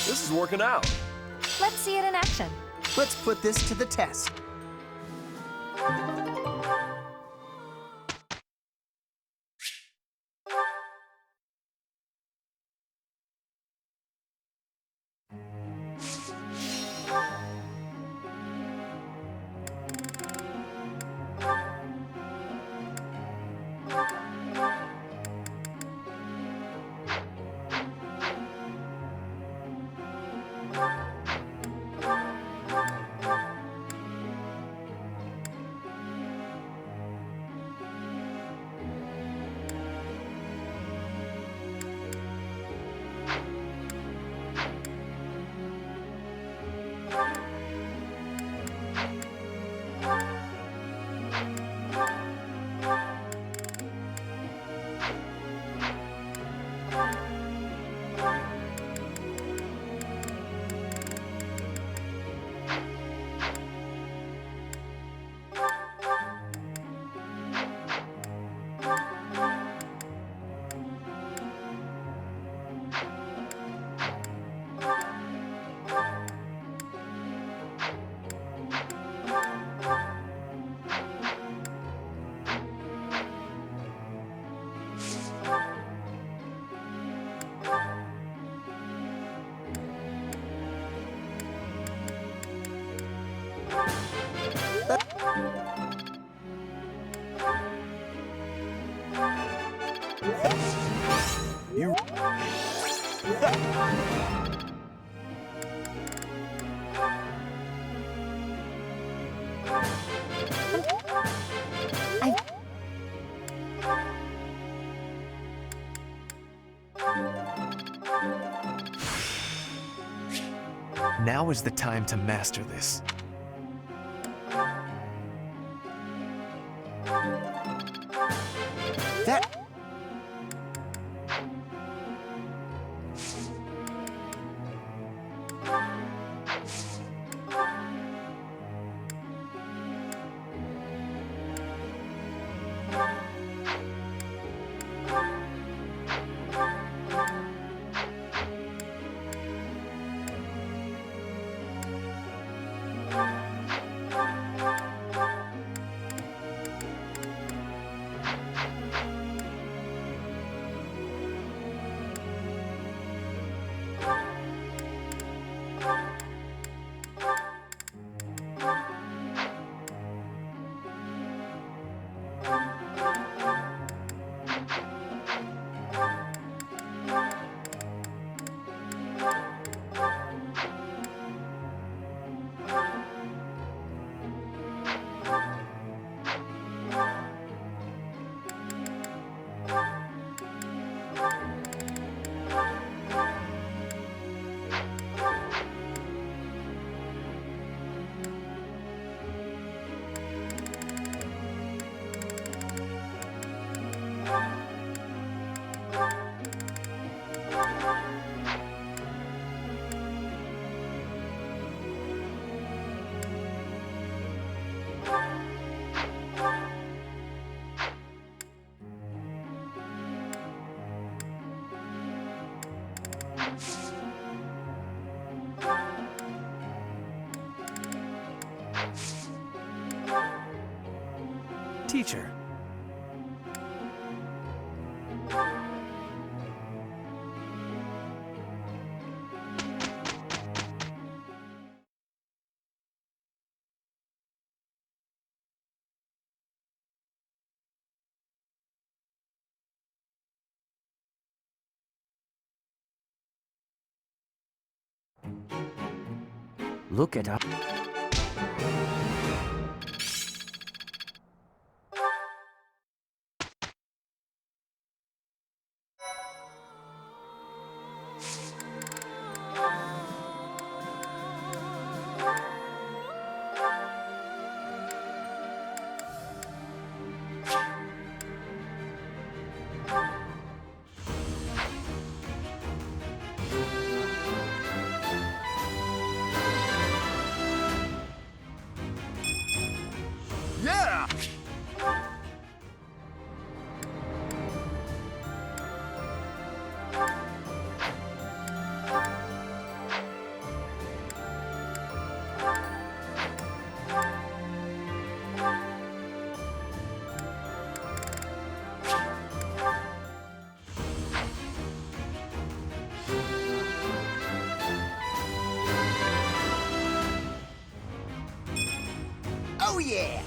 This is working out. Let's see it in action. Let's put this to the test. You... Now is the time to master this. That... Teacher. Look at us. Yeah! Oh yeah!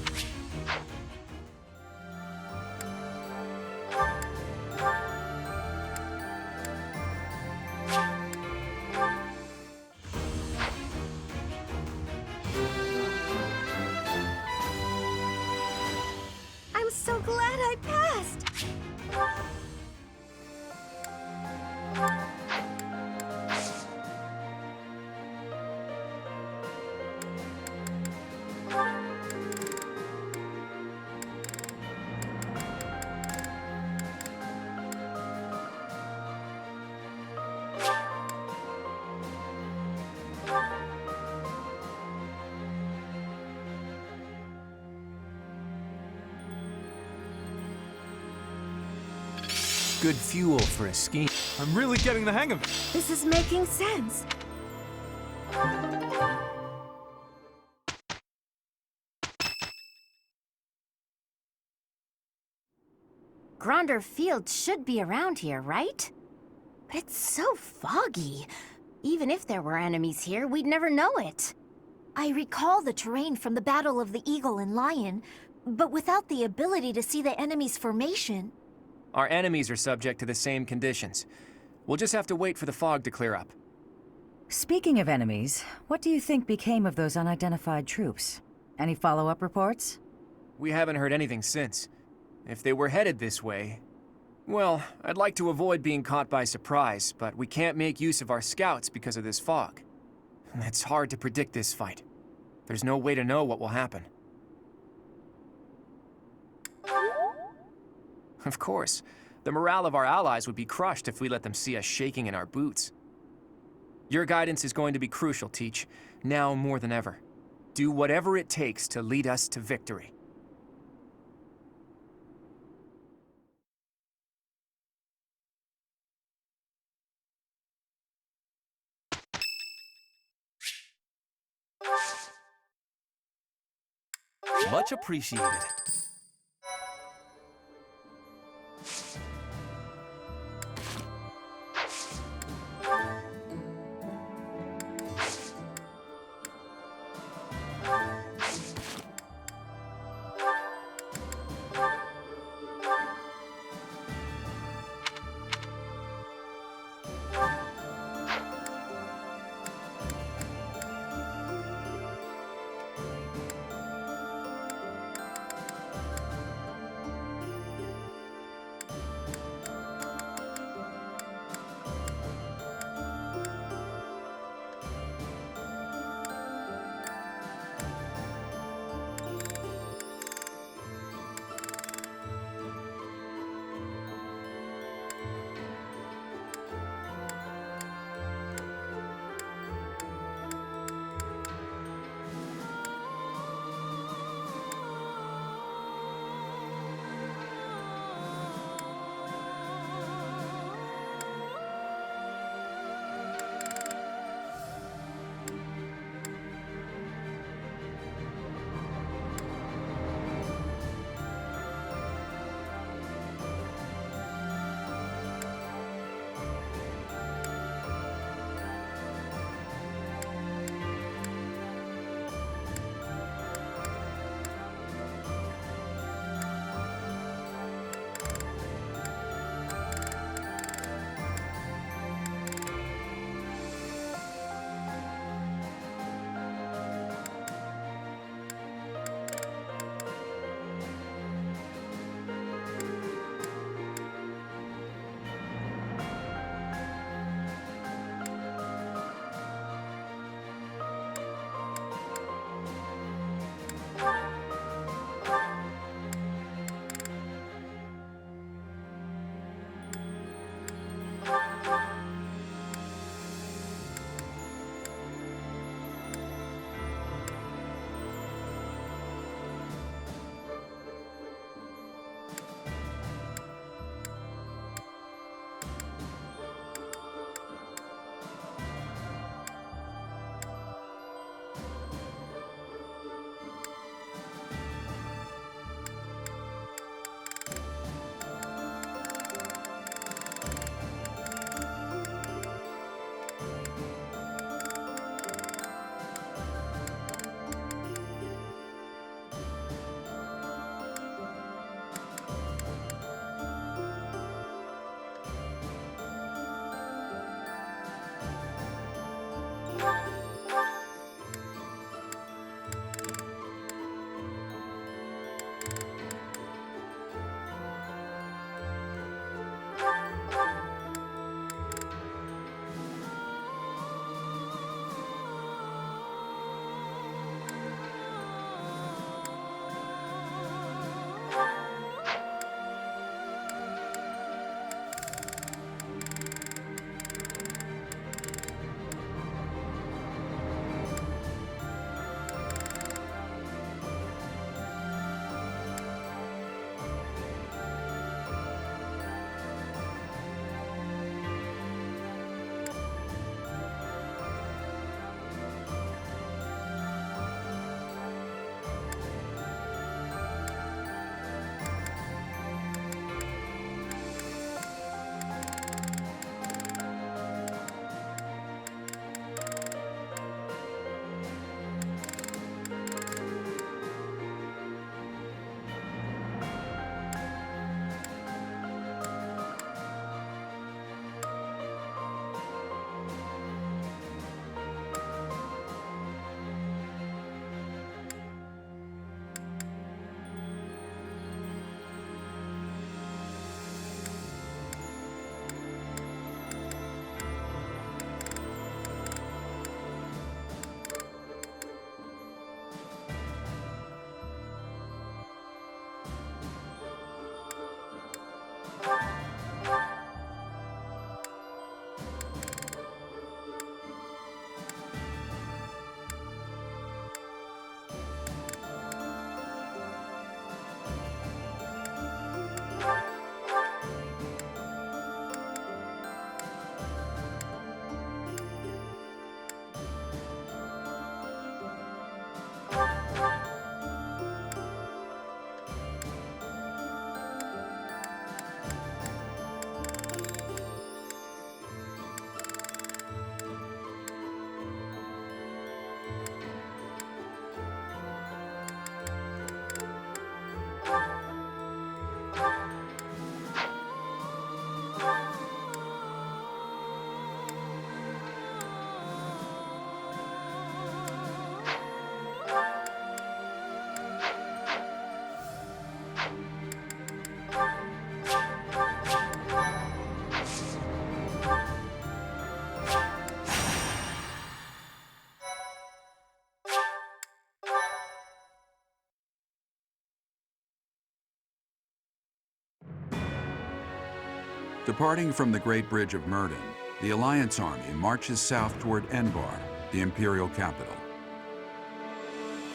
I'm so glad I passed! Good fuel for a scheme. I'm really getting the hang of it. This is making sense. Gronder Field should be around here, right? But it's so foggy. Even if there were enemies here, we'd never know it. I recall the terrain from the Battle of the Eagle and Lion, but without the ability to see the enemy's formation. Our enemies are subject to the same conditions. We'll just have to wait for the fog to clear up. Speaking of enemies, what do you think became of those unidentified troops? Any follow-up reports? We haven't heard anything since. If they were headed this way... Well, I'd like to avoid being caught by surprise, but we can't make use of our scouts because of this fog. It's hard to predict this fight. There's no way to know what will happen. Of course, the morale of our allies would be crushed if we let them see us shaking in our boots. Your guidance is going to be crucial, Teach, now more than ever. Do whatever it takes to lead us to victory. Much appreciated. Departing from the Great Bridge of Myrddin, the Alliance army marches south toward Enbar, the imperial capital.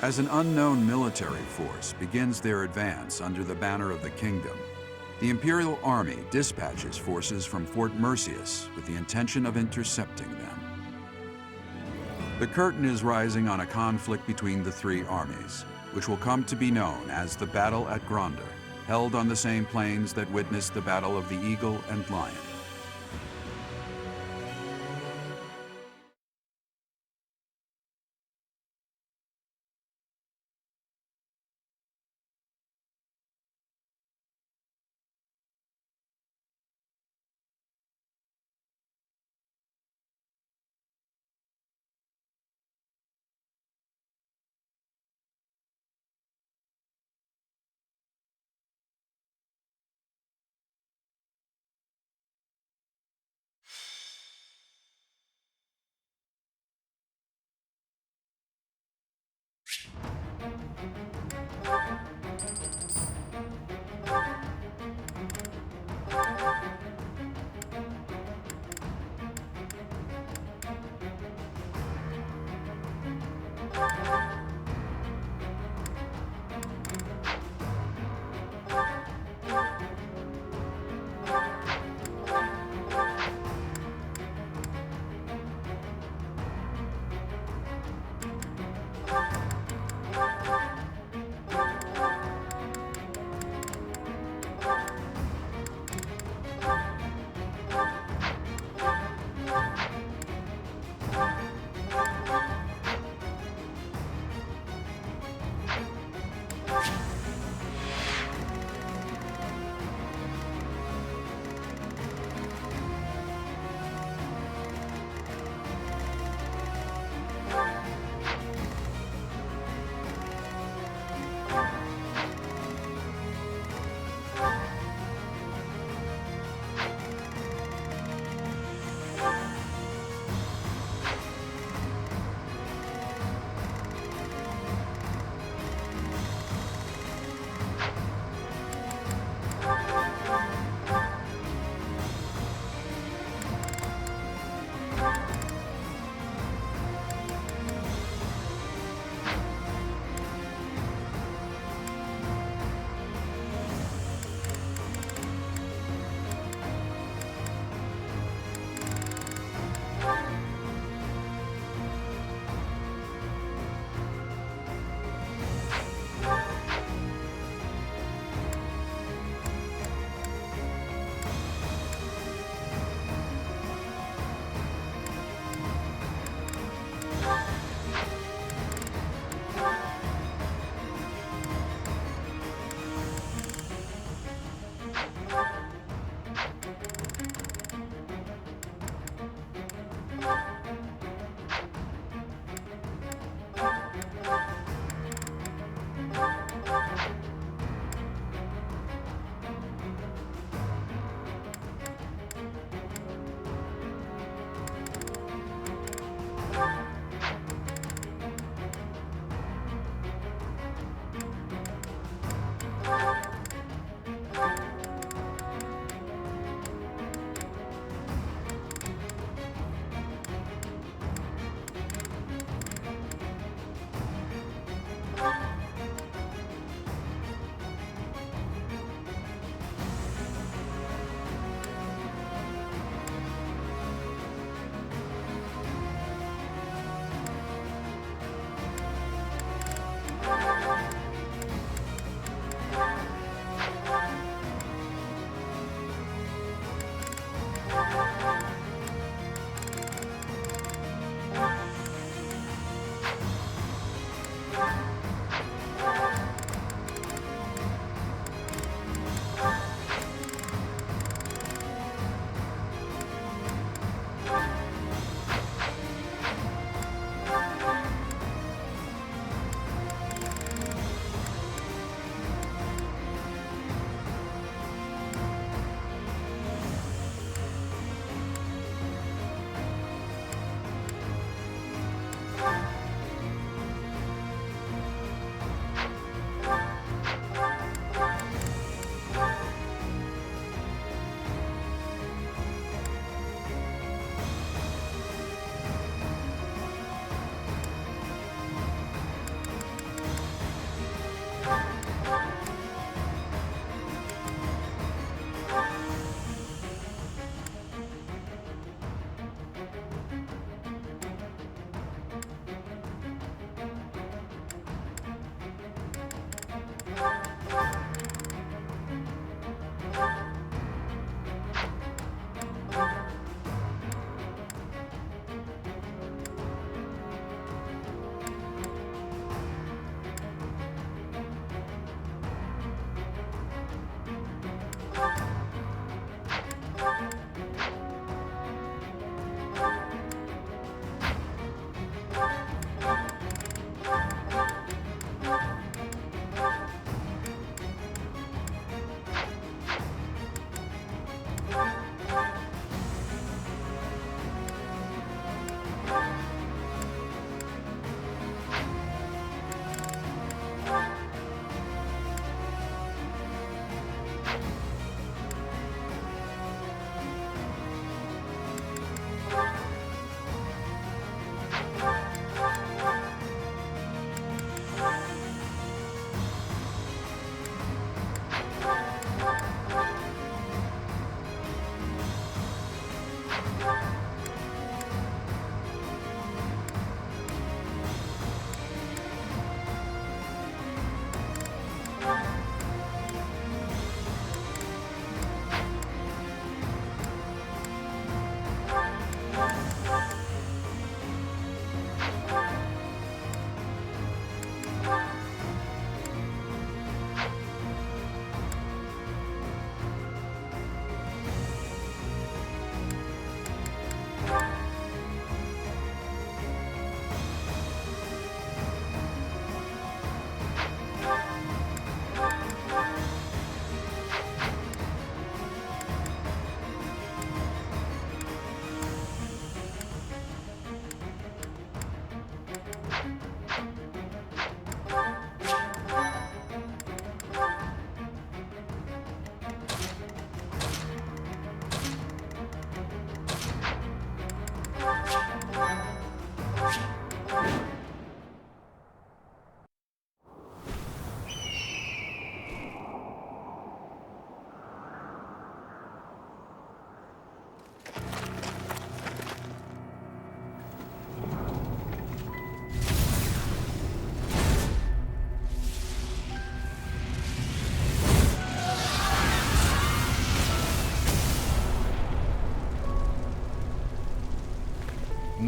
As an unknown military force begins their advance under the banner of the kingdom, the imperial army dispatches forces from Fort Mercius with the intention of intercepting them. The curtain is rising on a conflict between the three armies, which will come to be known as the Battle at Gronder, held on the same plains that witnessed the Battle of the Eagle and Lion.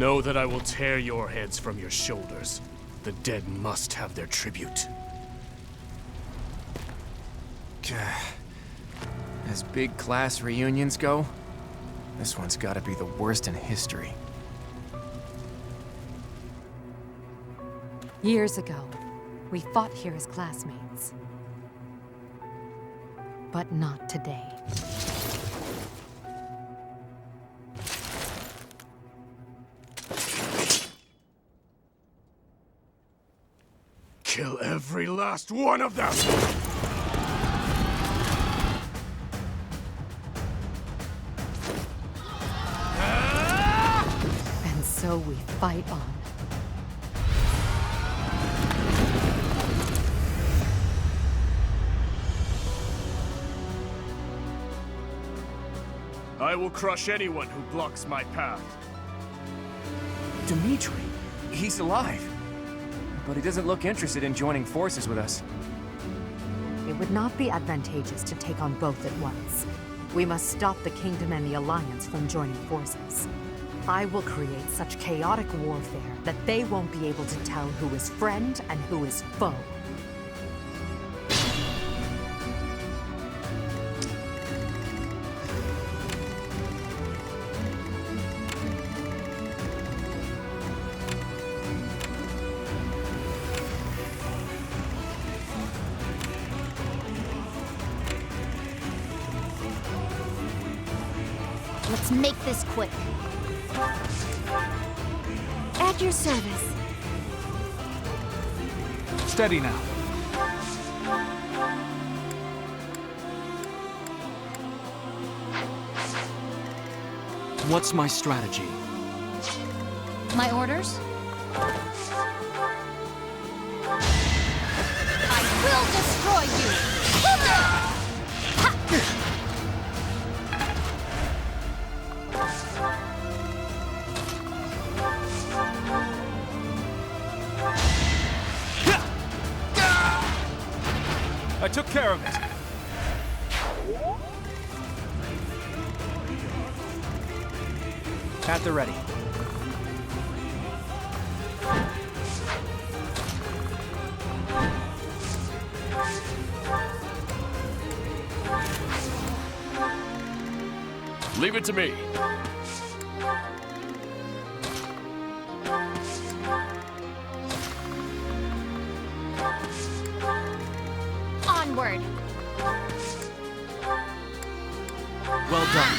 Know that I will tear your heads from your shoulders. The dead must have their tribute. As big class reunions go, this one's gotta be the worst in history. Years ago, we fought here as classmates. But not today. Kill every last one of them! And so we fight on. I will crush anyone who blocks my path. Dimitri, he's alive. But he doesn't look interested in joining forces with us. It would not be advantageous to take on both at once. We must stop the Kingdom and the Alliance from joining forces. I will create such chaotic warfare that they won't be able to tell who is friend and who is foe. Let's make this quick. At your service. Steady now. What's my strategy? My orders? I will destroy you! I took care of it. At the ready. Leave it to me. Onward! Well done.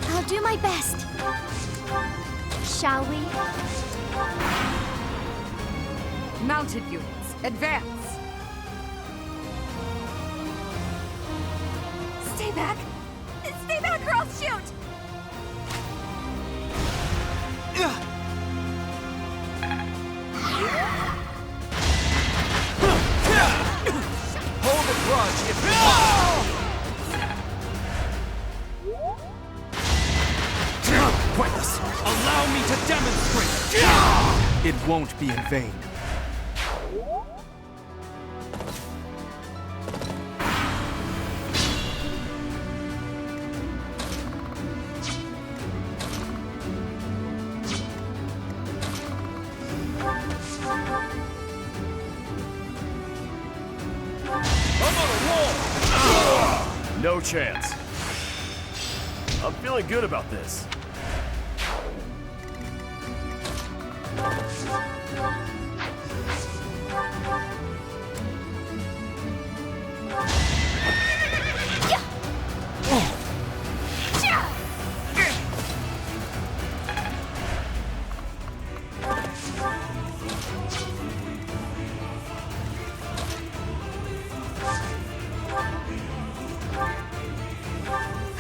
I'll do my best. Shall we? Mounted units, advance! Stay back! Stay back or I'll shoot! Hold a grudge if you Pointless! Allow me to demonstrate! It won't be in vain. No chance. I'm feeling good about this.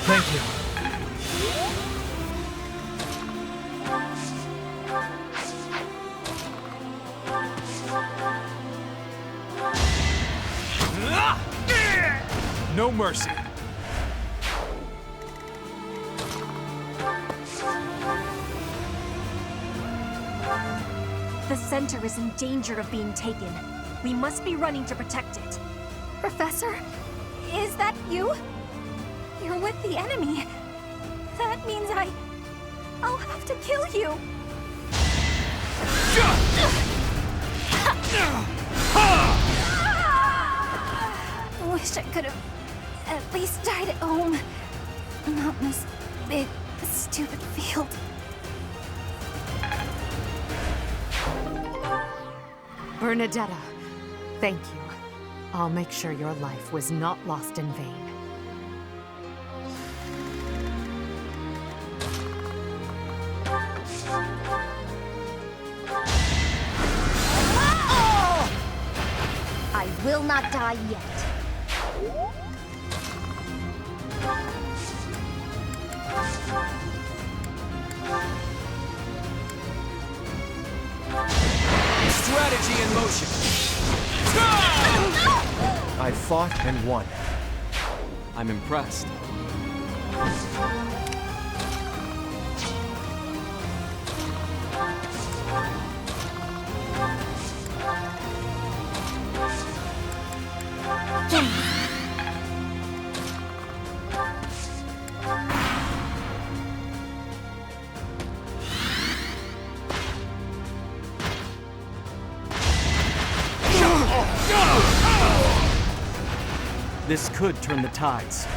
Thank you. No mercy. The center is in danger of being taken. We must be running to protect it. Professor? Is that you? You're with the enemy. That means I'll have to kill you. I wish I could have at least died at home. Not in this big, stupid field. Bernadetta, thank you. I'll make sure your life was not lost in vain. I will not die yet. Strategy in motion. I fought and won. I'm impressed. This could turn the tides.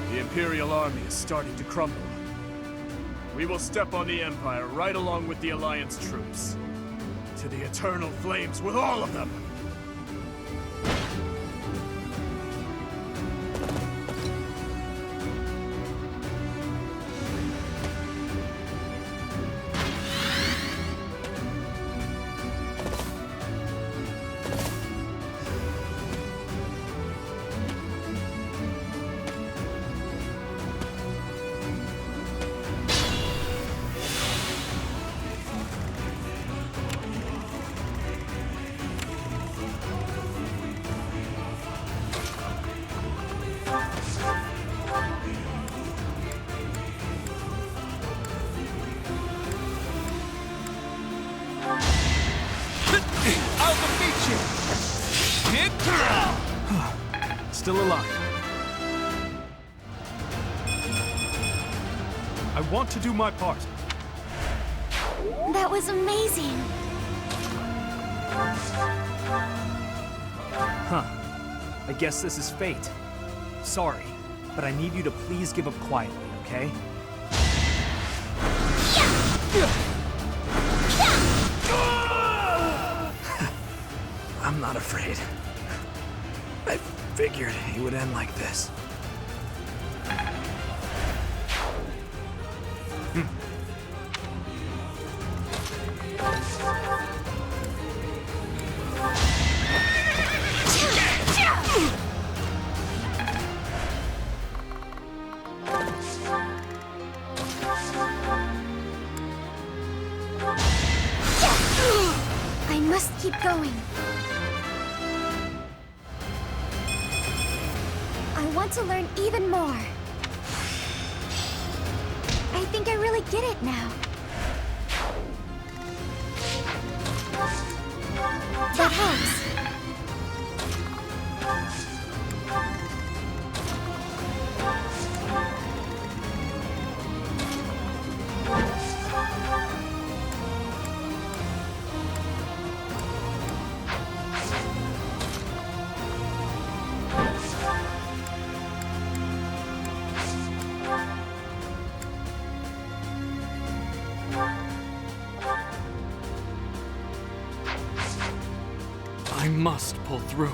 The Imperial army is starting to crumble. We will step on the Empire right along with the Alliance troops. To the eternal flames with all of them! I'll defeat you! Still alive. I want to do my part. That was amazing. Huh. I guess this is fate. Sorry, but I need you to please give up quietly, okay? I'm not afraid. I figured it would end like this. I must keep going. I want to learn even more. I think I really get it now. That helps. I must pull through.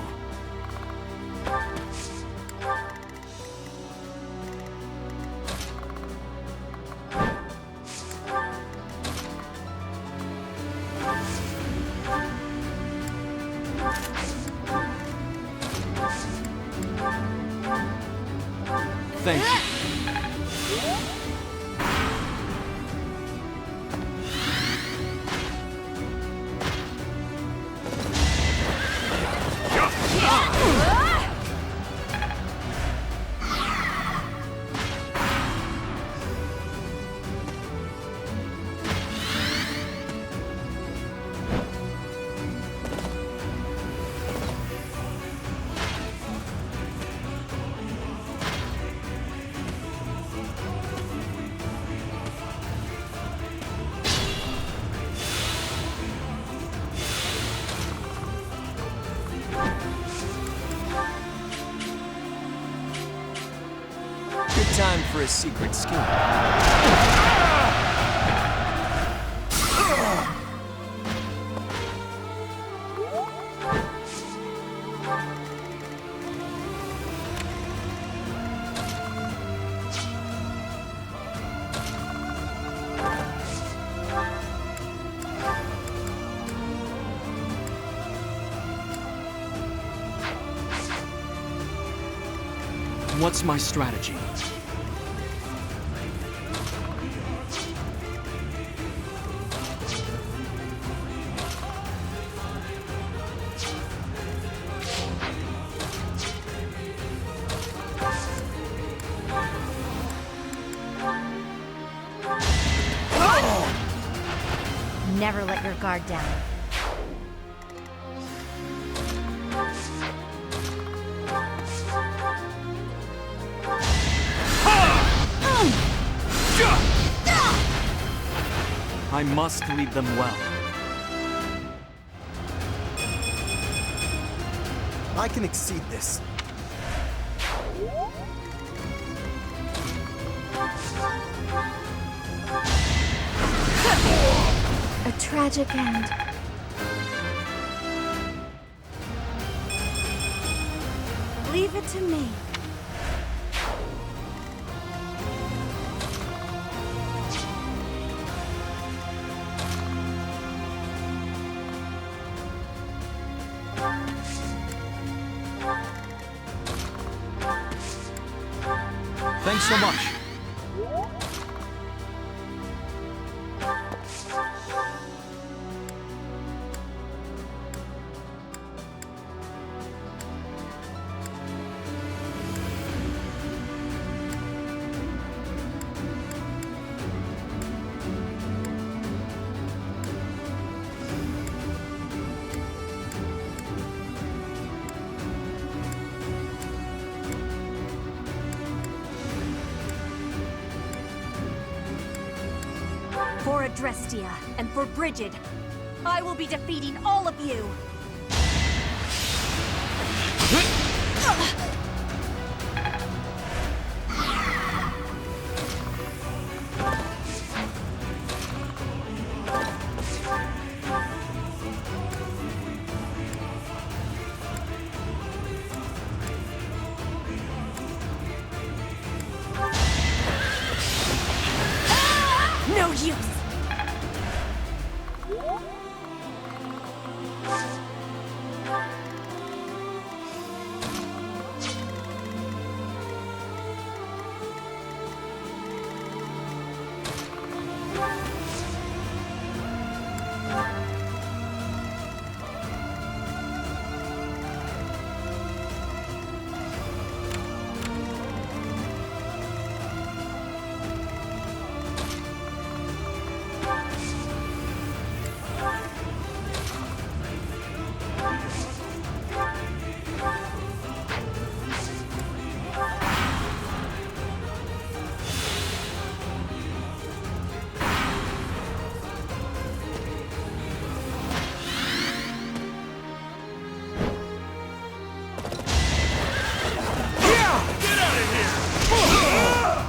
Thank you. time for a secret scheme. What's my strategy? Never let your guard down. I must lead them well. I can exceed this. A tragic end. Leave it to me. Thanks so much. For Adrestia and for Brigid, I will be defeating all of you! No use!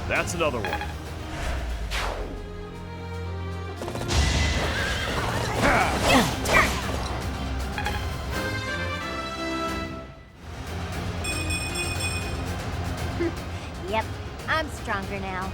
That's another one. Yep, I'm stronger now.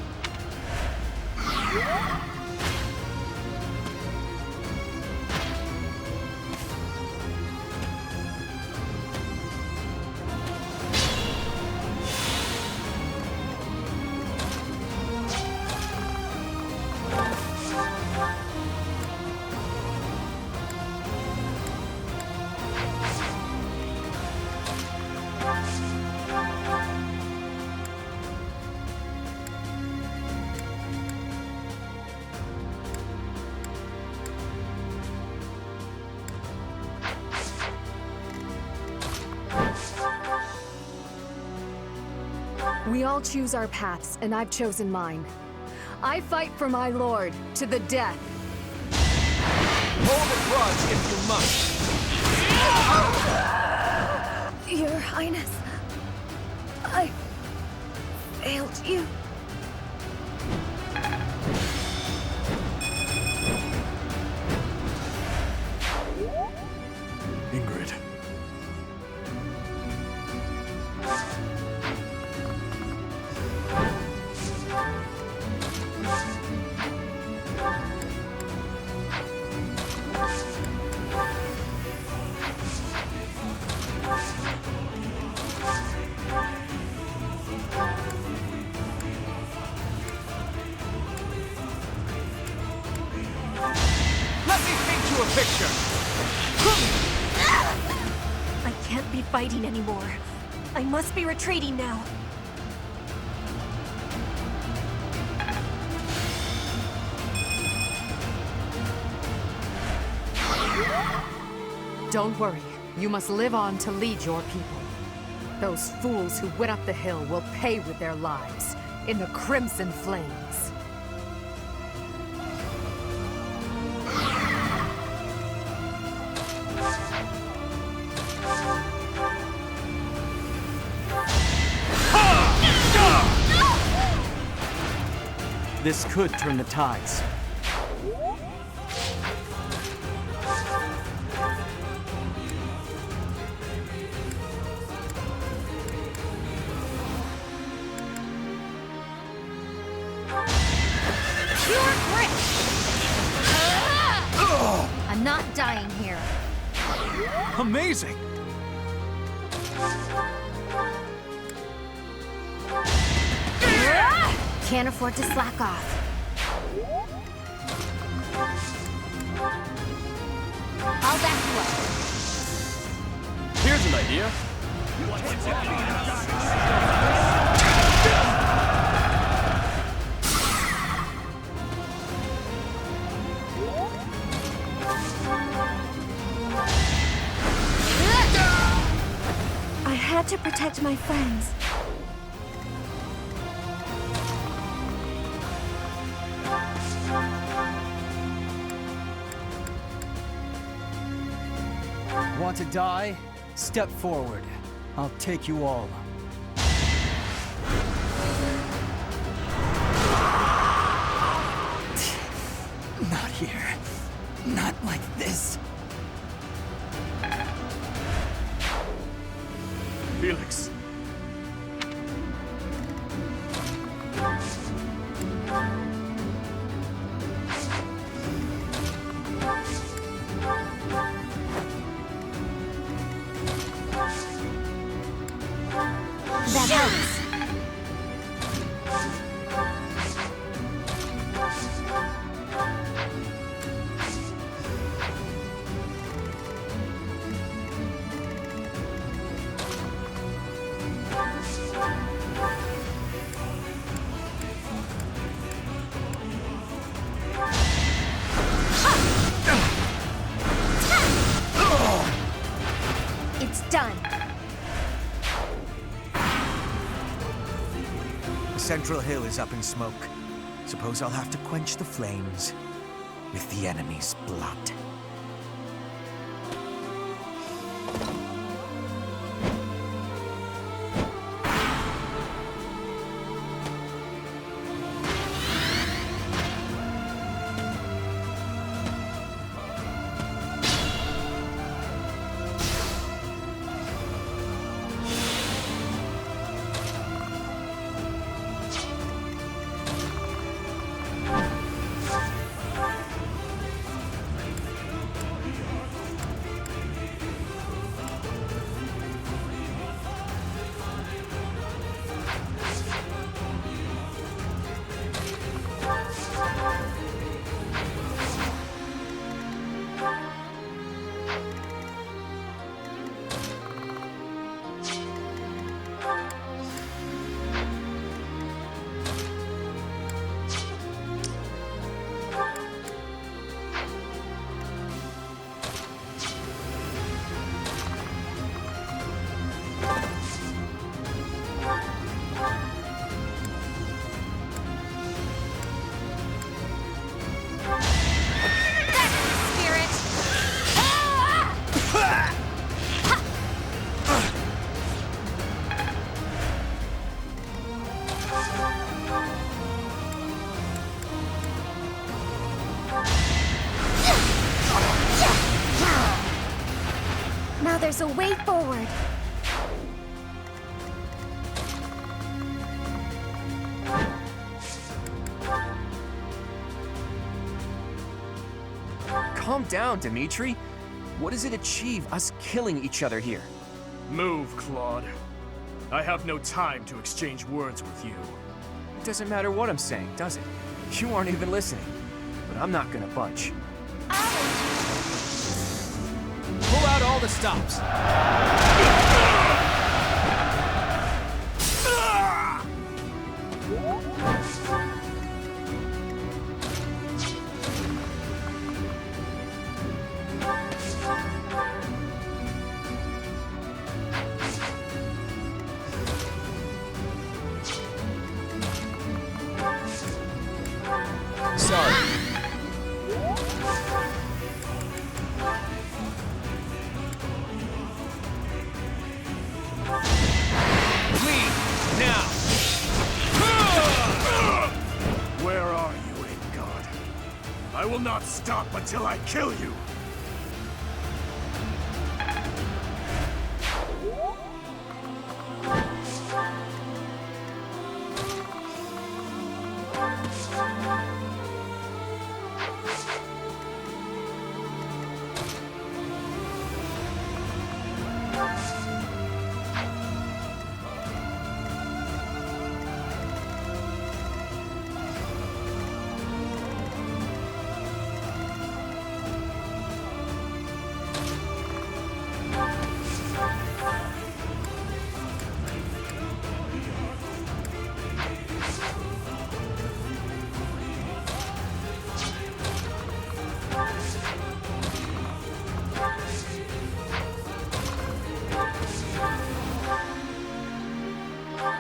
We all choose our paths, and I've chosen mine. I fight for my lord, to the death. Hold a grudge if you must. Your Highness, I failed you. fighting anymore. I must be retreating now. Don't worry. You must live on to lead your people. Those fools who went up the hill will pay with their lives in the crimson flames. This could turn the tides. I'm not dying here. Amazing! Can't afford to slack off. I'll back you up. Here's an idea. I had to protect my friends. Want to die? Step forward. I'll take you all. Not here. Not like this. Felix. That helps. It's done. The central hill is up in smoke. Suppose I'll have to quench the flames with the enemy's blood. Now there's a way forward. Calm down, Dimitri. What does it achieve, us killing each other here? Move, Claude. I have no time to exchange words with you. It doesn't matter what I'm saying, does it? You aren't even listening. But I'm not gonna budge. Pull out all the stops. Where are you, Ape God? I will not stop until I kill you!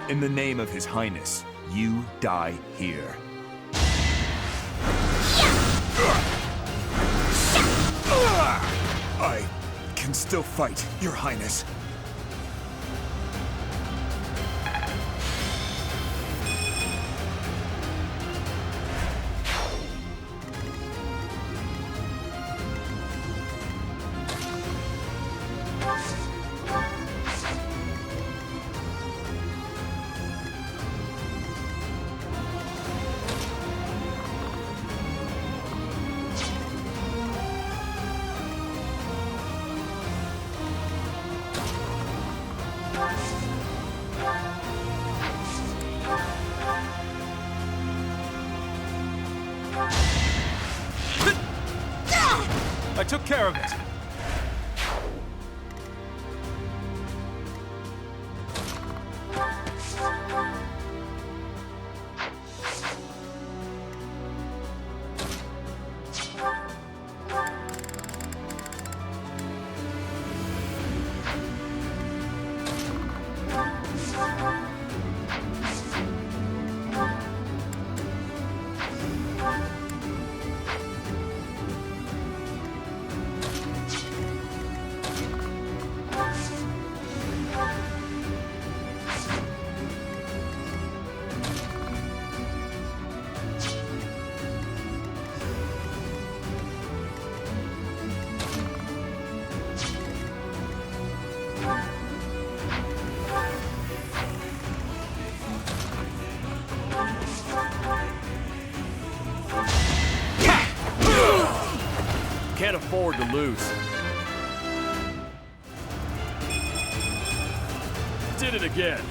In the name of His Highness, you die here. I can still fight, Your Highness. I took care of it. Can't afford to lose. Did it again.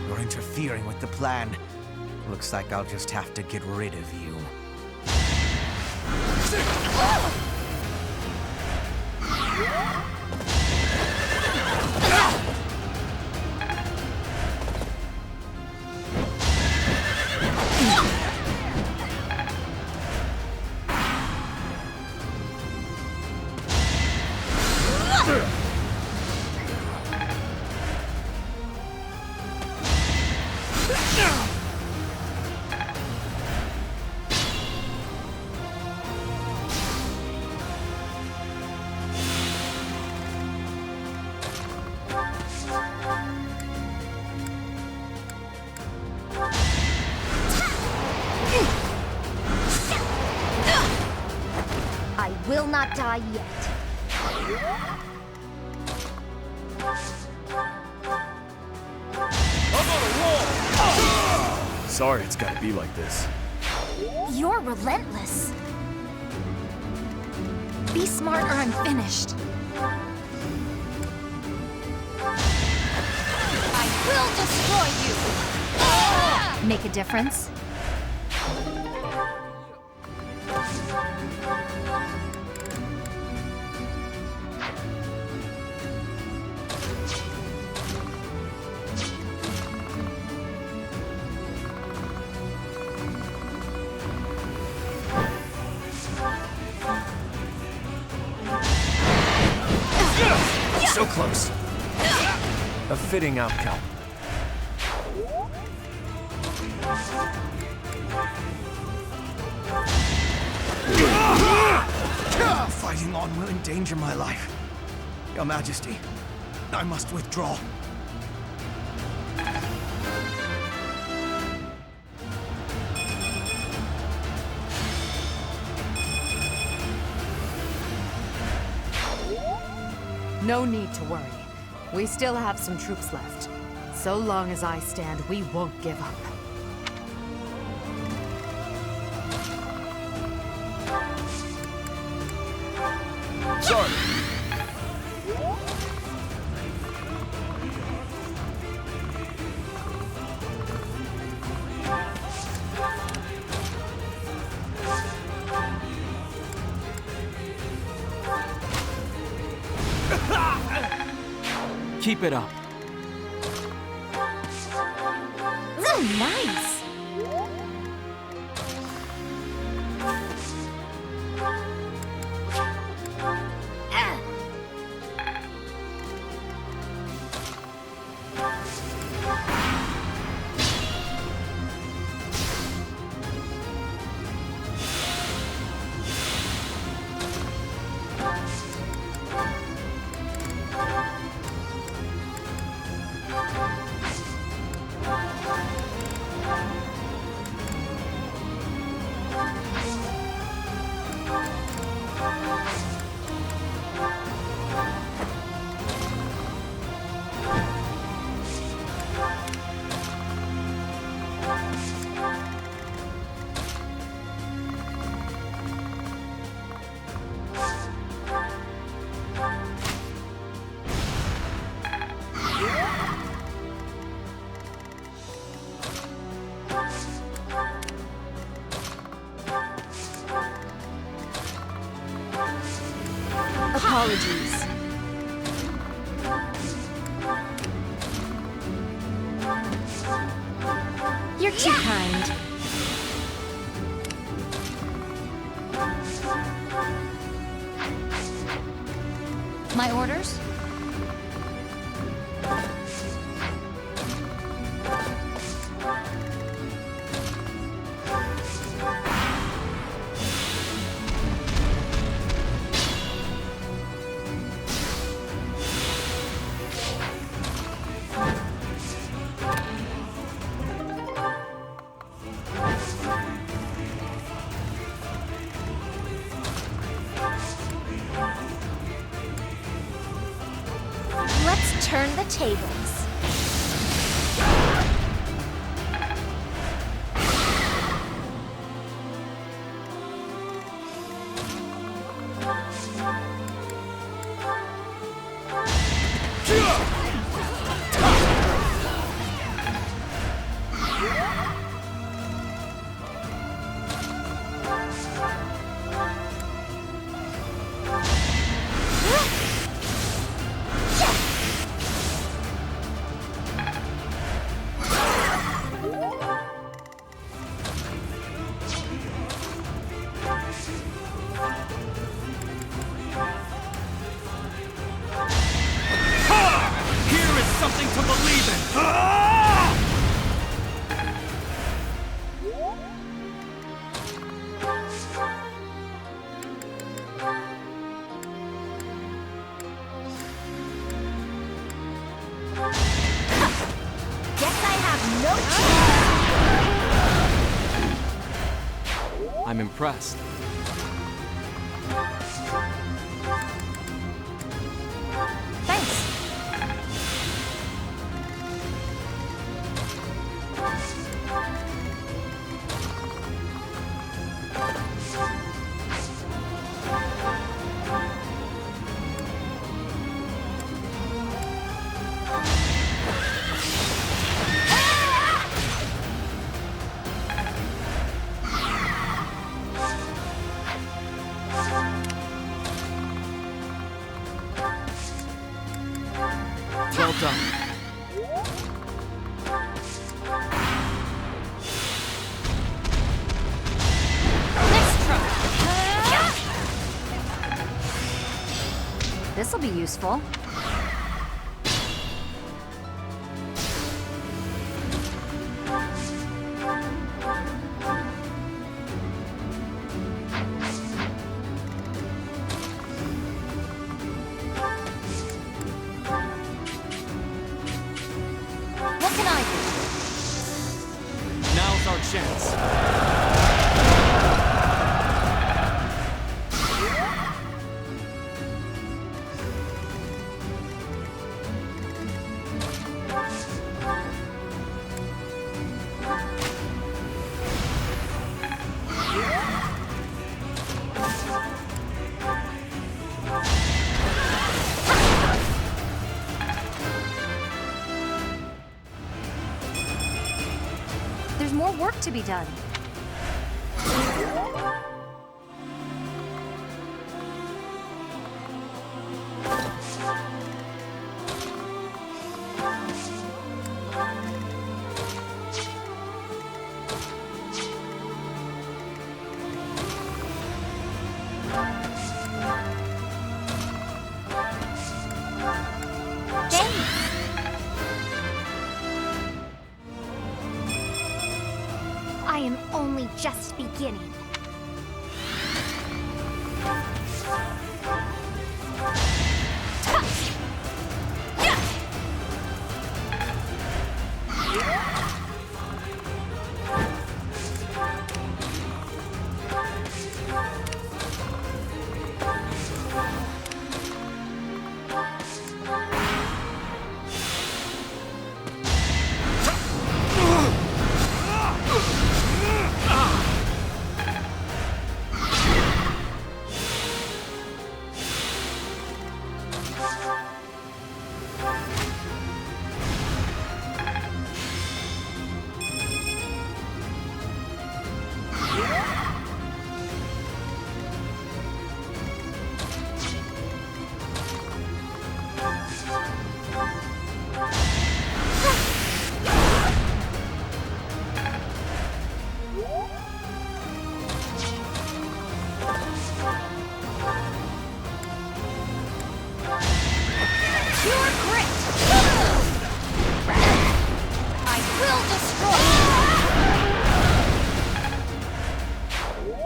You're interfering with the plan. Looks like I'll just have to get rid of you. will not die yet. I'm on a roll! Sorry it's gotta be like this. You're relentless. Be smart or I'm finished. I will destroy you! Make a difference? So close. A fitting outcome. Fighting on will endanger my life. Your Majesty, I must withdraw. No need to worry. We still have some troops left. So long as I stand, we won't give up. Sorry. Keep it up. Ooh, nice! Apologies. You're too kind. My orders? Let's turn the tables. Something to believe in! Guess I have no choice. I'm impressed. This'll be useful. What can I do? Now's our chance. There's more work to be done. I am only just beginning.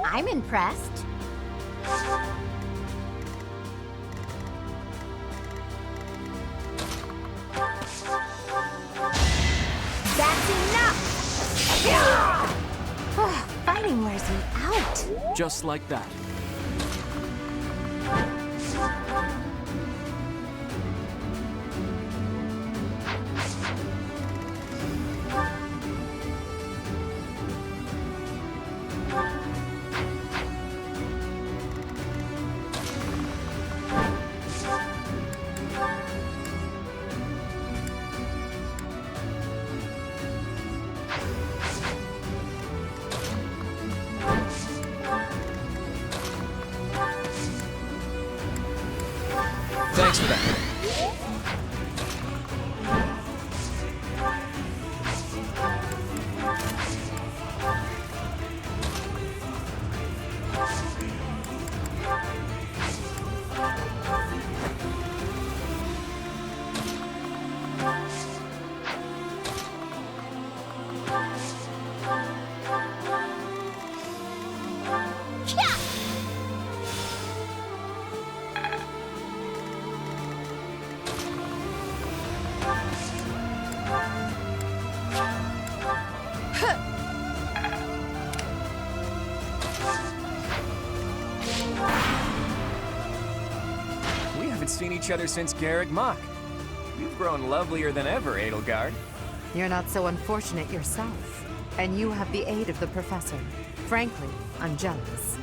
I'm impressed. That's enough! Fighting wears me out. Just like that. Thanks for that. We haven't seen each other since Garrick Mach. You've grown lovelier than ever, Edelgard. You're not so unfortunate yourself. And you have the aid of the Professor. Frankly, I'm jealous.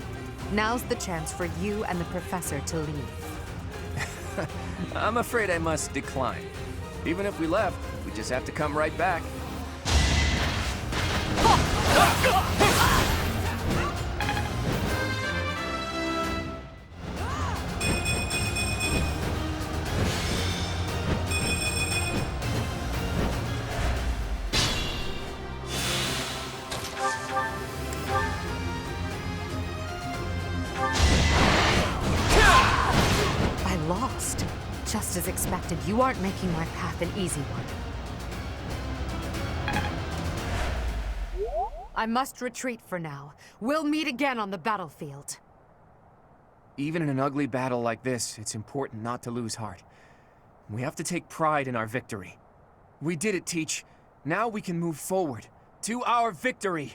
Now's the chance for you and the Professor to leave. I'm afraid I must decline. Even if we left, we just have to come right back. I lost. Just as expected, you aren't making my path an easy one. I must retreat for now. We'll meet again on the battlefield. Even in an ugly battle like this, it's important not to lose heart. We have to take pride in our victory. We did it, Teach. Now we can move forward to our victory.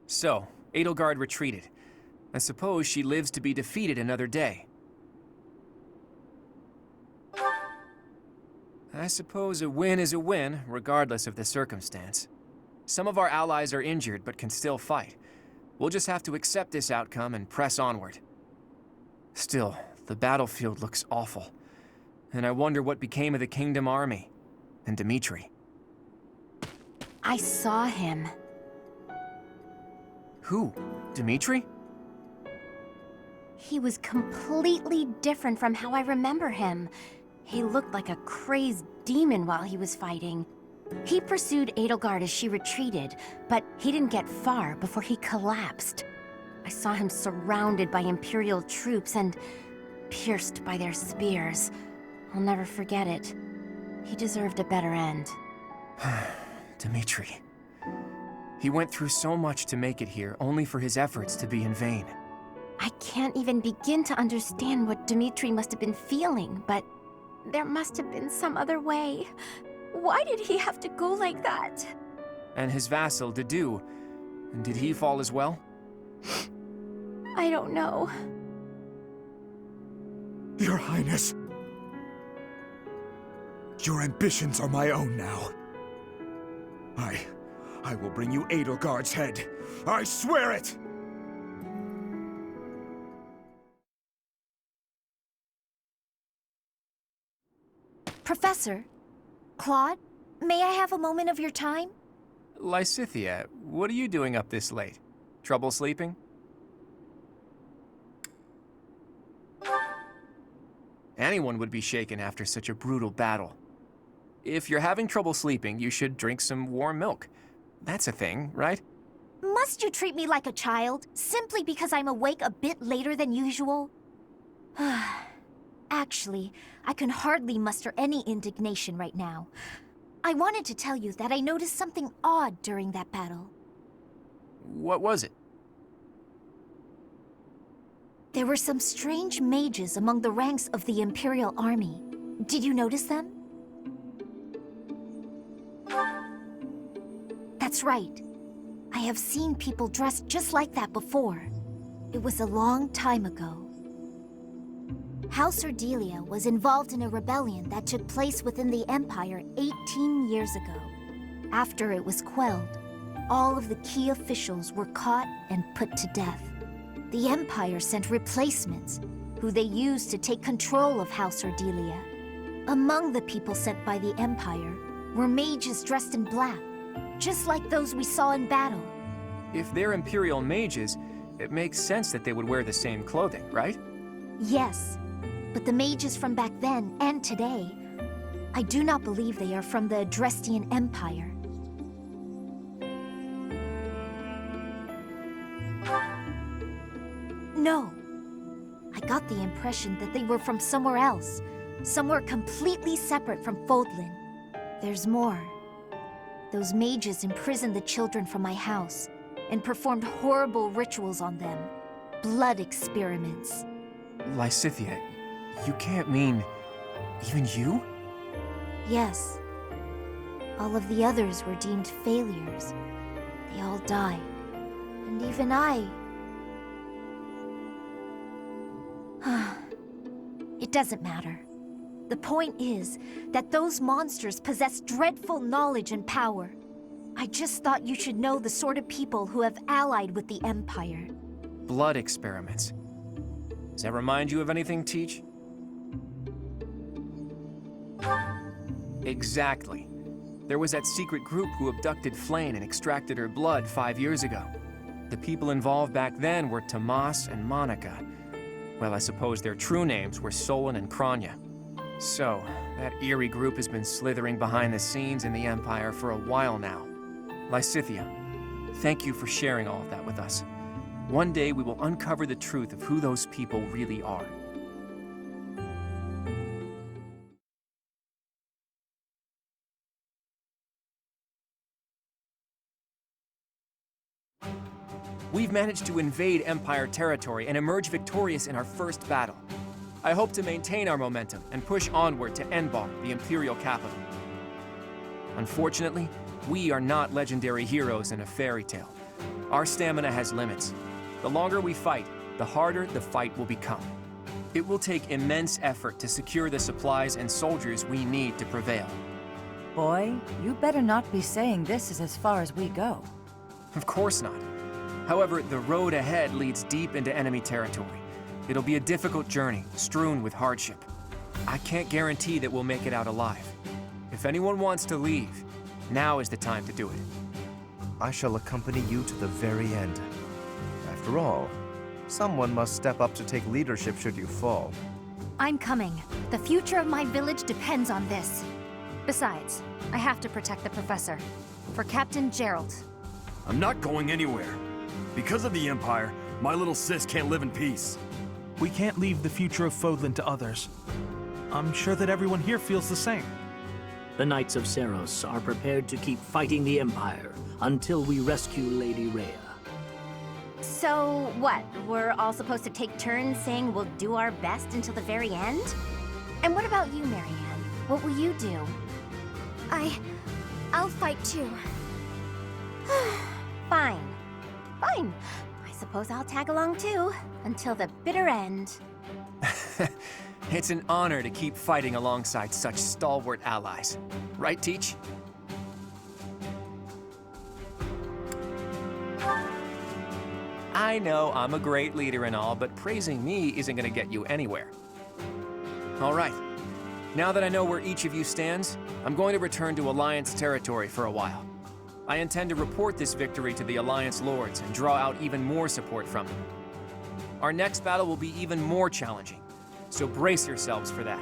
So, Edelgard retreated. I suppose she lives to be defeated another day. I suppose a win is a win, regardless of the circumstance. Some of our allies are injured, but can still fight. We'll just have to accept this outcome and press onward. Still, the battlefield looks awful. And I wonder what became of the Kingdom Army. And Dimitri. I saw him. Who? Dimitri? He was completely different from how I remember him. He looked like a crazed demon while he was fighting. He pursued Edelgard as she retreated, but he didn't get far before he collapsed. I saw him surrounded by Imperial troops and pierced by their spears. I'll never forget it. He deserved a better end. Dimitri. He went through so much to make it here, only for his efforts to be in vain. I can't even begin to understand what Dimitri must have been feeling, but there must have been some other way. Why did he have to go like that? And his vassal, Dedu. Did he fall as well? I don't know. Your Highness. Your ambitions are my own now. I will bring you Edelgard's head. I swear it! Professor, Claude, may I have a moment of your time? Lysithea, what are you doing up this late? Trouble sleeping? Anyone would be shaken after such a brutal battle. If you're having trouble sleeping, you should drink some warm milk. That's a thing, right? Must you treat me like a child, simply because I'm awake a bit later than usual? Actually, I can hardly muster any indignation right now. I wanted to tell you that I noticed something odd during that battle. What was it? There were some strange mages among the ranks of the Imperial Army. Did you notice them? That's right. I have seen people dressed just like that before. It was a long time ago. House Ardelia was involved in a rebellion that took place within the Empire 18 years ago. After it was quelled, all of the key officials were caught and put to death. The Empire sent replacements, who they used to take control of House Ardelia. Among the people sent by the Empire were mages dressed in black, just like those we saw in battle. If they're Imperial mages, it makes sense that they would wear the same clothing, right? Yes, but the mages from back then and today, I do not believe they are from the Adrestian Empire. No. I got the impression that they were from somewhere else, somewhere completely separate from Fodlan. There's more. Those mages imprisoned the children from my house and performed horrible rituals on them. Blood experiments. Lysithea, you can't mean... even you? Yes. All of the others were deemed failures. They all died. And even I... It doesn't matter. The point is that those monsters possess dreadful knowledge and power. I just thought you should know the sort of people who have allied with the Empire. Blood experiments. Does that remind you of anything, Teach? Exactly. There was that secret group who abducted Flayn and extracted her blood 5 years ago. The people involved back then were Tomas and Monica. Well, I suppose their true names were Solon and Kranya. So, that eerie group has been slithering behind the scenes in the Empire for a while now. Lysithea, thank you for sharing all of that with us. One day we will uncover the truth of who those people really are. We've managed to invade Empire territory and emerge victorious in our first battle. I hope to maintain our momentum and push onward to Enbar, the Imperial capital. Unfortunately, we are not legendary heroes in a fairy tale. Our stamina has limits. The longer we fight, the harder the fight will become. It will take immense effort to secure the supplies and soldiers we need to prevail. Boy, you better not be saying this is as far as we go. Of course not. However, the road ahead leads deep into enemy territory. It'll be a difficult journey, strewn with hardship. I can't guarantee that we'll make it out alive. If anyone wants to leave, now is the time to do it. I shall accompany you to the very end. After all, someone must step up to take leadership should you fall. I'm coming. The future of my village depends on this. Besides, I have to protect the professor. For Captain Gerald. I'm not going anywhere. Because of the Empire, my little sis can't live in peace. We can't leave the future of Fodlan to others. I'm sure that everyone here feels the same. The Knights of Seros are prepared to keep fighting the Empire until we rescue Lady Rhea. So, what? We're all supposed to take turns saying we'll do our best until the very end? And what about you, Marianne? What will you do? I'll fight too. Fine. Fine. I suppose I'll tag along too, until the bitter end. It's an honor to keep fighting alongside such stalwart allies. Right, Teach? I know I'm a great leader and all, but praising me isn't gonna get you anywhere. All right. Now that I know where each of you stands, I'm going to return to Alliance territory for a while. I intend to report this victory to the Alliance Lords and draw out even more support from them. Our next battle will be even more challenging, so brace yourselves for that.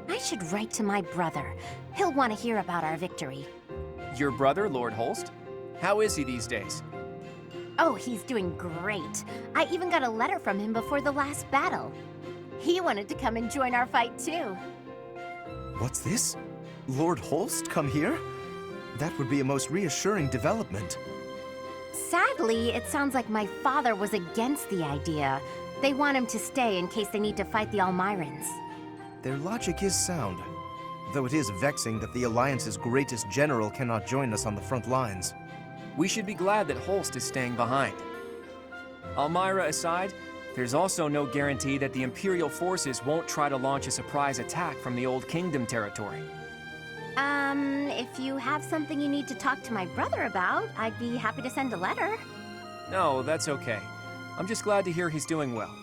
I should write to my brother. He'll want to hear about our victory. Your brother, Lord Holst? How is he these days? Oh, he's doing great. I even got a letter from him before the last battle. He wanted to come and join our fight too. What's this? Lord Holst come here? That would be a most reassuring development. Sadly, it sounds like my father was against the idea. They want him to stay in case they need to fight the Almirans. Their logic is sound, though it is vexing that the Alliance's greatest general cannot join us on the front lines. We should be glad that Holst is staying behind. Almira aside, there's also no guarantee that the Imperial forces won't try to launch a surprise attack from the Old Kingdom territory. If you have something you need to talk to my brother about, I'd be happy to send a letter. No, that's okay. I'm just glad to hear he's doing well.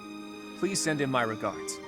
Please send him my regards.